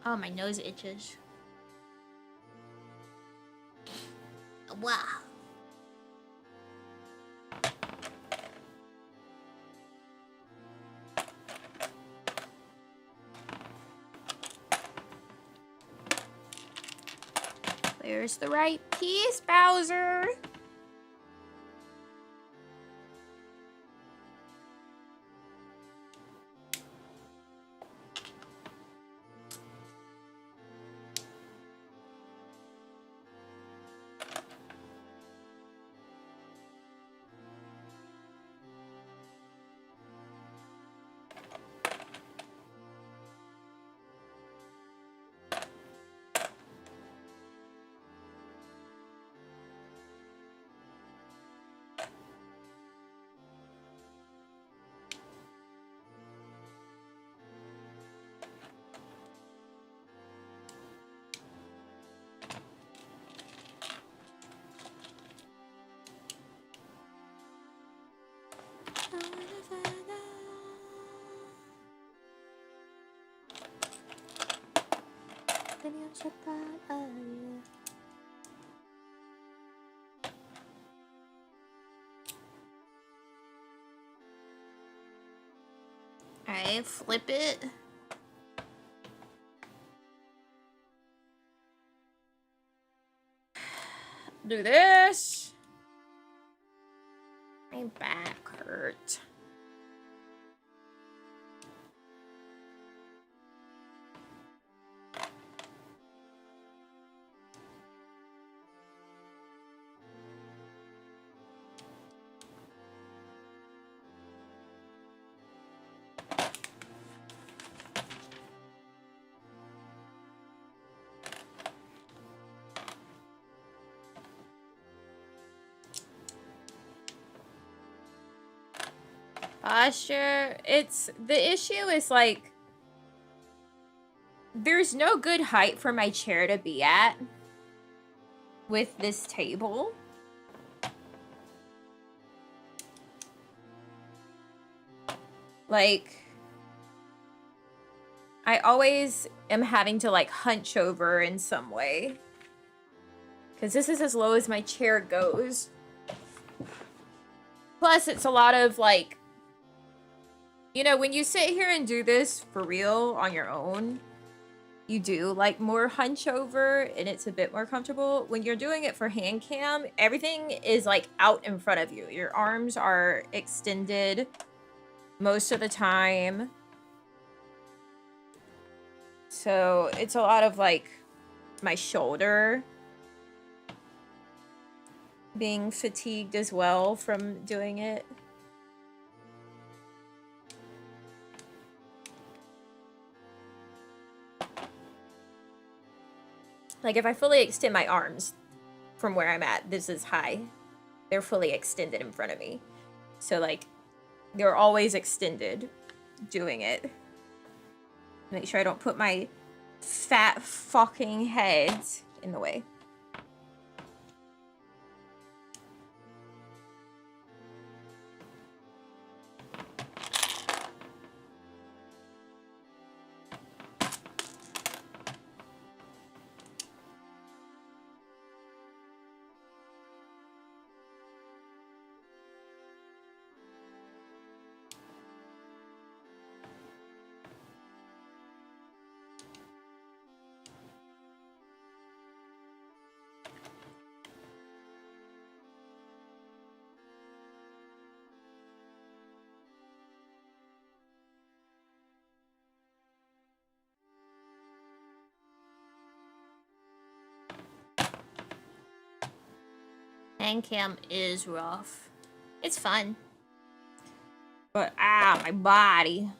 Oh, my nose itches. Wow. There's the right piece, Bowser. Alright, flip it. Do this. My back hurt. Posture, the issue is like, there's no good height for my chair to be at with this table. Like, I always am having to like hunch over in some way. Because this is as low as my chair goes. Plus, it's a lot of like, you know, when you sit here and do this for real on your own, you do like more hunch over and it's a bit more comfortable. When you're doing it for hand cam, everything is like out in front of you. Your arms are extended most of the time. So it's a lot of like my shoulder being fatigued as well from doing it. Like if I fully extend my arms from where I'm at, this is high. They're fully extended in front of me. So like they're always extended doing it. Make sure I don't put my fat fucking head in the way. Hand cam is rough. It's fun. But my body.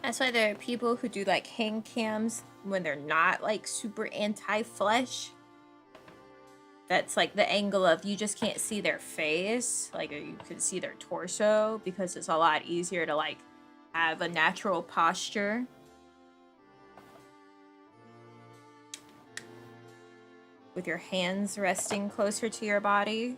That's why there are people who do like hand cams when they're not like super anti-flesh. That's like the angle of you just can't see their face, like you can see their torso, because it's a lot easier to like have a natural posture. With your hands resting closer to your body.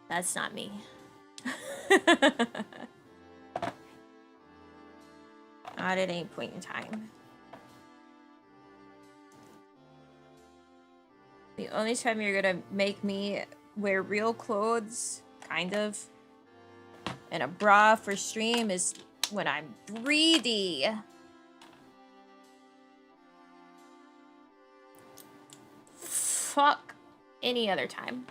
That's not me. Not at any point in time. The only time you're gonna make me wear real clothes, kind of, and a bra for stream is when I'm greedy. Fuck any other time.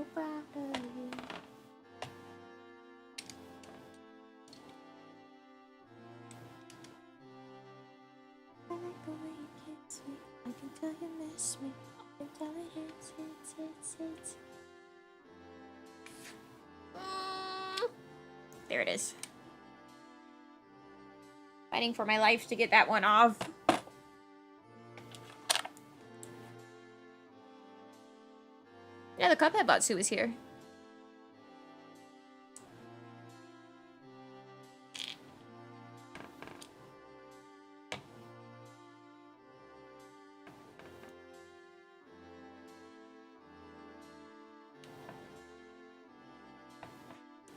so proud of you. I like the way you kiss me. I can tell you miss me. I can tell it hits. There it is. Fighting for my life to get that one off. Yeah, the Cuphead Batsu is here.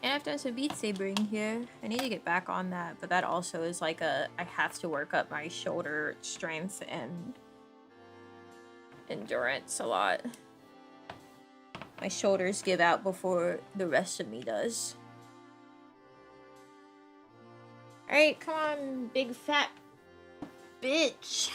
And I've done some Beat Sabering here. I need to get back on that, but that also is like I have to work up my shoulder strength and endurance a lot. My shoulders give out before the rest of me does. Alright, come on, big fat bitch.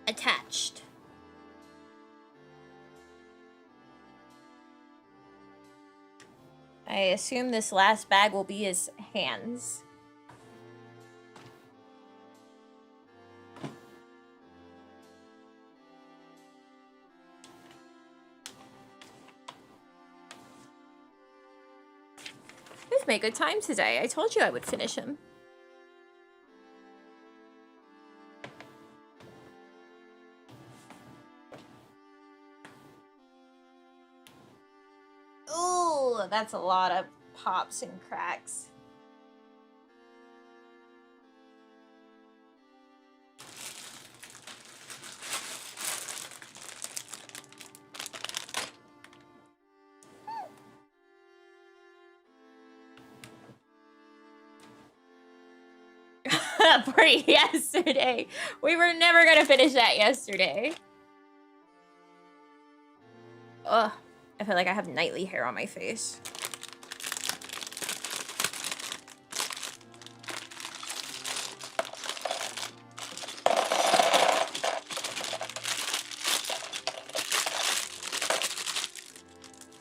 Attached. I assume this last bag will be his hands. We've made good time today. I told you I would finish him. Ooh, that's a lot of pops and cracks. For yesterday. We were never gonna finish that yesterday. Ugh. I feel like I have nightly hair on my face.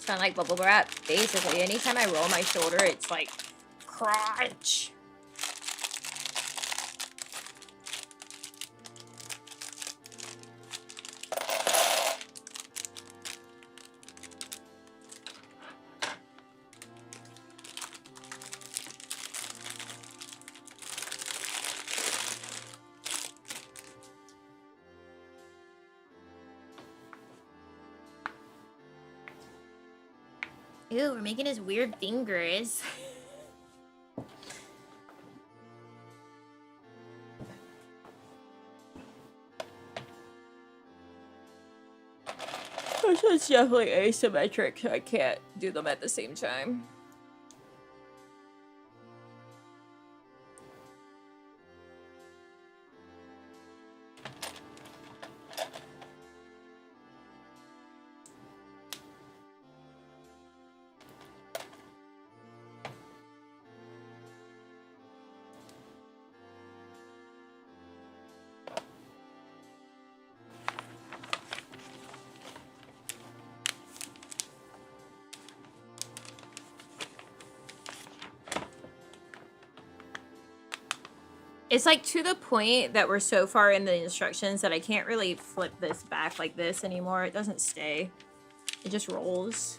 Sound like bubble wrap. Basically, anytime I roll my shoulder, it's like crunch. Ew, we're making his weird fingers. This one's definitely asymmetric, so I can't do them at the same time. It's like to the point that we're so far in the instructions that I can't really flip this back like this anymore. It doesn't stay. It just rolls.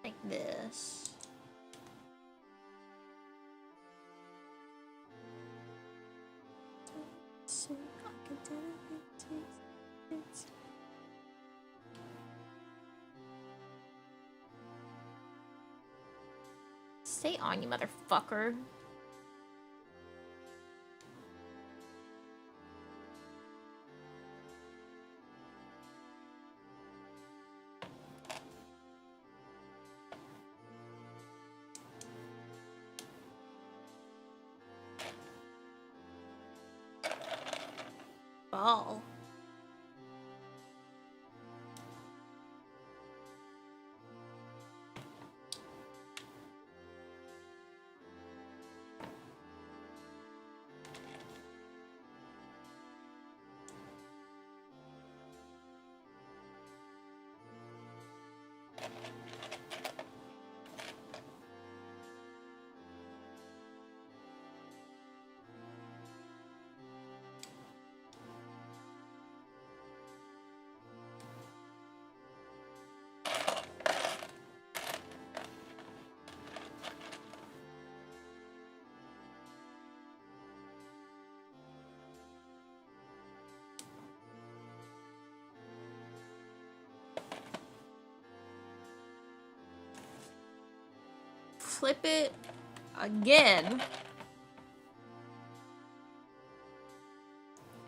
Like this. Stay on, you motherfucker. Ball. Flip it again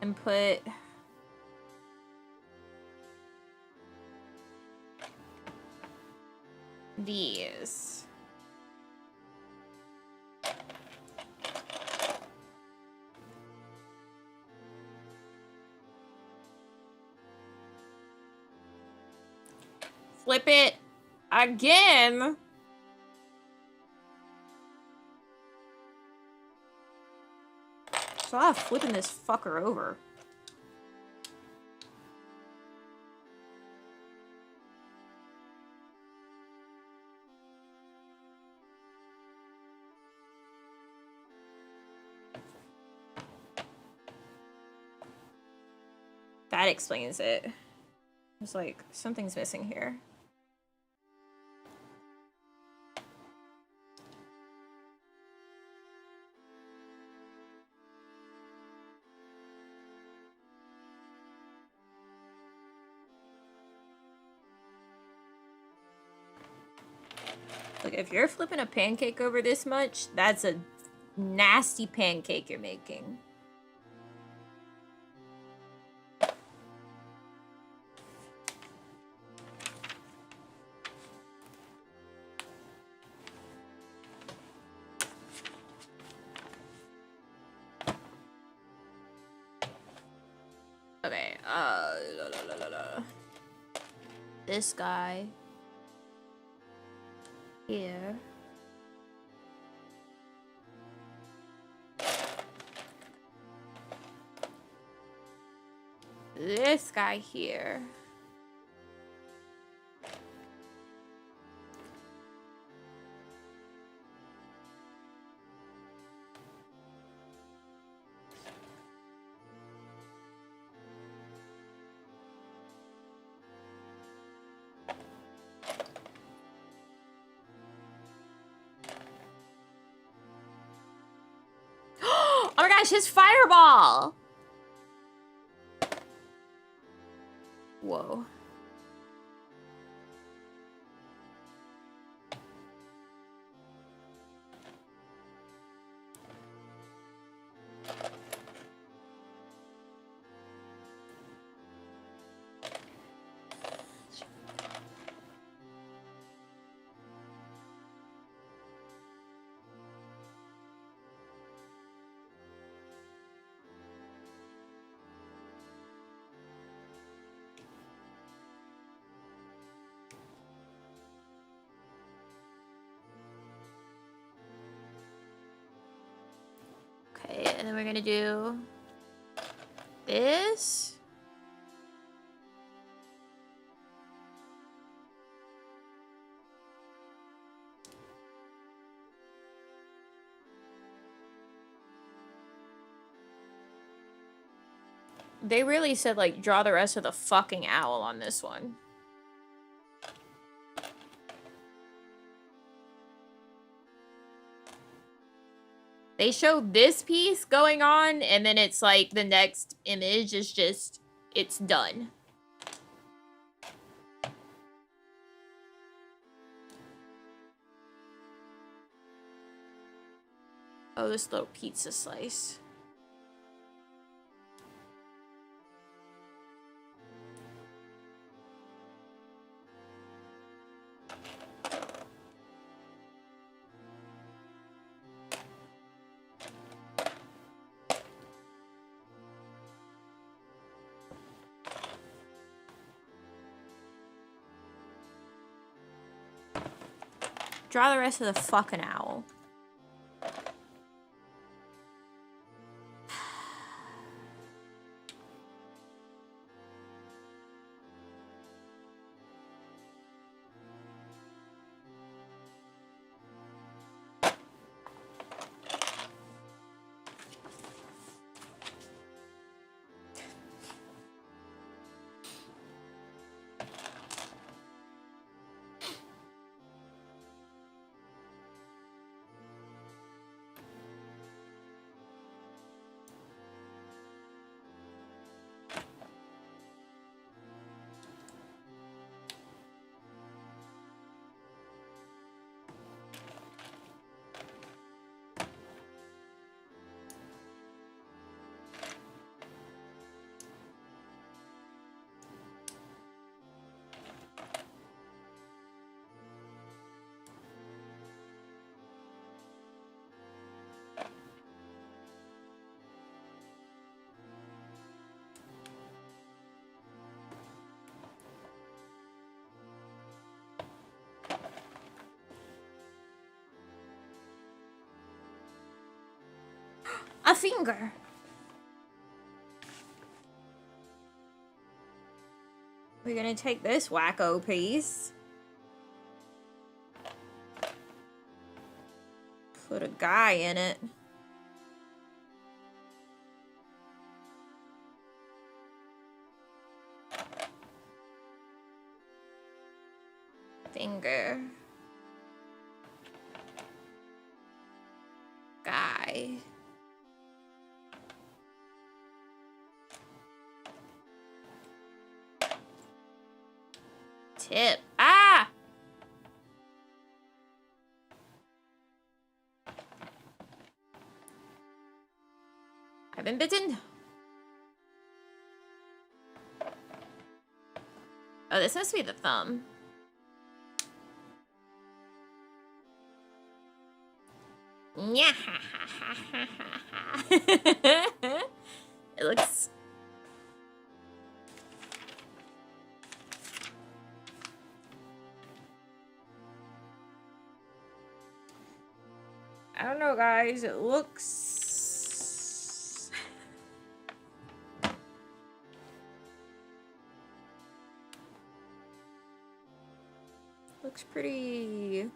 and put these. Flip it again. So I'm flipping this fucker over. That explains it. It's like something's missing here. Look, if you're flipping a pancake over this much, that's a nasty pancake you're making. Okay, this guy here. This guy here. Oh my gosh, his fireball! Whoa. Okay, and then we're gonna do this. They really said, like, draw the rest of the fucking owl on this one. They showed this piece going on, and then it's like the next image is just, it's done. Oh, this little pizza slice. Draw the rest of the fucking owl. A finger. We're gonna take this wacko piece. Put a guy in it. Finger. Guy. Tip. Ah! I've been bitten. Oh, this must be the thumb. Yeah. It looks... I don't know, guys. It looks... looks pretty...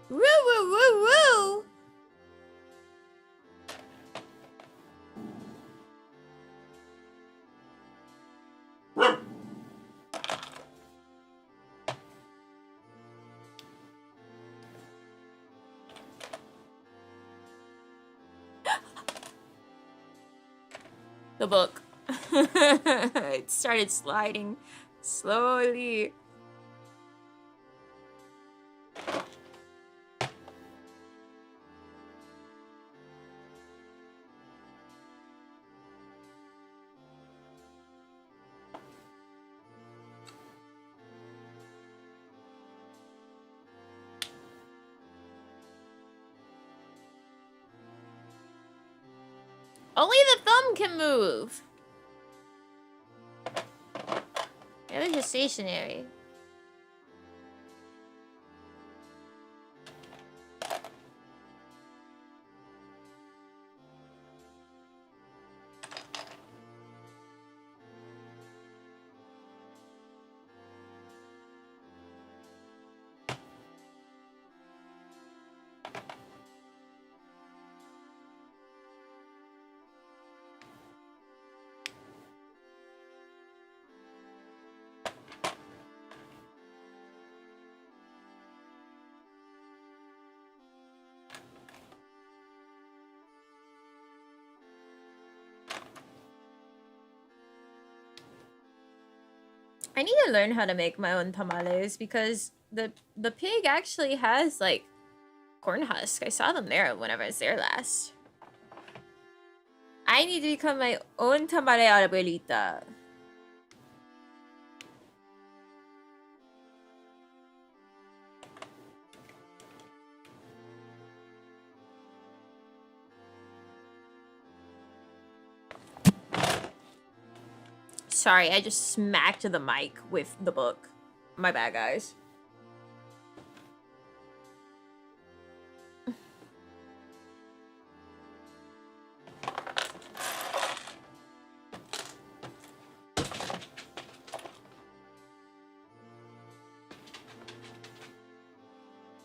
Woo woo woo woo! The book. It started sliding slowly. Only the thumb can move. The other's just stationary. I need to learn how to make my own tamales because the pig actually has like corn husk. I saw them there whenever I was there last. I need to become my own tamale abuelita. Sorry, I just smacked the mic with the book. My bad, guys.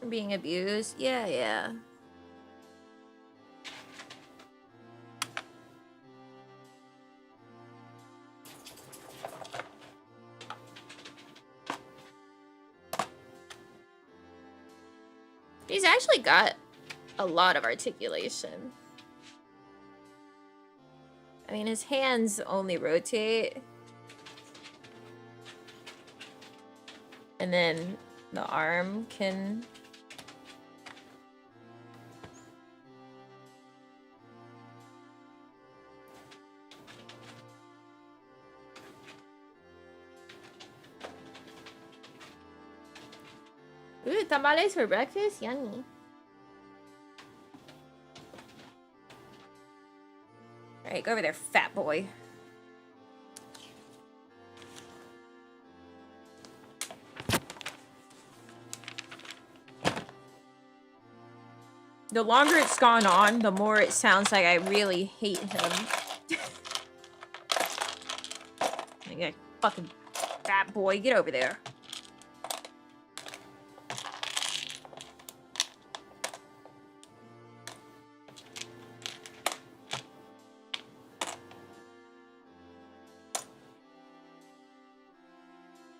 Being abused? Yeah, yeah. He's actually got a lot of articulation. I mean, his hands only rotate. And then the arm can... Ooh, tamales for breakfast? Yummy. Alright, go over there, fat boy. The longer it's gone on, the more it sounds like I really hate him. Like a fucking fat boy, get over there.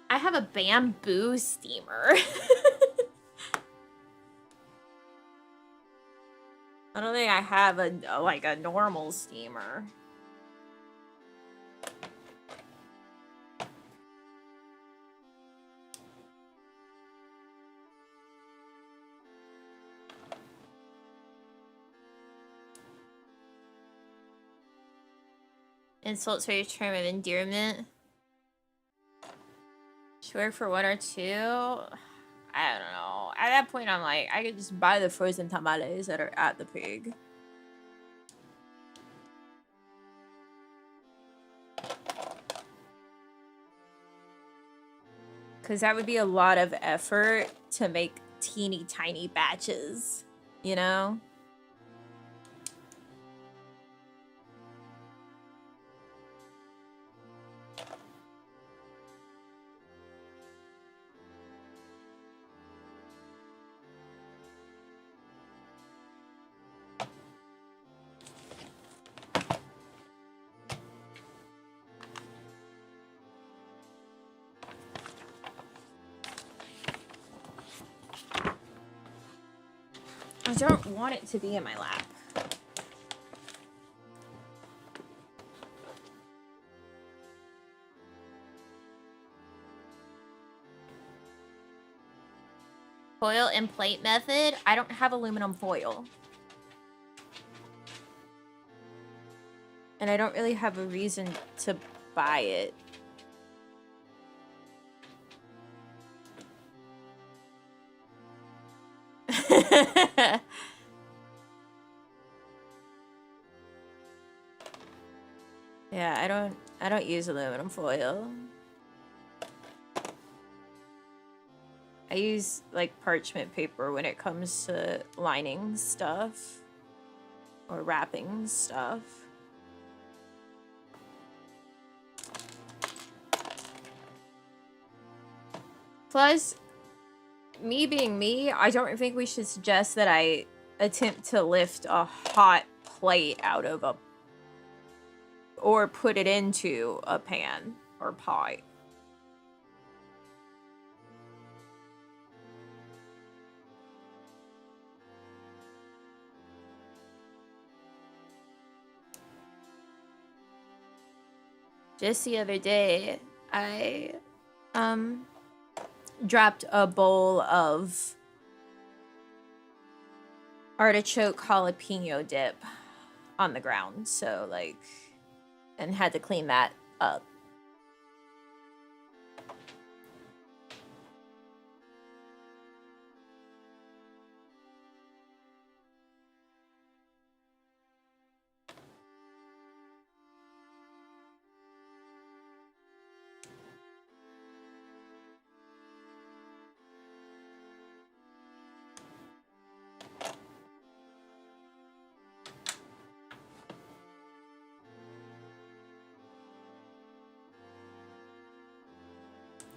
I have a bamboo steamer. I don't think I have a normal steamer. Insults for your term of endearment. Sure for one or two. I don't know. At that point, I'm like, I could just buy the frozen tamales that are at the pig. Because that would be a lot of effort to make teeny tiny batches, you know? I don't want it to be in my lap. Foil and plate method? I don't have aluminum foil. And I don't really have a reason to buy it. Yeah, I don't use aluminum foil. I use like parchment paper when it comes to lining stuff or wrapping stuff. Plus, me being me, I don't think we should suggest that I attempt to lift a hot plate out of a... or put it into a pan or pot. Just the other day, I dropped a bowl of artichoke jalapeno dip on the ground, so like, and had to clean that up.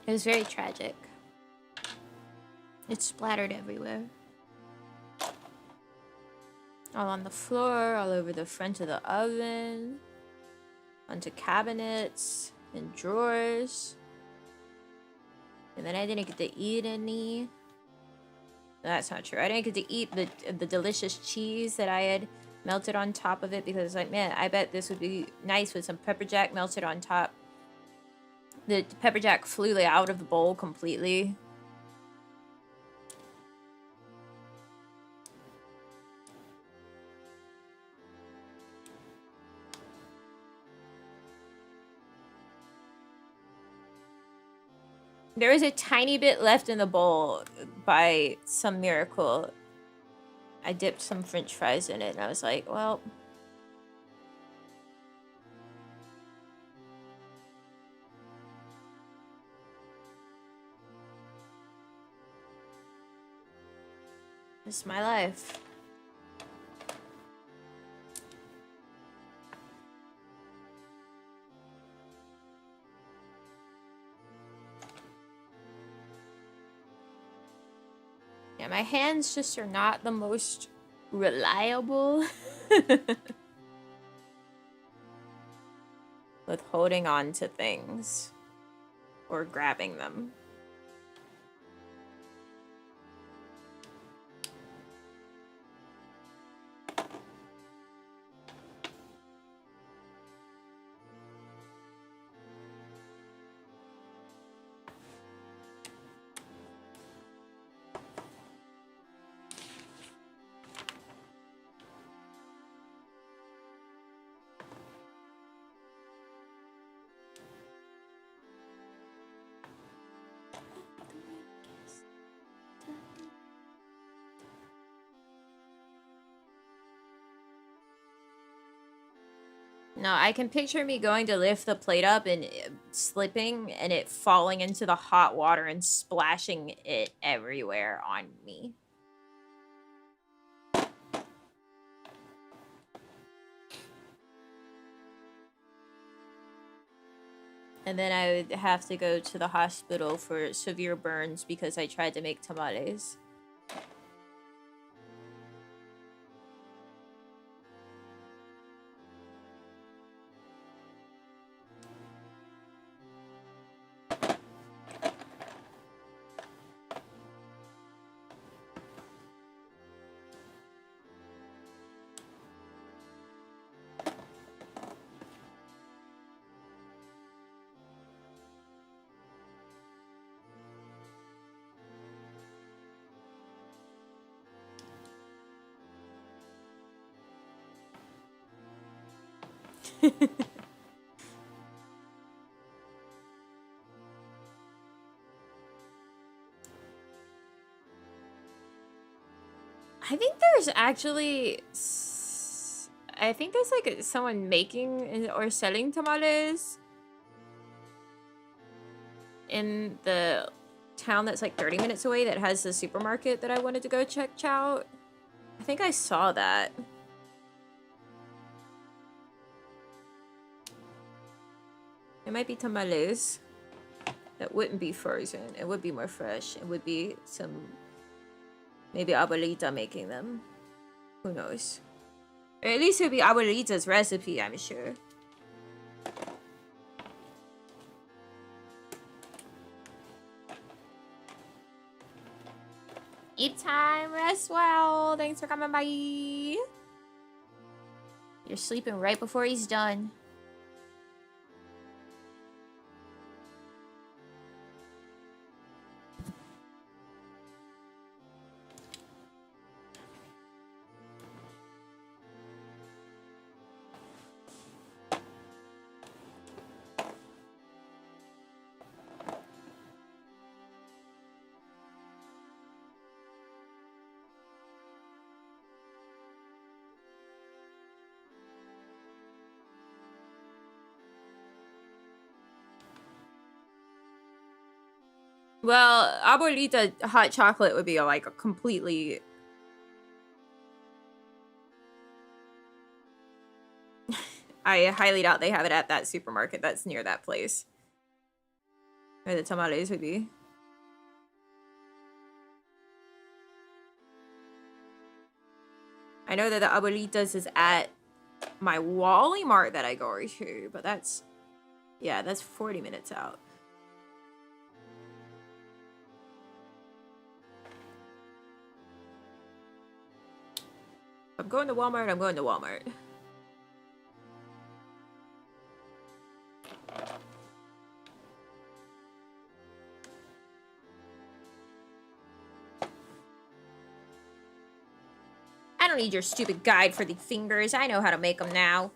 It was very tragic. It splattered everywhere. All on the floor, all over the front of the oven, onto cabinets and drawers. And then I didn't get to eat any. That's not true. I didn't get to eat the delicious cheese that I had melted on top of it because I was like, man, I bet this would be nice with some pepper jack melted on top. The pepper jack flew out of the bowl completely. There was a tiny bit left in the bowl by some miracle. I dipped some french fries in it and I was like, well... This is my life. Yeah, my hands just are not the most reliable with holding on to things or grabbing them. No, I can picture me going to lift the plate up and slipping and it falling into the hot water and splashing it everywhere on me. And then I would have to go to the hospital for severe burns because I tried to make tamales. I think there's actually... I think there's like someone making or selling tamales in the town that's like 30 minutes away that has the supermarket that I wanted to go check out. I think I saw that. It might be tamales that wouldn't be frozen. It would be more fresh. It would be some... maybe abuelita making them. Who knows? Or at least it would be abuelita's recipe, I'm sure. Eat time, rest well. Thanks for coming by. You're sleeping right before he's done. Well, Abuelita hot chocolate would be like a completely... I highly doubt they have it at that supermarket that's near that place. Where the tamales would be. I know that the Abuelita's is at my Wally Mart that I go to, but that's... Yeah, that's 40 minutes out. I'm going to Walmart, I'm going to Walmart. I don't need your stupid guide for the fingers. I know how to make them now.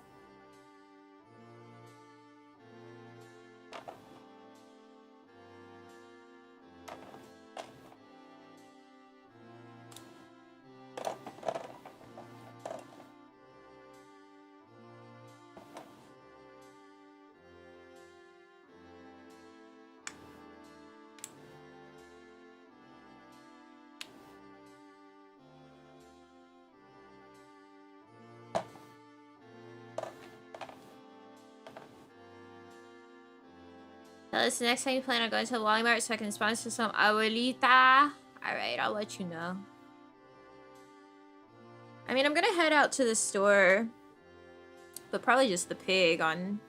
Tell us the next time you plan on going to the Walmart so I can sponsor some Abuelita. Alright, I'll let you know. I mean, I'm gonna head out to the store. But probably just the pig on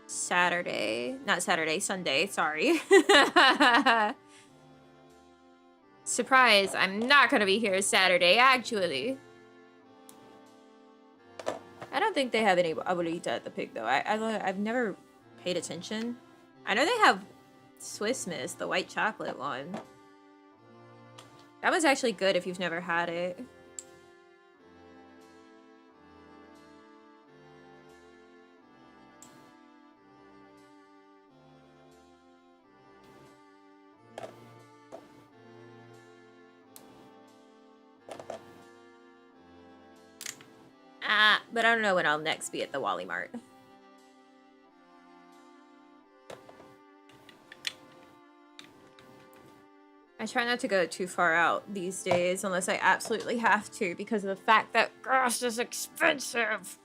Saturday. Not Saturday, Sunday, sorry. Surprise, I'm not gonna be here Saturday, actually. I don't think they have any Abuelita at the pig, though. I've never paid attention. I know they have Swiss Miss, the white chocolate one. That was actually good if you've never had it. But I don't know when I'll next be at the Wally Mart. I try not to go too far out these days unless I absolutely have to because of the fact that gas is expensive.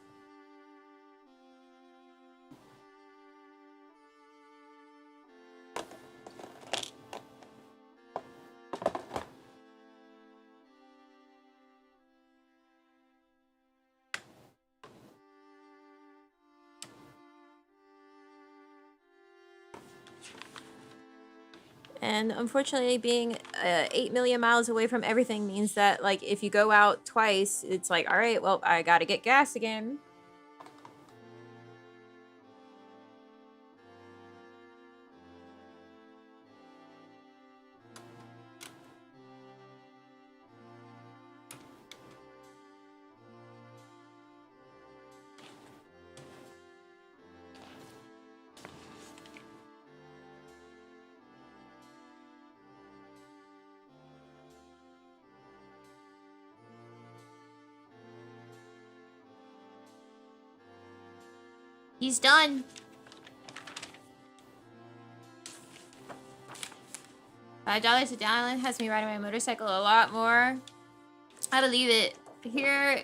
And unfortunately, being 8 million miles away from everything means that, like, if you go out twice, it's like, all right, well, I gotta get gas again. He's done. $5 a gallon has me riding my motorcycle a lot more. I believe it. Here,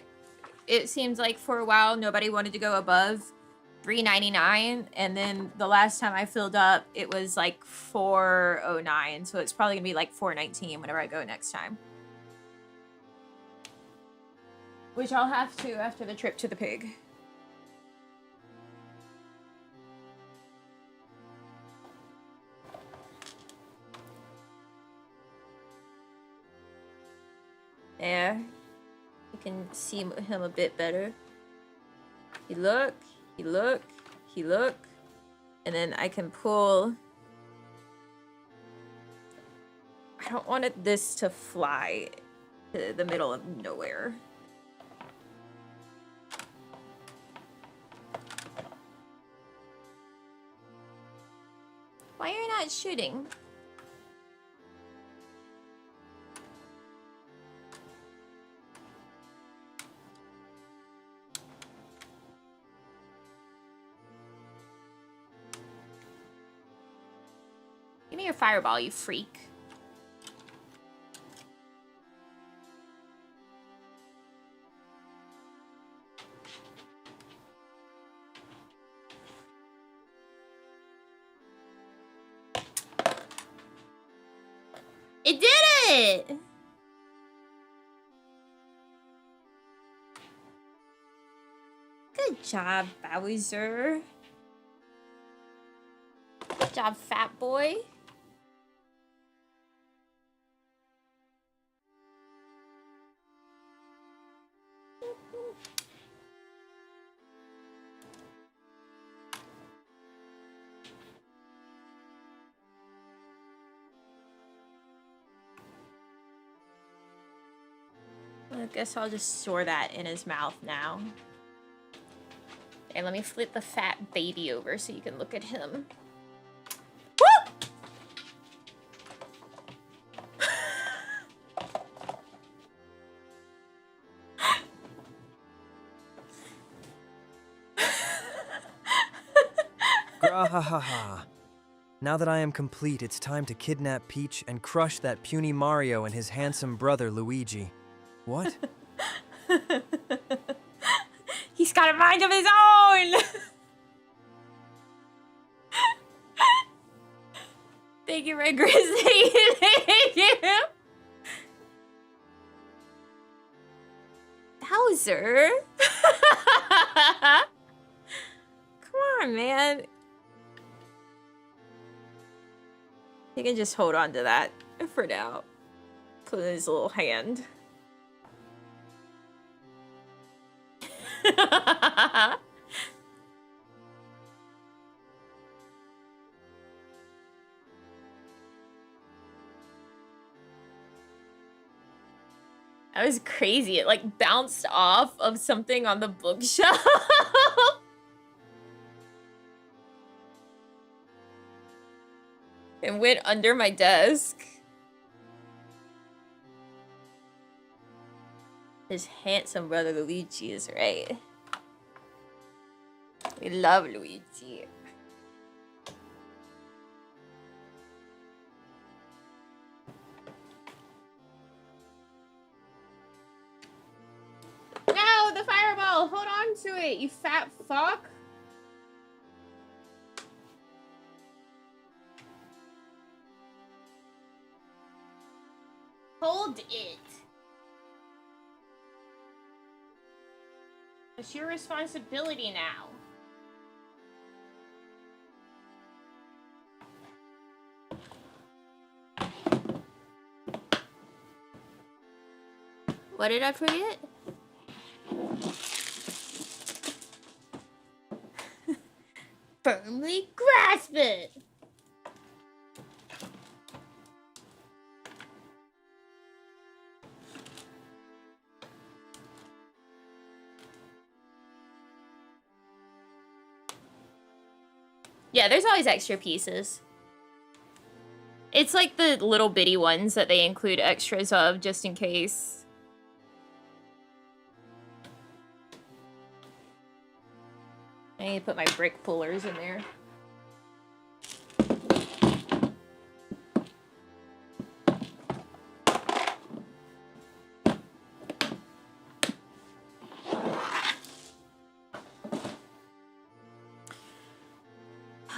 it seems like for a while nobody wanted to go above $3.99, and then the last time I filled up, it was like $4.09. So it's probably gonna be like $4.19 whenever I go next time. Which I'll have to after the trip to the pig. There. You can see him a bit better. He look, he look, he look. And then I can pull. I don't want this to fly to the middle of nowhere. Why are you not shooting? Give me your fireball, you freak. It did it! Good job, Bowser. Good job, fat boy. I guess I'll just store that in his mouth now. And let me flip the fat baby over so you can look at him. Woo! Grahahaha. Now that I am complete, it's time to kidnap Peach and crush that puny Mario and his handsome brother Luigi. What? He's got a mind of his own! Thank you, Red Grizzly. Thank you. Bowser? Come on, man. You can just hold on to that for now. Put in his little hand. That was crazy. It like bounced off of something on the bookshelf. And went under my desk. His handsome brother Luigi is right. We love Luigi. No, the fireball! Hold on to it, you fat fuck! Hold it! It's your responsibility now. What did I forget? Firmly grasp it! Yeah, there's always extra pieces. It's like the little bitty ones that they include extras of just in case. I need to put my brick pullers in there.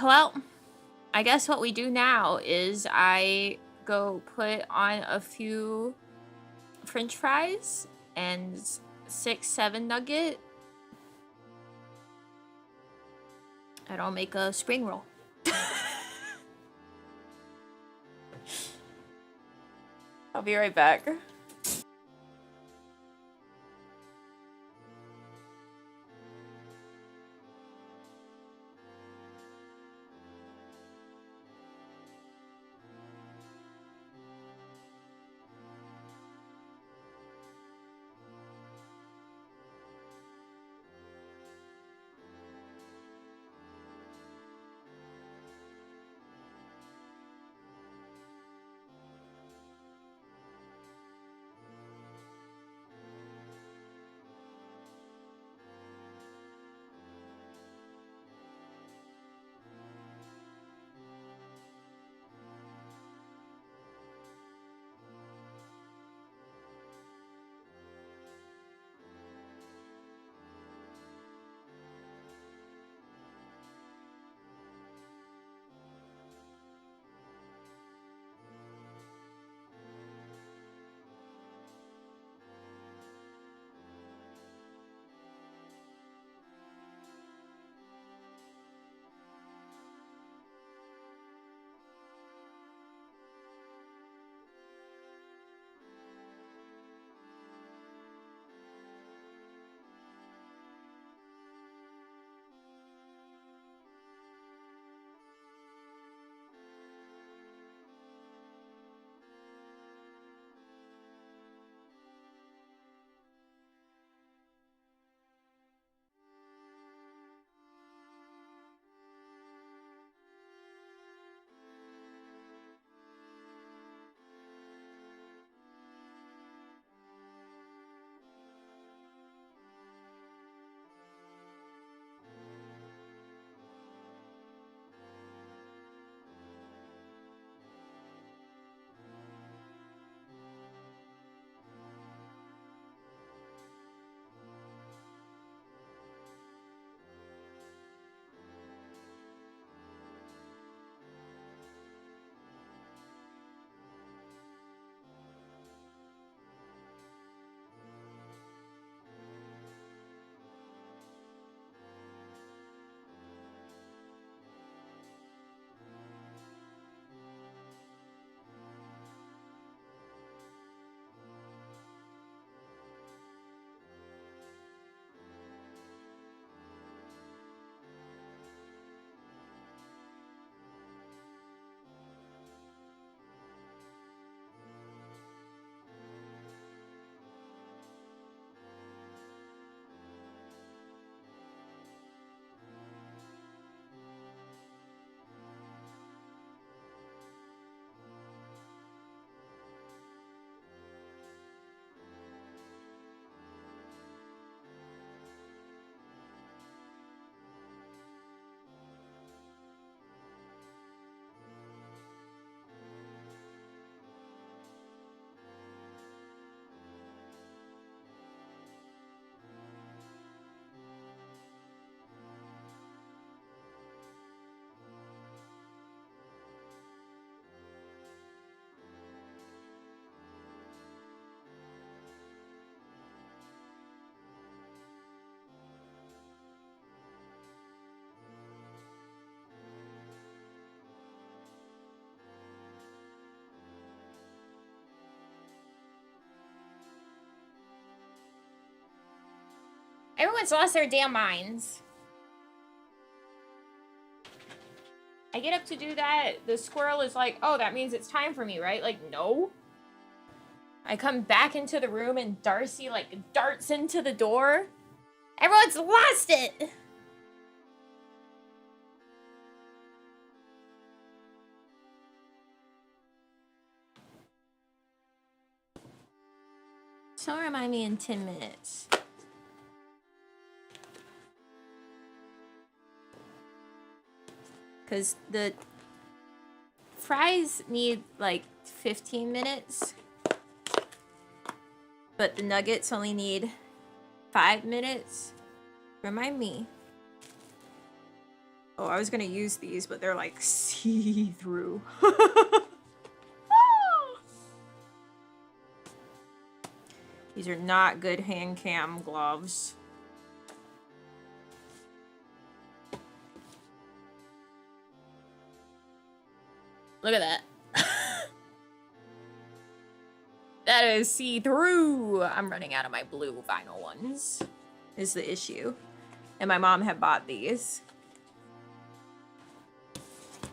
Well, I guess what we do now is I go put on a few French fries and 6-7 nugget. And I'll make a spring roll. I'll be right back. Everyone's lost their damn minds. I get up to do that. The squirrel is like, oh, that means it's time for me, right? Like, no. I come back into the room and Darcy, like, darts into the door. Everyone's lost it! So remind me in 10 minutes. Because the fries need, like, 15 minutes. But the nuggets only need 5 minutes. Remind me. Oh, I was gonna use these, but they're, like, see-through. These are not good hand cam gloves. Look at that. That is see-through. I'm running out of my blue vinyl ones, is the issue. And my mom had bought these.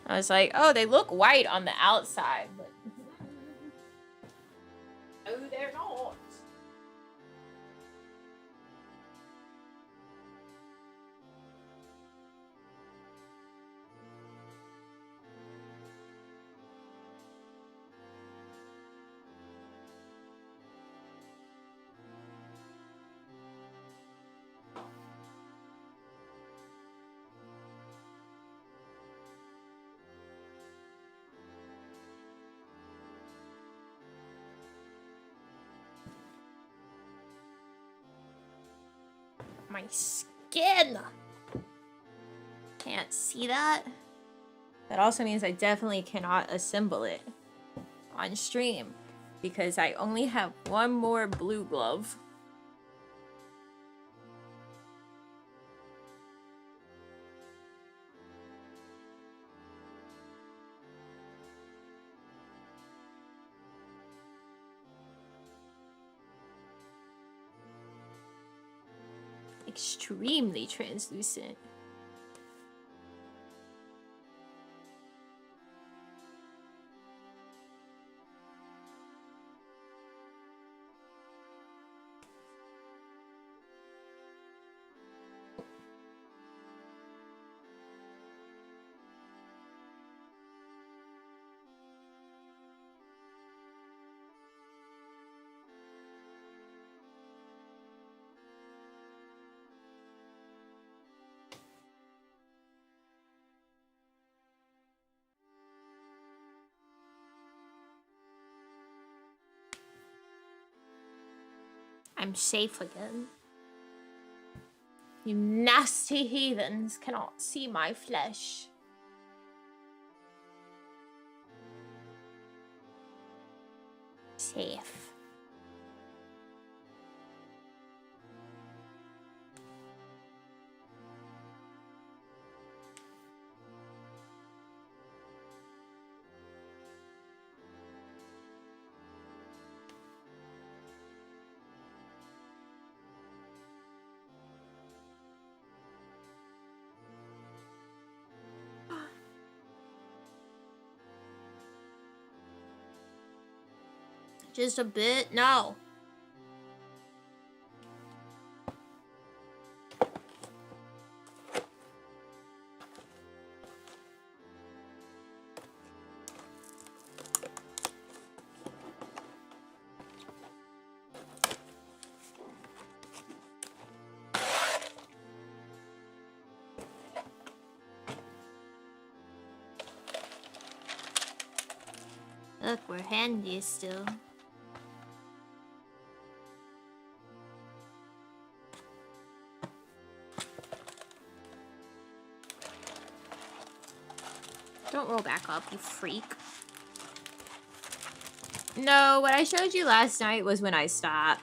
I was like, oh, they look white on the outside, but no, they're not. My skin! Can't see that. That also means I definitely cannot assemble it on stream because I only have one more blue glove. Extremely translucent. I'm safe again. You nasty heathens cannot see my flesh. Safe. Just a bit? No. Look, we're handy still. Don't roll back up, you freak. No, what I showed you last night was when I stopped.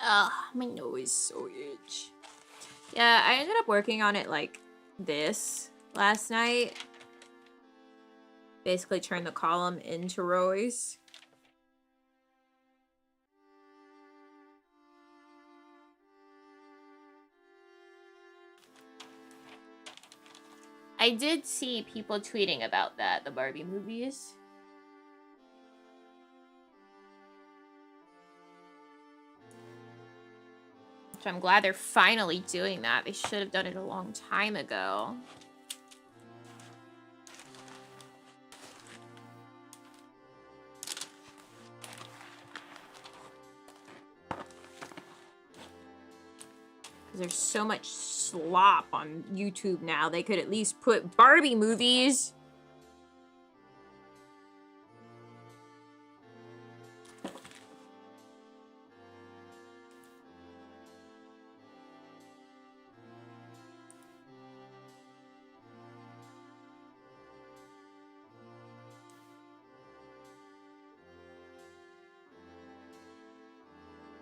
Ugh, my nose so itch. Yeah, I ended up working on it like this last night. Basically turn the column into rows. I did see people tweeting about that, the Barbie movies. Which I'm glad they're finally doing that. They should have done it a long time ago. There's so much slop on YouTube now. They could at least put Barbie movies.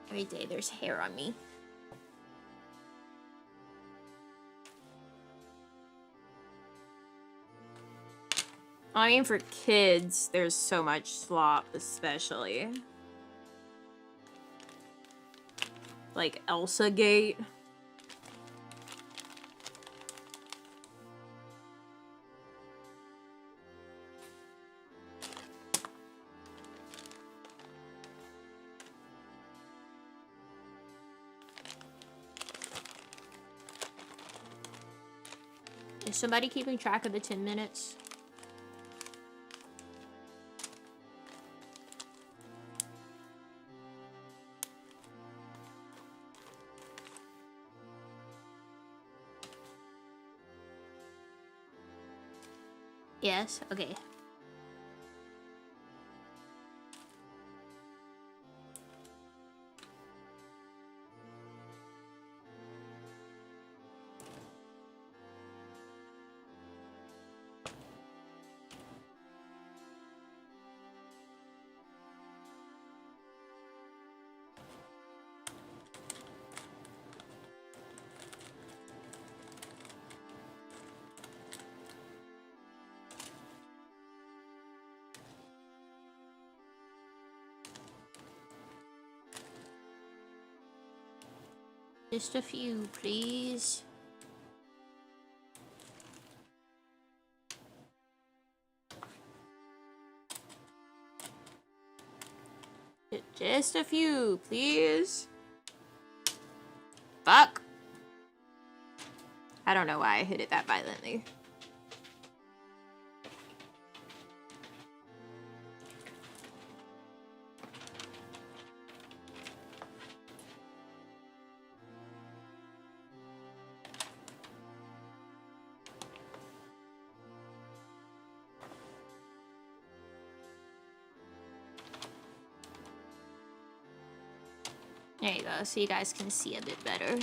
Every day there's hair on me. I mean, for kids, there's so much slop, especially. Like Elsa Gate. Is somebody keeping track of the 10 minutes? Yes, okay. Just a few, please. Just a few, please. Fuck. I don't know why I hit it that violently. There you go, so you guys can see a bit better.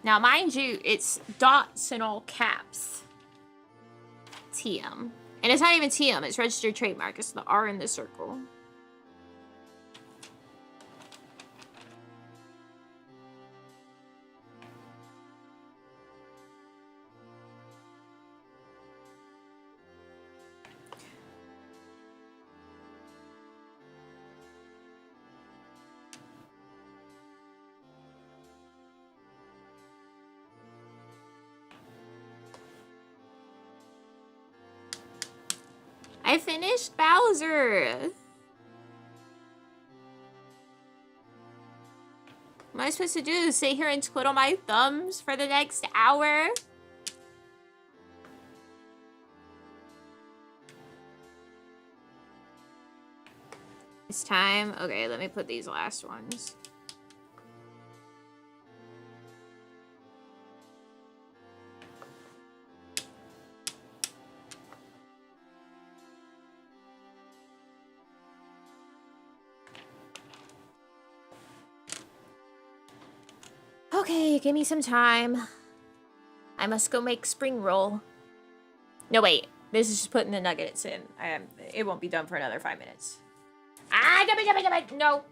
Now, mind you, it's dots in all caps. TM. And it's not even TM, it's registered trademark. It's the R in the circle. I finished Bowser. What am I supposed to do? Sit here and twiddle my thumbs for the next hour? It's time. Okay, let me put these last ones. Okay, give me some time. I must go make spring roll. No, wait. This is just putting the nuggets in. It won't be done for another 5 minutes. Ah, damn it, no.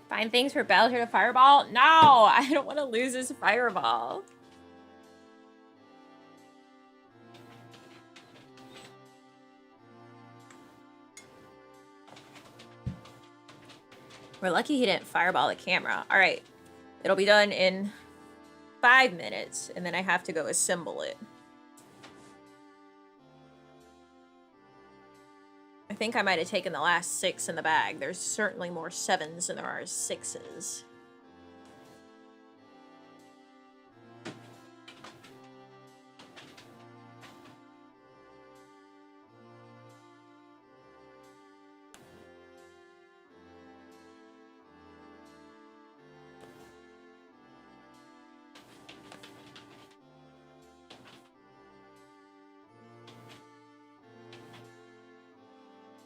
Find things for Bowser to fireball? No, I don't want to lose this fireball. We're lucky he didn't fireball the camera. All right, it'll be done in 5 minutes, and then I have to go assemble it. I think I might have taken the last 6 in the bag. There's certainly more 7s than there are 6s.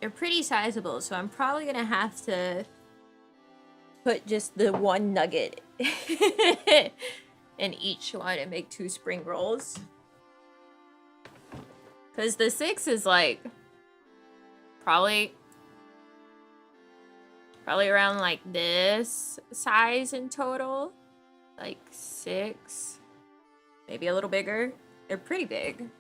They're pretty sizable, so I'm probably gonna have to put just the 1 nugget in each one and make 2 spring rolls. Because the 6 is like probably around like this size in total. Like 6, maybe a little bigger. They're pretty big.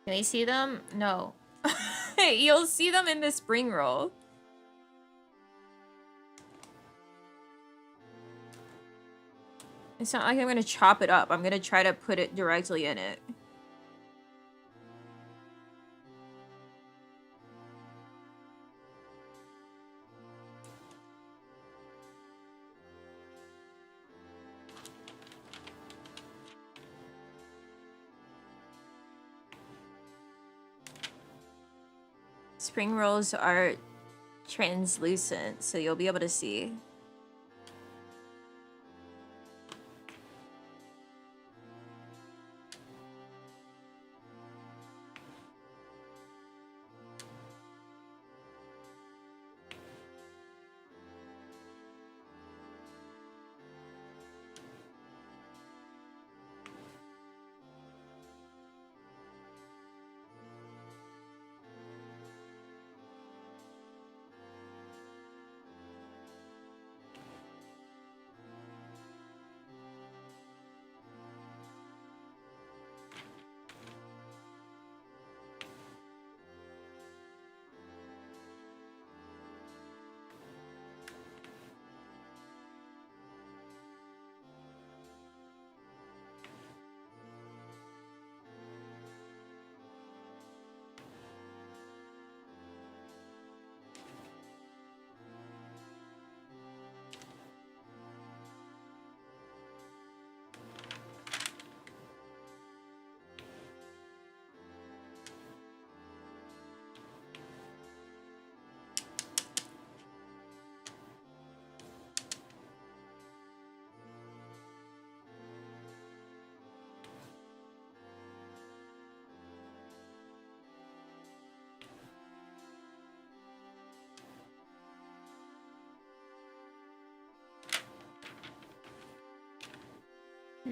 Can you see them? No. You'll see them in the spring roll. It's not like I'm gonna chop it up. I'm gonna try to put it directly in it. Spring rolls are translucent, so you'll be able to see.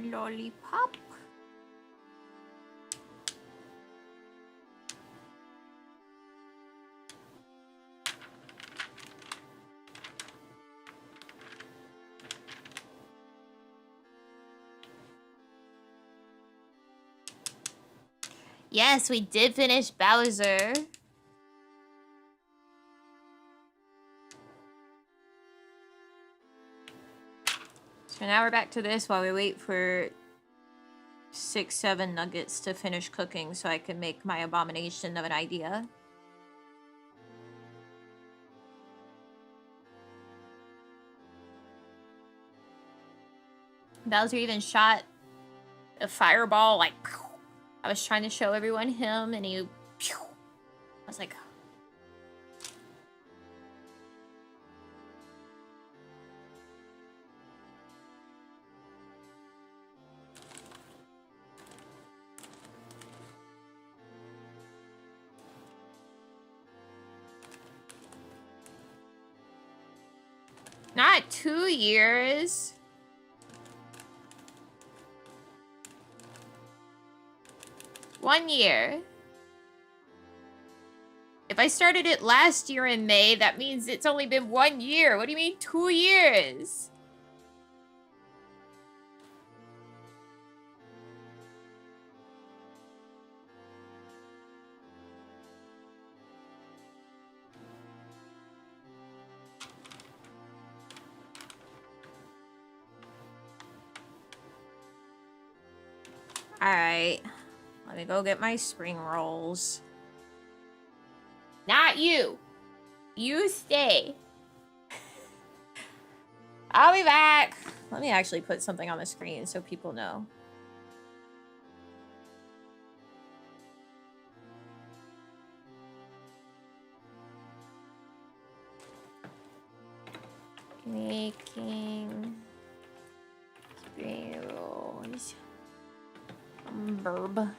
Lollipop. Yes, we did finish Bowser. So now we're back to this while we wait for 6, 7 nuggets to finish cooking so I can make my abomination of an idea. Bowser even shot a fireball, like, I was trying to show everyone him, and he, I was like, not 2 years. One year. If I started it last year in May, that means it's only been 1 year. What do you mean 2 years? Alright. Let me go get my spring rolls. Not you. You stay. I'll be back. Let me actually put something on the screen so people know. Making spring rolls. Burb.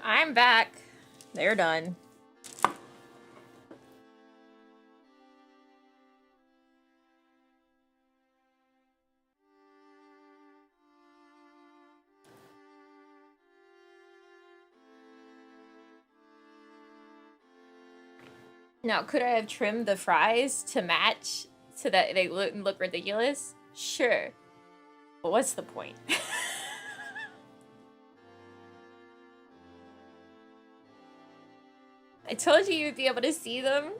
I'm back. They're done. Now, could I have trimmed the fries to match so that they wouldn't look ridiculous? Sure. But what's the point? I told you you'd be able to see them.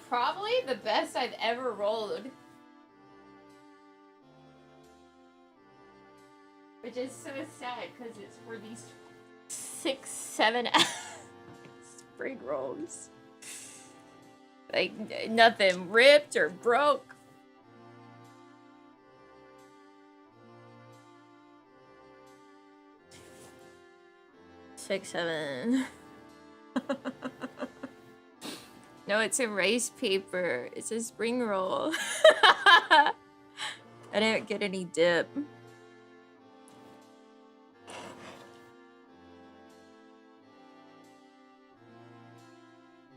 Probably the best I've ever rolled. Which is so sad because it's for these 6, 7 spring rolls. Like, nothing ripped or broke. Six, 7. No, it's a rice paper. It's a spring roll. I didn't get any dip.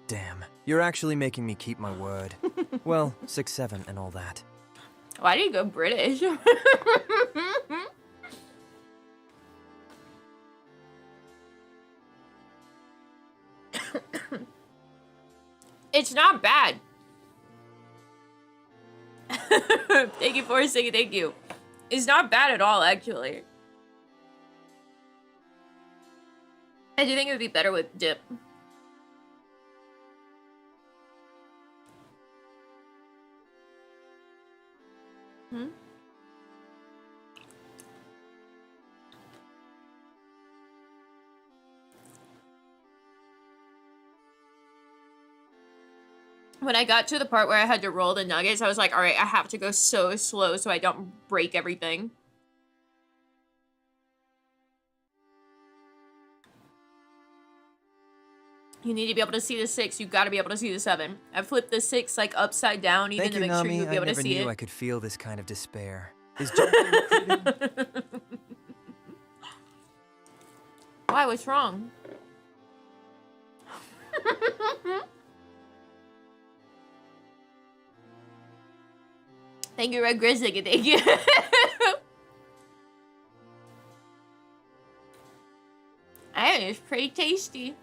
Damn, you're actually making me keep my word. Well, 6, 7 and all that. Why do you go British? It's not bad. Thank you for saying thank you. It's not bad at all, actually. I do think it would be better with dip. Hmm? When I got to the part where I had to roll the nuggets, I was like, all right, I have to go so slow so I don't break everything. You need to be able to see the 6. You got to be able to see the 7. I flipped the 6 like upside down even Thank to you, make sure Nami. you would be able to see I never it. knew I could feel this kind of despair. Is jumping recruited? Why? What's wrong? Thank you, Red Grizzly. Thank you. I think it's pretty tasty.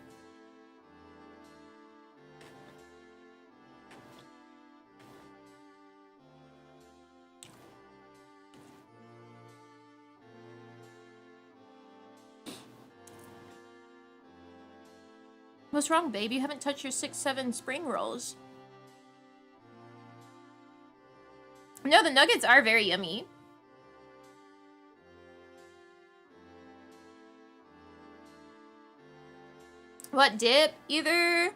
What's wrong, babe? You haven't touched your 6, 7 spring rolls. No, the nuggets are very yummy. What dip? Either...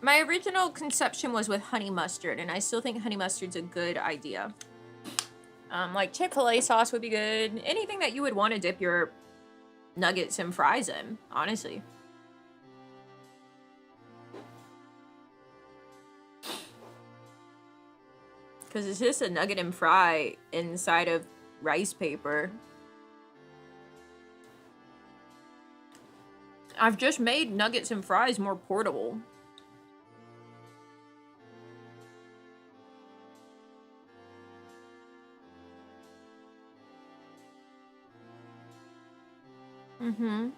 My original conception was with honey mustard, and I still think honey mustard's a good idea. Like Chick-fil-A sauce would be good. Anything that you would want to dip your nuggets and fries in, honestly. Because it's just a nugget and fry inside of rice paper. I've just made nuggets and fries more portable. Mm-hmm.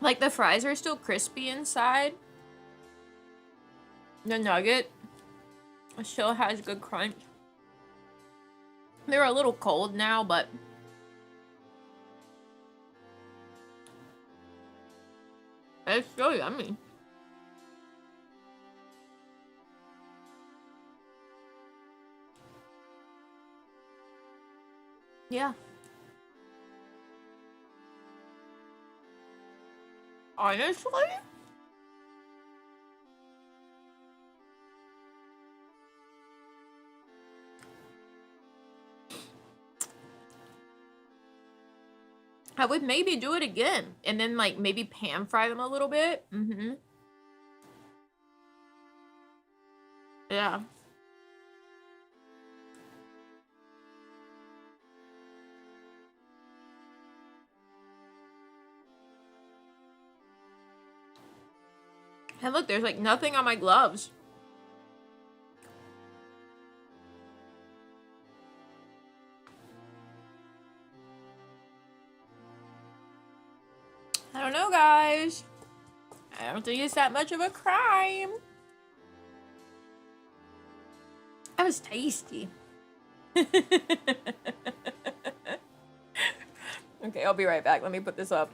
Like, the fries are still crispy inside. The nugget still has good crunch. They're a little cold now, but... it's so yummy. Yeah. Honestly? I would maybe do it again and then like maybe pan fry them a little bit. Mm-hmm. Yeah. And look, there's like nothing on my gloves. I don't know, guys. I don't think it's that much of a crime. That was tasty. Okay, I'll be right back. Let me put this up.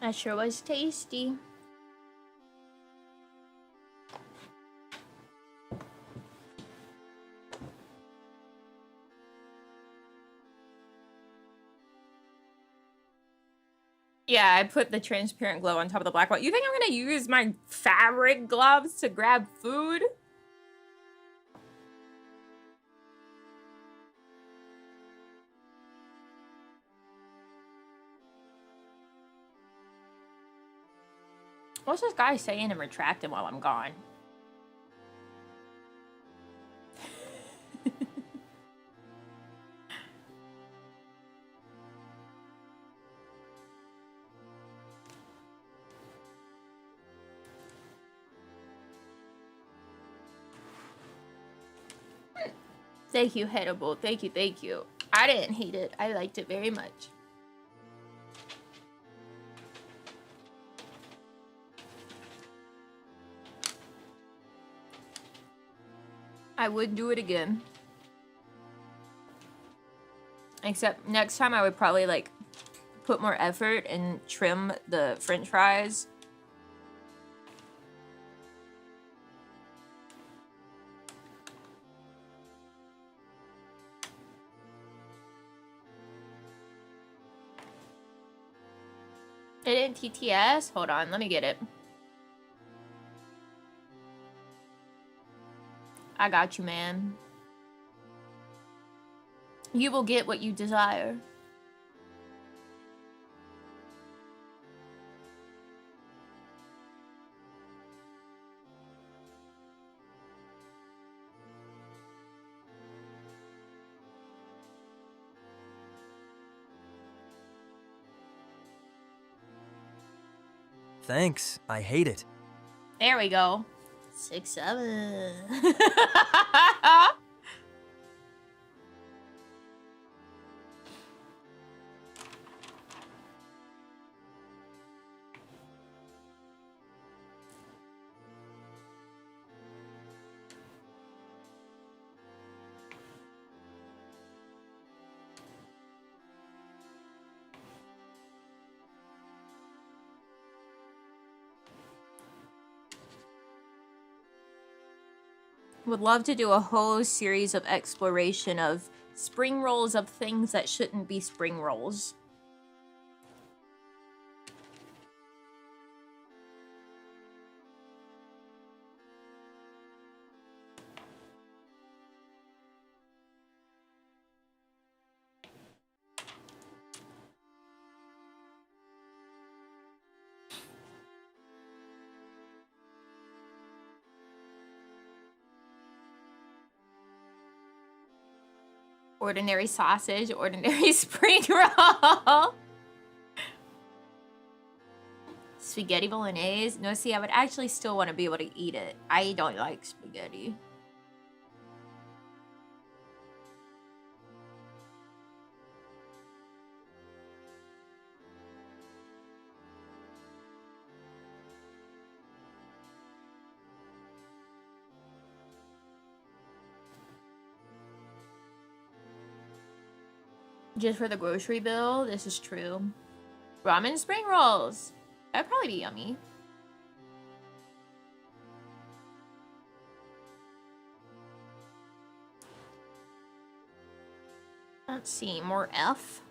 That sure was tasty. Yeah, I put the transparent glove on top of the black one. You think I'm gonna use my fabric gloves to grab food? What's this guy saying and retracting while I'm gone? Thank you, Hannibal. Thank you, thank you. I didn't hate it. I liked it very much. I would do it again. Except next time I would probably like put more effort and trim the french fries. It didn't TTS? Hold on, let me get it. I got you, man. You will get what you desire. Thanks, I hate it. There we go. 6, 7. Would love to do a whole series of exploration of spring rolls of things that shouldn't be spring rolls. Ordinary sausage, ordinary spring roll. Spaghetti bolognese. No, see, I would actually still want to be able to eat it. I don't like spaghetti. Just for the grocery bill, this is true. Ramen spring rolls. That'd probably be yummy. Let's see, more F.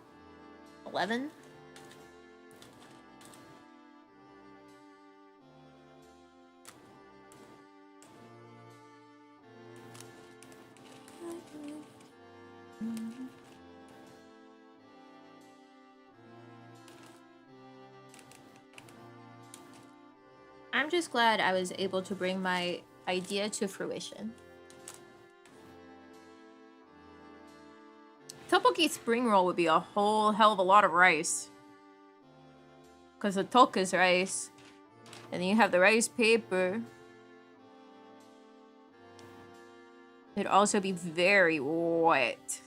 11. I'm just glad I was able to bring my idea to fruition. Tteokbokki spring roll would be a whole hell of a lot of rice. Because the tok is rice. And then you have the rice paper. It'd also be very wet.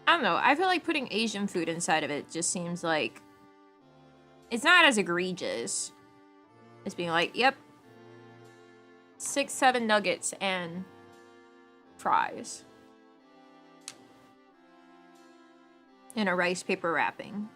I don't know. I feel like putting Asian food inside of it just seems like it's not as egregious as being like, yep, 6, 7 nuggets and fries in a rice paper wrapping.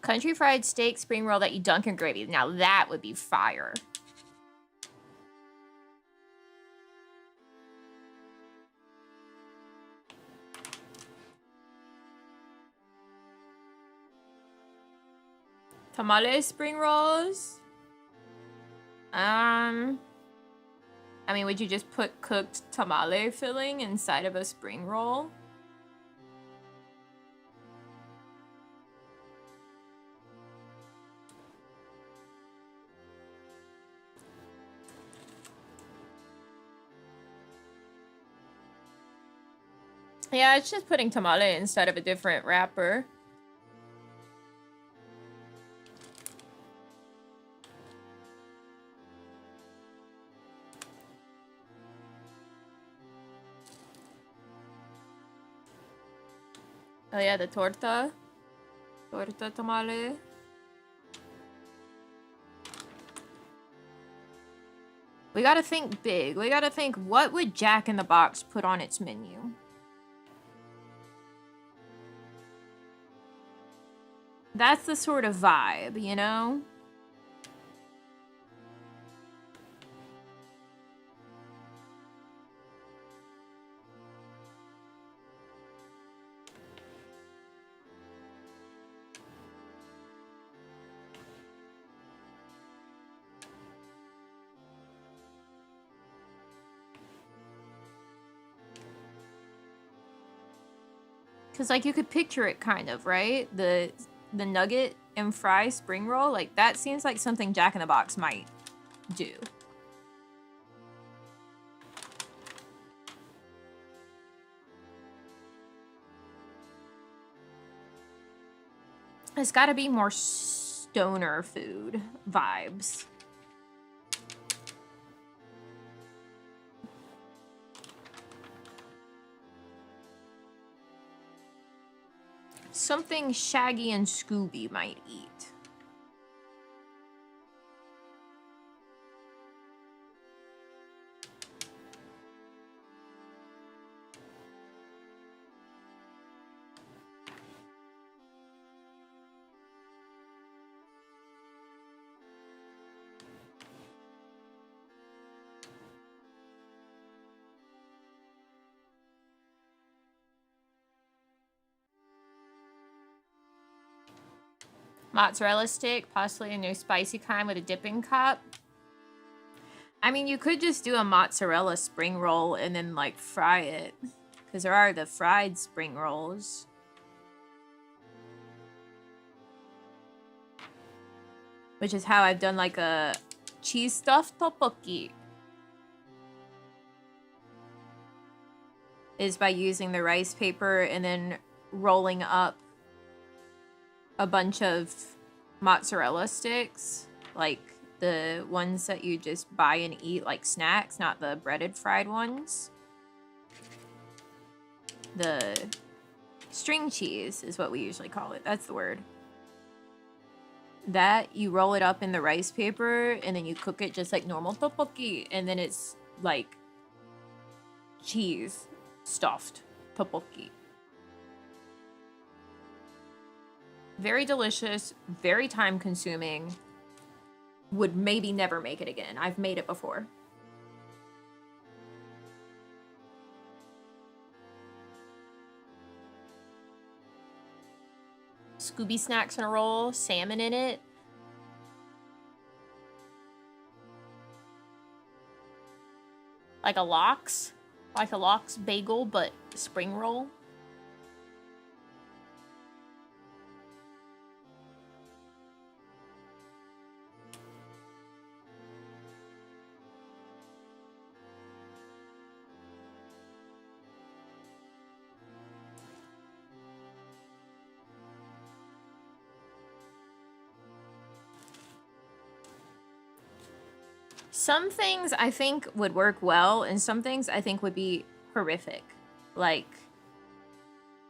Country fried steak spring roll that you dunk in gravy. Now that would be fire. Tamale spring rolls. I mean, would you just put cooked tamale filling inside of a spring roll? Yeah, it's just putting tamale inside of a different wrapper. Oh yeah, the torta. Torta tamale. We gotta think big. We gotta think, what would Jack in the Box put on its menu? That's the sort of vibe, you know? Because, like, you could picture it kind of, right? The nugget and fry spring roll, like, that seems like something Jack in the Box might do. It's gotta be more stoner food vibes. Something Shaggy and Scooby might eat. Mozzarella stick, possibly a new spicy kind with a dipping cup. I mean, you could just do a mozzarella spring roll and then, like, fry it. Because there are the fried spring rolls. Which is how I've done, like, a cheese stuffed tteokbokki. Is by using the rice paper and then rolling up a bunch of mozzarella sticks, like the ones that you just buy and eat like snacks, not the breaded fried ones. The string cheese is what we usually call it. That's the word. That, you roll it up in the rice paper and then you cook it just like normal tteokbokki, and then it's like cheese stuffed tteokbokki. Very delicious, very time consuming. Would maybe never make it again. I've made it before. Scooby snacks in a roll, salmon in it. Like a lox bagel, but spring roll. Some things I think would work well, and some things I think would be horrific. Like,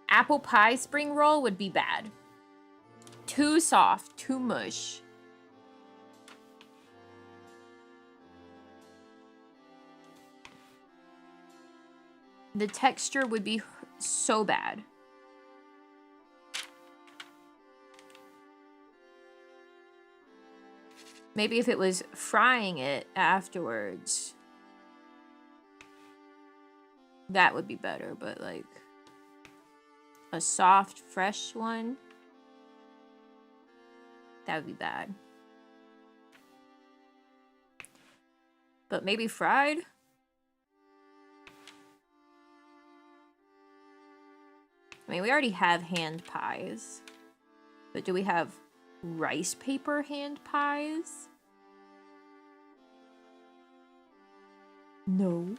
apple pie spring roll would be bad. Too soft, too mush. The texture would be so bad. Maybe if it was frying it afterwards, that would be better, but like a soft, fresh one, that would be bad. But maybe fried? I mean, we already have hand pies, but do we have rice paper hand pies? No.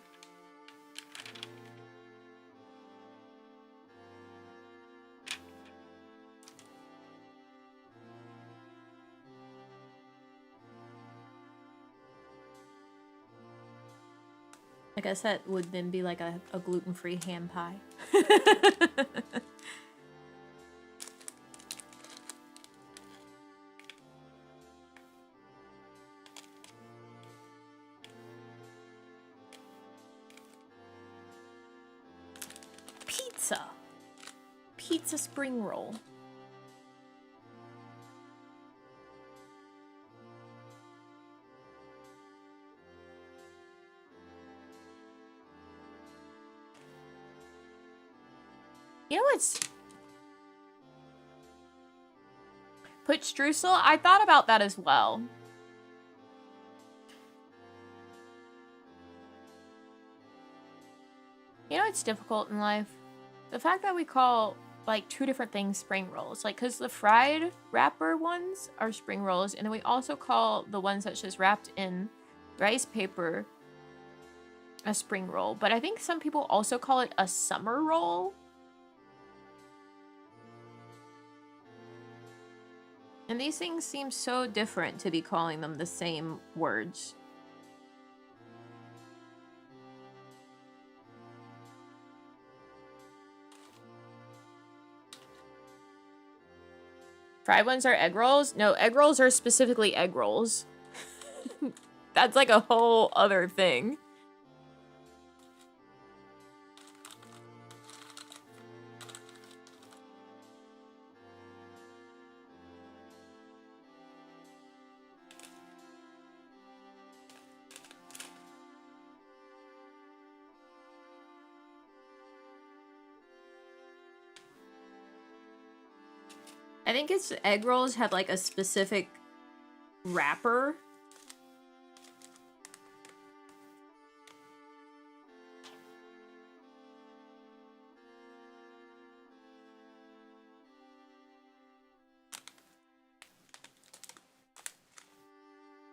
I guess that would then be like a gluten-free ham pie. Pizza spring roll. You know what's... Put streusel? I thought about that as well. You know what's difficult in life? The fact that we call, like, two different things spring rolls. Like, because the fried wrapper ones are spring rolls, and then we also call the ones that's just wrapped in rice paper a spring roll. But I think some people also call it a summer roll. And these things seem so different to be calling them the same words. Fried ones are egg rolls? No, egg rolls are specifically egg rolls. That's like a whole other thing. I think it's egg rolls have like a specific wrapper.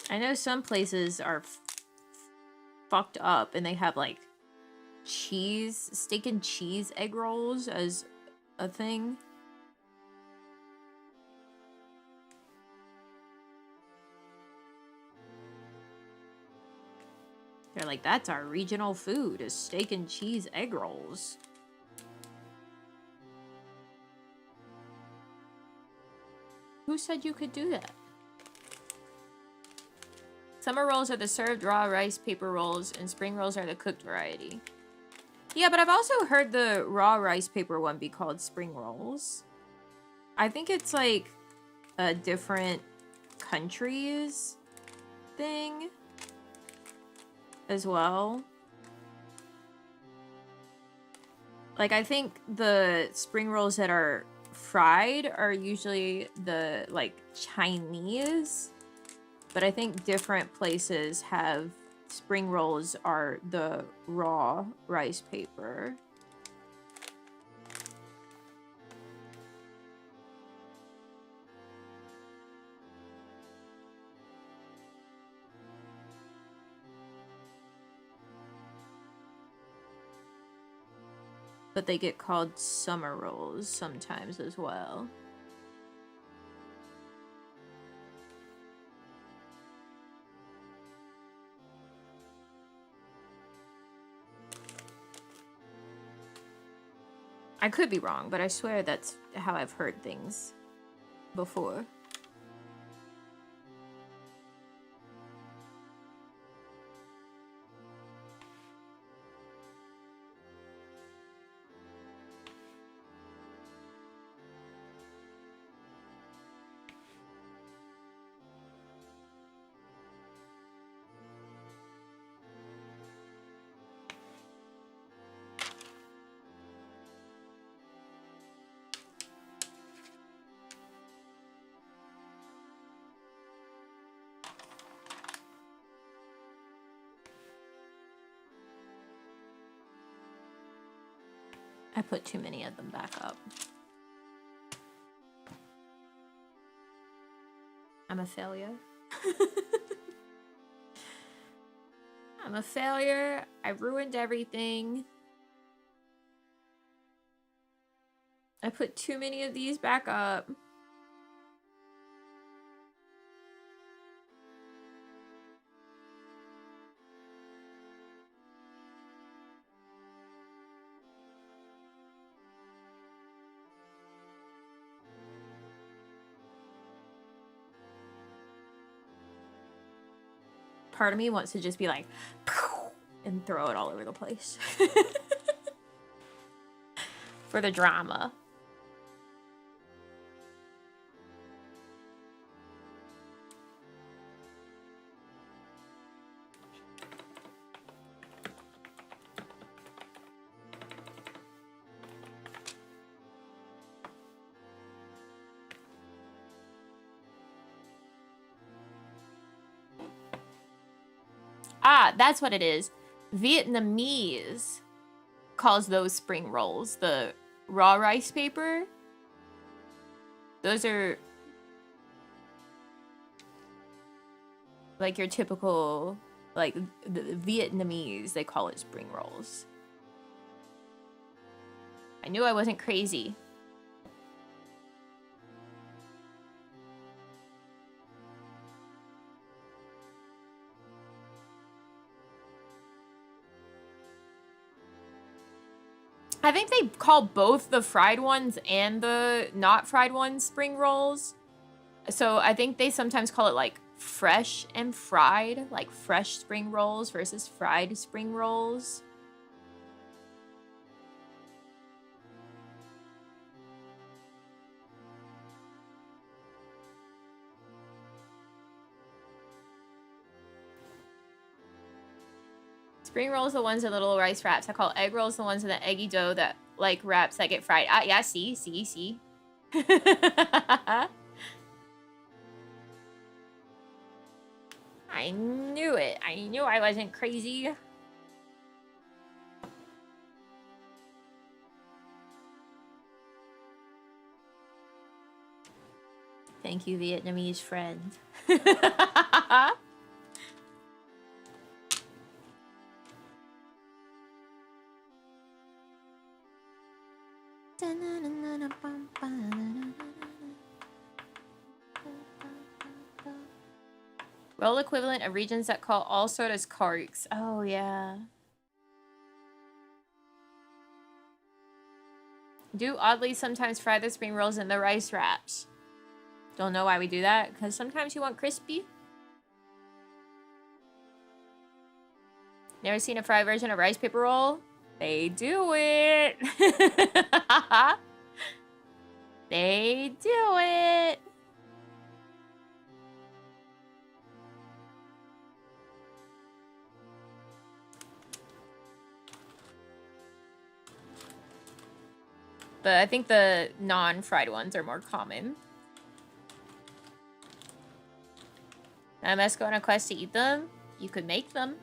I know some places are fucked up and they have like cheese, steak and cheese egg rolls as a thing. They're like, that's our regional food, is steak and cheese egg rolls. Who said you could do that? Summer rolls are the served raw rice paper rolls, and spring rolls are the cooked variety. Yeah, but I've also heard the raw rice paper one be called spring rolls. I think it's like a different countries thing as well. Like, I think the spring rolls that are fried are usually the, like, Chinese. But I think different places have spring rolls are the raw rice paper. But they get called summer rolls sometimes as well. I could be wrong, but I swear that's how I've heard things before. I put too many of them back up. I'm a failure. I'm a failure. I ruined everything. I put too many of these back up. Part of me wants to just be like, and throw it all over the place. For the drama. Ah, that's what it is. Vietnamese calls those spring rolls. The raw rice paper. Those are like your typical, like the Vietnamese, they call it spring rolls. I knew I wasn't crazy. I think they call both the fried ones and the not fried ones spring rolls. So I think they sometimes call it like fresh and fried, like fresh spring rolls versus fried spring rolls. Spring rolls the ones in little rice wraps. I call egg rolls the ones in the eggy dough that like wraps that get fried. Ah, yeah, see. I knew it. I knew I wasn't crazy. Thank you, Vietnamese friend. Roll equivalent of regions that call all sodas Karks. Oh, yeah. Do oddly sometimes fry the spring rolls in the rice wraps. Don't know why we do that, because sometimes you want crispy. Never seen a fried version of rice paper roll? They do it. They do it. But I think the non-fried ones are more common. I must go on a quest to eat them. You could make them.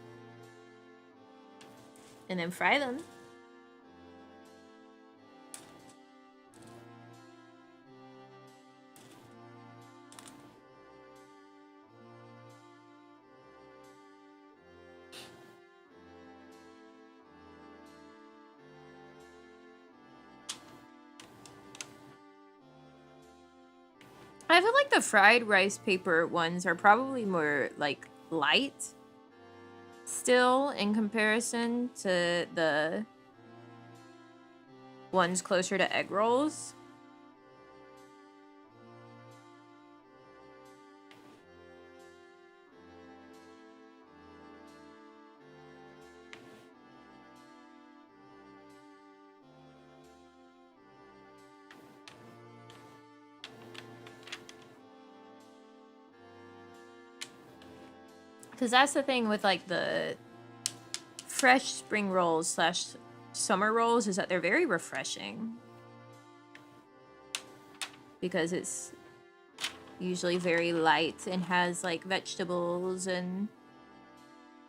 And then fry them. I feel like the fried rice paper ones are probably more, like, light still in comparison to the ones closer to egg rolls. Because that's the thing with, like, the fresh spring rolls slash summer rolls is that they're very refreshing. Because it's usually very light and has, like, vegetables and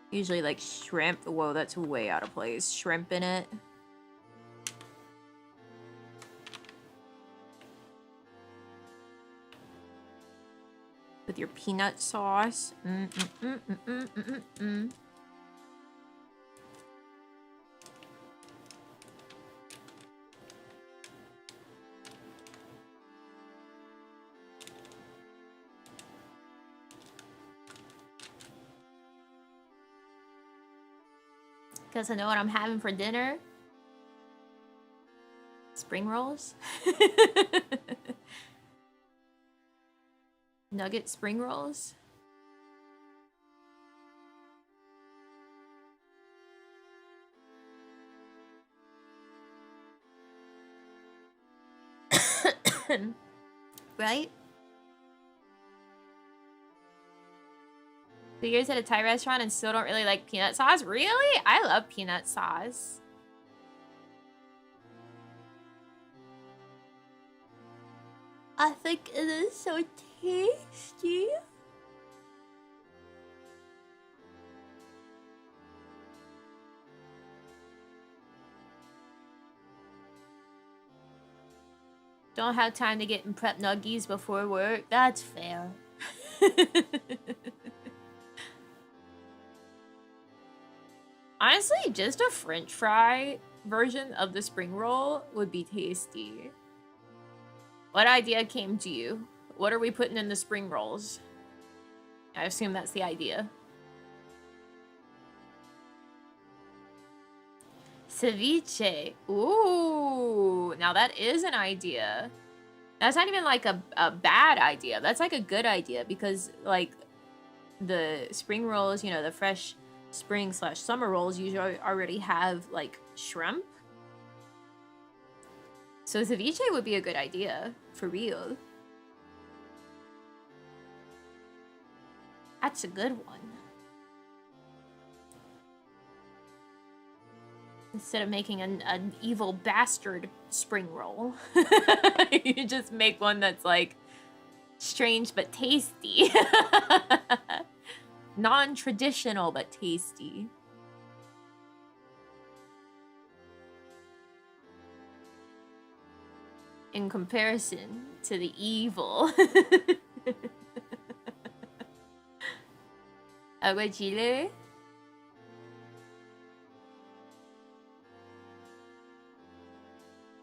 usually, like, shrimp. Whoa, that's way out of place. Shrimp in it. With your peanut sauce. Guess I know what I'm having for dinner. Spring rolls. Nugget spring rolls. Right? 2 years at a Thai restaurant and still don't really like peanut sauce? Really? I love peanut sauce. I think it is so tasty. Don't have time to get in prep nuggies before work. That's fair. Honestly, just a French fry version of the spring roll would be tasty. What idea came to you? What are we putting in the spring rolls? I assume that's the idea. Ceviche. Ooh, now that is an idea. That's not even like a bad idea. That's like a good idea because like the spring rolls, you know, the fresh spring/summer rolls usually already have like shrimp. So ceviche would be a good idea, for real. That's a good one. Instead of making an evil bastard spring roll, you just make one that's like strange but tasty. Non-traditional but tasty. In comparison to the evil. Aguachile?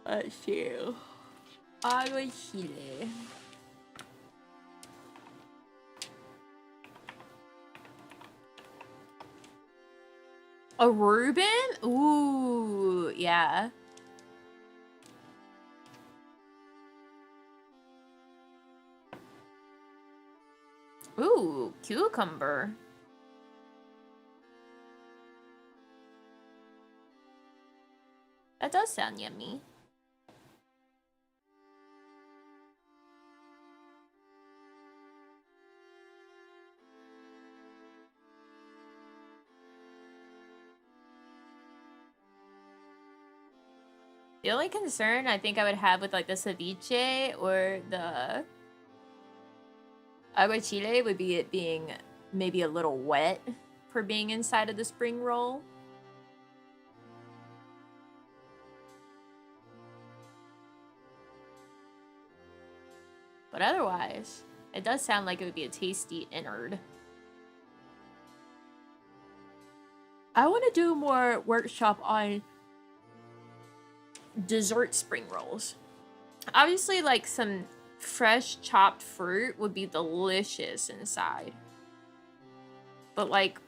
Let's see. Aguachile. A Reuben? Ooh, yeah. Ooh, cucumber. That does sound yummy. The only concern I think I would have with like the ceviche or the aguachile would be it being maybe a little wet for being inside of the spring roll. But otherwise, it does sound like it would be a tasty innard. I want to do more workshop on dessert spring rolls. Obviously, like some fresh chopped fruit would be delicious inside. But like,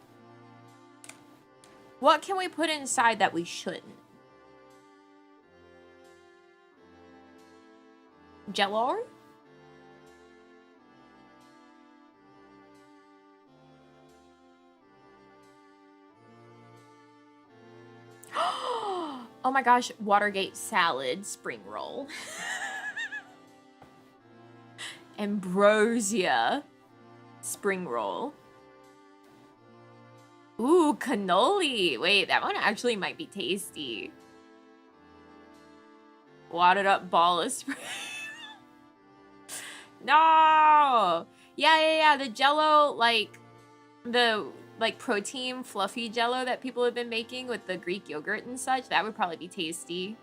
what can we put inside that we shouldn't? Jello? Oh my gosh, Watergate salad spring roll. Ambrosia spring roll. Ooh, cannoli. Wait, that one actually might be tasty. Wadded up ball of spring. No! Yeah. The Jello, like, the like protein fluffy Jello that people have been making with the Greek yogurt and such, that would probably be tasty.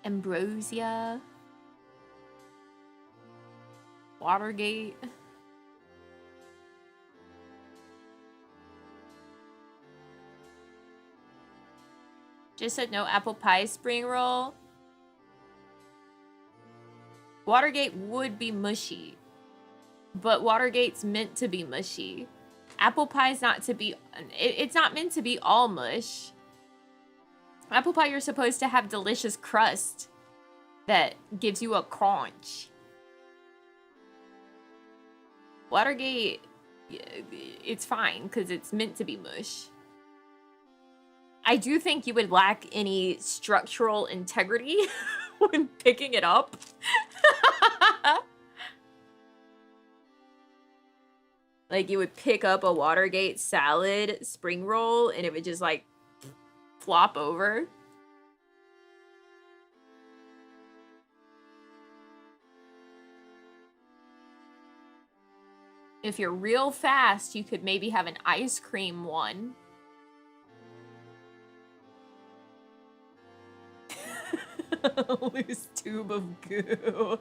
Ambrosia. Watergate. Just said no apple pie spring roll. Watergate would be mushy. But Watergate's meant to be mushy. Apple pie's not to be... It's not meant to be all mush. Apple pie, you're supposed to have delicious crust that gives you a crunch. Watergate, it's fine because it's meant to be mush. I do think you would lack any structural integrity when picking it up. Like, you would pick up a Watergate salad spring roll and it would just, like, flop over. If you're real fast, you could maybe have an ice cream one. Loose tube of goo.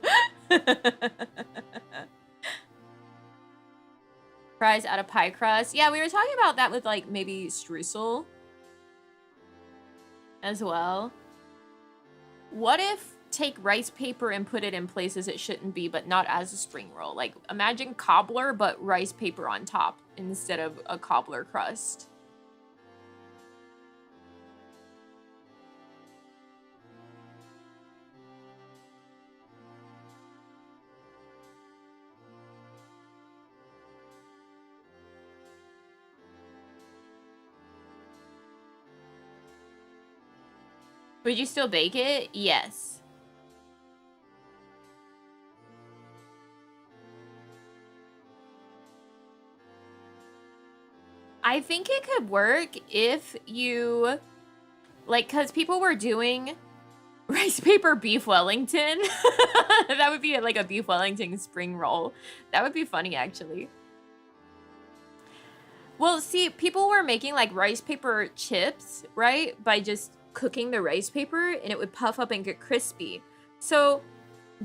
Fries out of pie crust. Yeah, we were talking about that with, like, maybe streusel as well. What if take rice paper and put it in places it shouldn't be, but not as a spring roll? Like, imagine cobbler, but rice paper on top instead of a cobbler crust. Would you still bake it? Yes. I think it could work if you, like, because people were doing rice paper beef Wellington. That would be like a beef Wellington spring roll. That would be funny, actually. Well, see, people were making like rice paper chips, right? By just cooking the rice paper and it would puff up and get crispy. So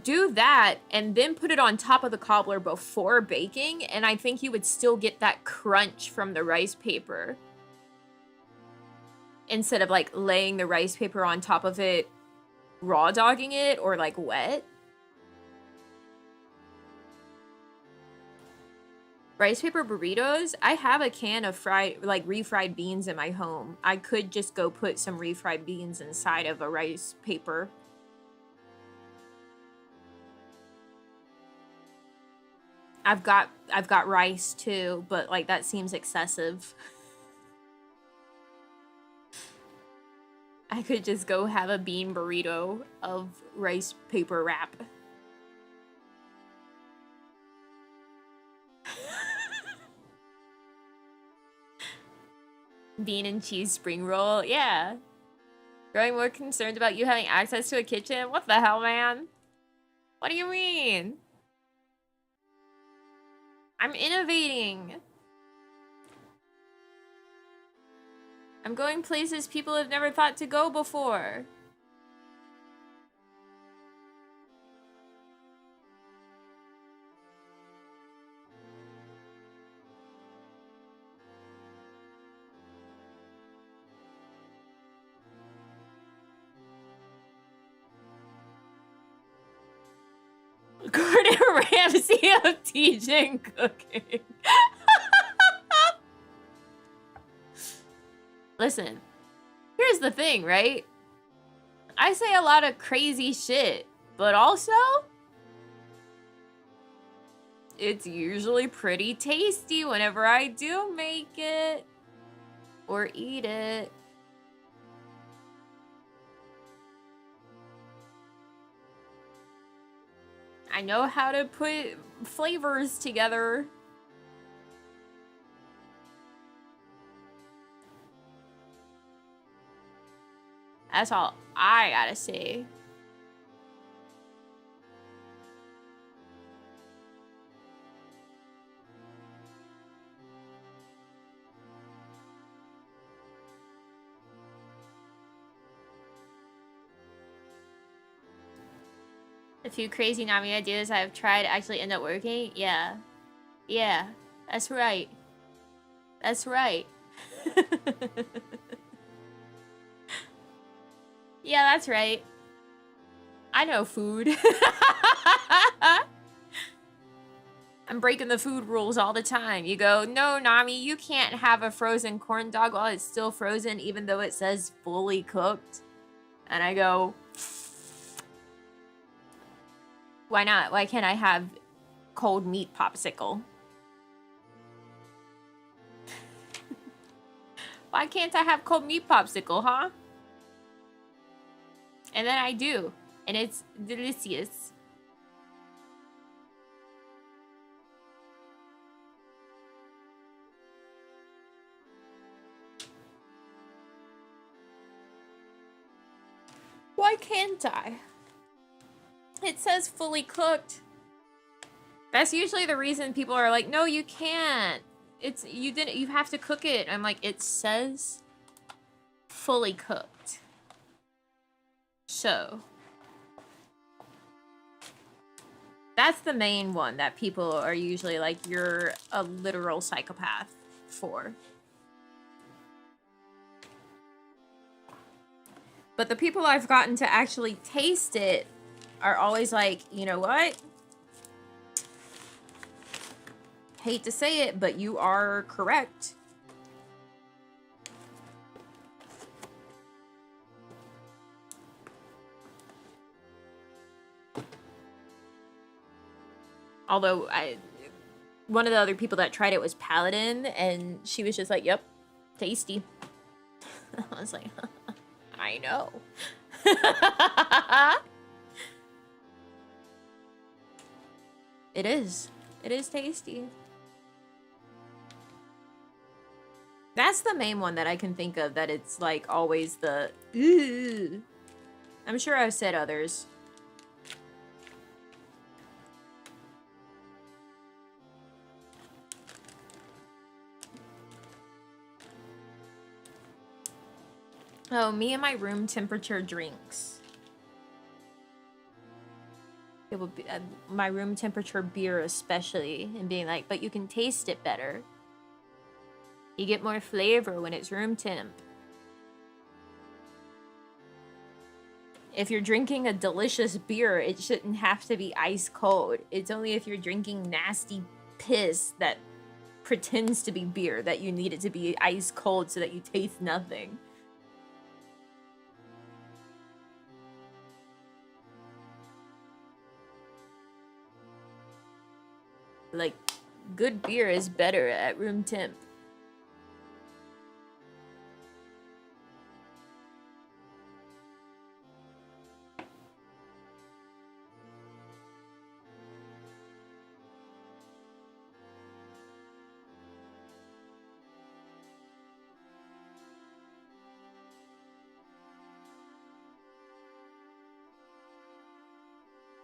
do that and then put it on top of the cobbler before baking, and I think you would still get that crunch from the rice paper. Instead of like laying the rice paper on top of it, raw dogging it, or like wet. Rice paper burritos? I have a can of refried beans in my home. I could just go put some refried beans inside of a rice paper. I've got rice too, but like that seems excessive. I could just go have a bean burrito of rice paper wrap. Bean and cheese spring roll, yeah. Growing more concerned about you having access to a kitchen? What the hell, man? What do you mean? I'm innovating. I'm going places people have never thought to go before. Gordon Ramsay of teaching cooking. Listen, here's the thing, right? I say a lot of crazy shit, but also, it's usually pretty tasty whenever I do make it or eat it. I know how to put flavors together. That's all I gotta say. A few crazy Nami ideas I've tried actually end up working. Yeah. Yeah. That's right. That's right. Yeah, that's right. I know food. I'm breaking the food rules all the time. You go, no, Nami, you can't have a frozen corn dog while it's still frozen, even though it says fully cooked. And I go, why not? Why can't I have cold meat popsicle? Why can't I have cold meat popsicle, huh? And then I do. And it's delicious. Why can't I? It says fully cooked. That's usually the reason people are like, no, you can't. You have to cook it. I'm like, it says fully cooked. So that's the main one that people are usually like, you're a literal psychopath for. But the people I've gotten to actually taste it are always like, you know what? Hate to say it, but you are correct. Although one of the other people that tried it was Paladin, and she was just like, yep, tasty. I was like, I know. It is. It is tasty. That's the main one that I can think of that it's like always the ooh. I'm sure I've said others. Oh, me and my room temperature drinks. It will be my room temperature beer especially, and being like, but you can taste it better. You get more flavor when it's room temp. If you're drinking a delicious beer, it shouldn't have to be ice cold. It's only if you're drinking nasty piss that pretends to be beer that you need it to be ice cold so that you taste nothing. Like, good beer is better at room temp.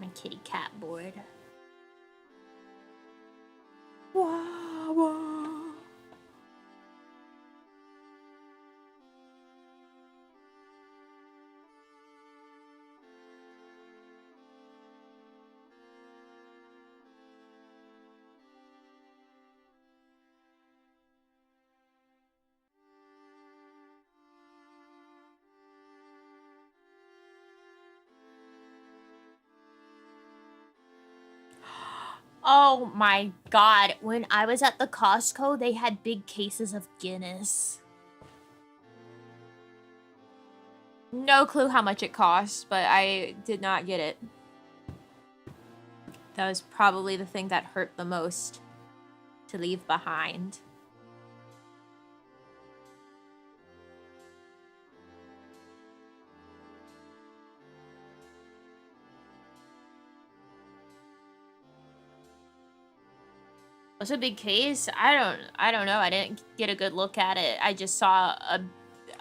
My kitty cat bored. Wah, wah. Oh my god, when I was at the Costco, they had big cases of Guinness. No clue how much it cost, but I did not get it. That was probably the thing that hurt the most to leave behind. What's a big case? I don't know. I didn't get a good look at it. I just saw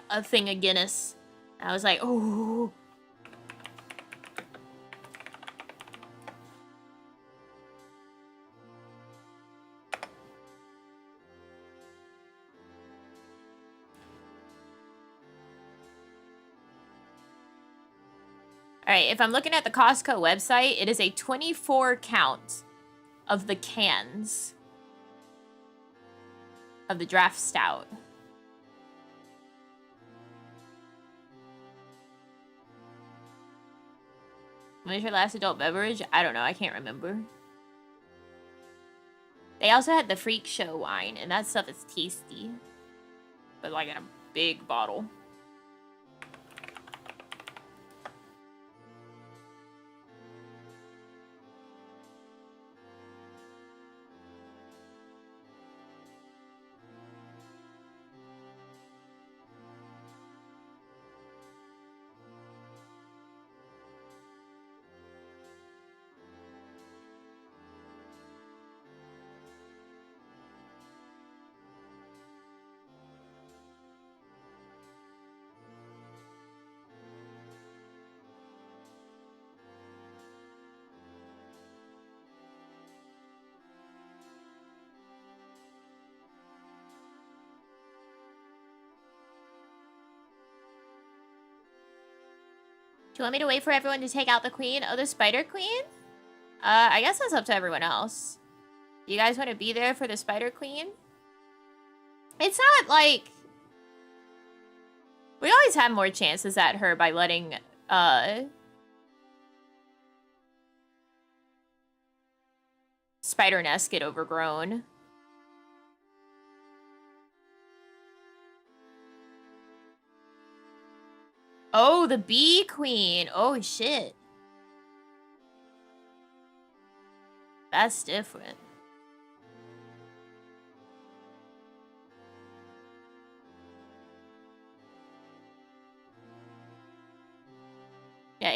a thing of Guinness. I was like, oh. All right, if I'm looking at the Costco website, it is a 24 count of the cans of the draft stout. When was your last adult beverage? I don't know. I can't remember. They also had the Freak Show wine, and that stuff is tasty. But like in a big bottle. Do you want me to wait for everyone to take out the queen? Oh, the Spider Queen? I guess that's up to everyone else. You guys want to be there for the Spider Queen? It's not like... We always have more chances at her by letting, Spider Nest get overgrown. Oh, the Bee Queen. Oh, shit. That's different.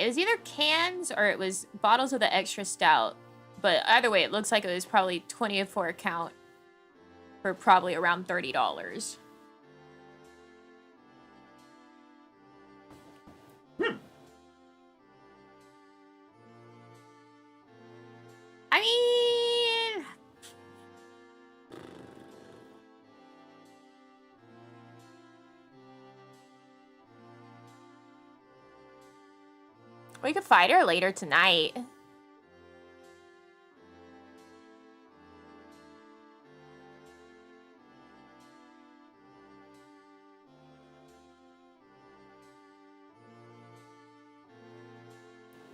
it was either cans or it was bottles of the extra stout. But either way, it looks like it was probably 24 a count for probably around $30. I mean... we could fight her later tonight.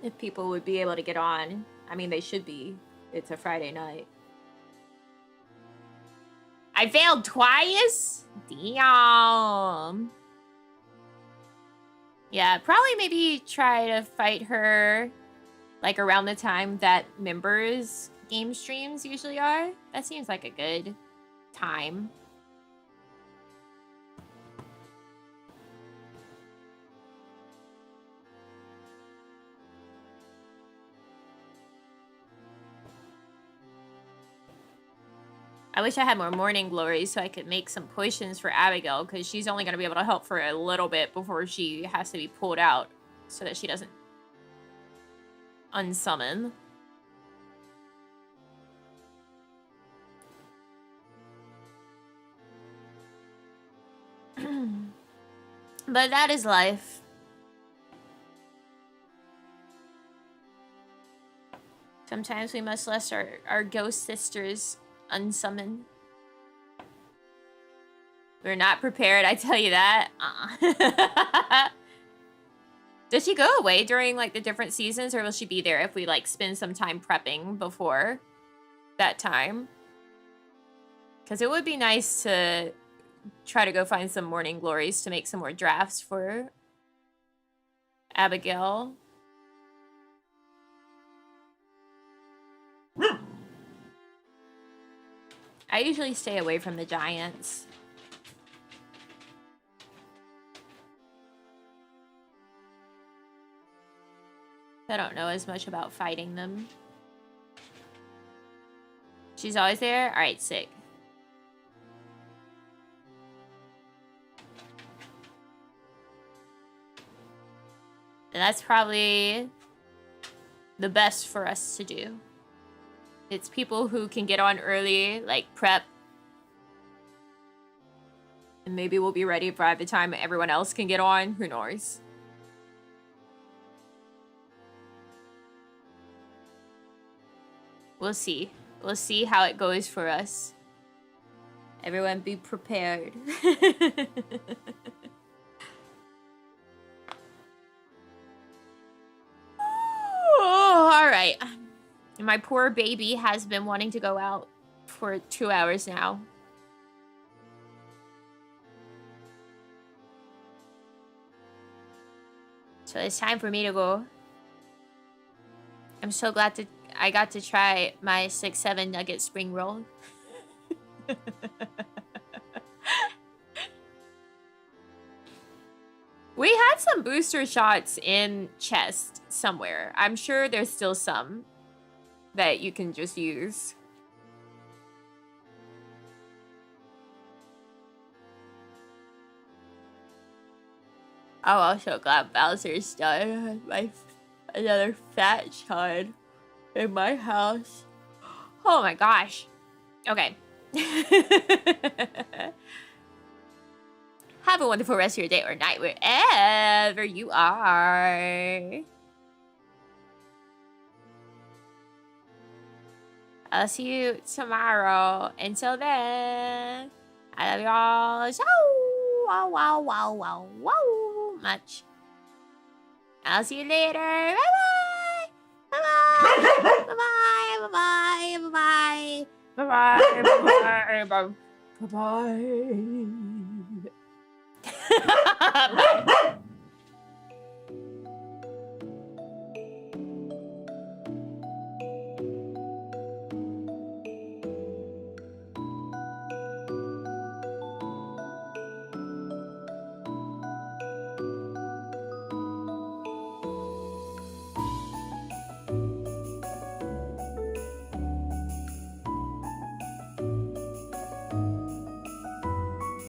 If people would be able to get on. I mean, they should be. It's a Friday night. I failed twice? Damn. Yeah, probably maybe try to fight her like around the time that members game streams usually are. That seems like a good time. I wish I had more morning glories so I could make some potions for Abigail, because she's only going to be able to help for a little bit before she has to be pulled out so that she doesn't unsummon. But that is life. Sometimes we must let our ghost sisters unsummon. We're not prepared, I tell you that. Does she go away during like the different seasons, or will she be there if we like spend some time prepping before that time? Because it would be nice to try to go find some morning glories to make some more drafts for Abigail. I usually stay away from the giants. I don't know as much about fighting them. She's always there? Alright, sick. And that's probably the best for us to do. It's people who can get on early, like prep. And maybe we'll be ready by the time everyone else can get on. Who knows? We'll see. We'll see how it goes for us. Everyone be prepared. Oh, all right. My poor baby has been wanting to go out for 2 hours now. So it's time for me to go. I'm so glad I got to try my 6-7 nugget spring roll. We had some booster shots in chest somewhere. I'm sure there's still some that you can just use. I'm also glad Bowser's done. Another fat child in my house. Oh my gosh. Okay. Have a wonderful rest of your day or night wherever you are. I'll see you tomorrow. Until then, I love y'all so wow much. I'll see you later. Bye bye. Bye bye. Bye bye. Bye bye. Bye bye. Bye bye. Bye bye. Bye.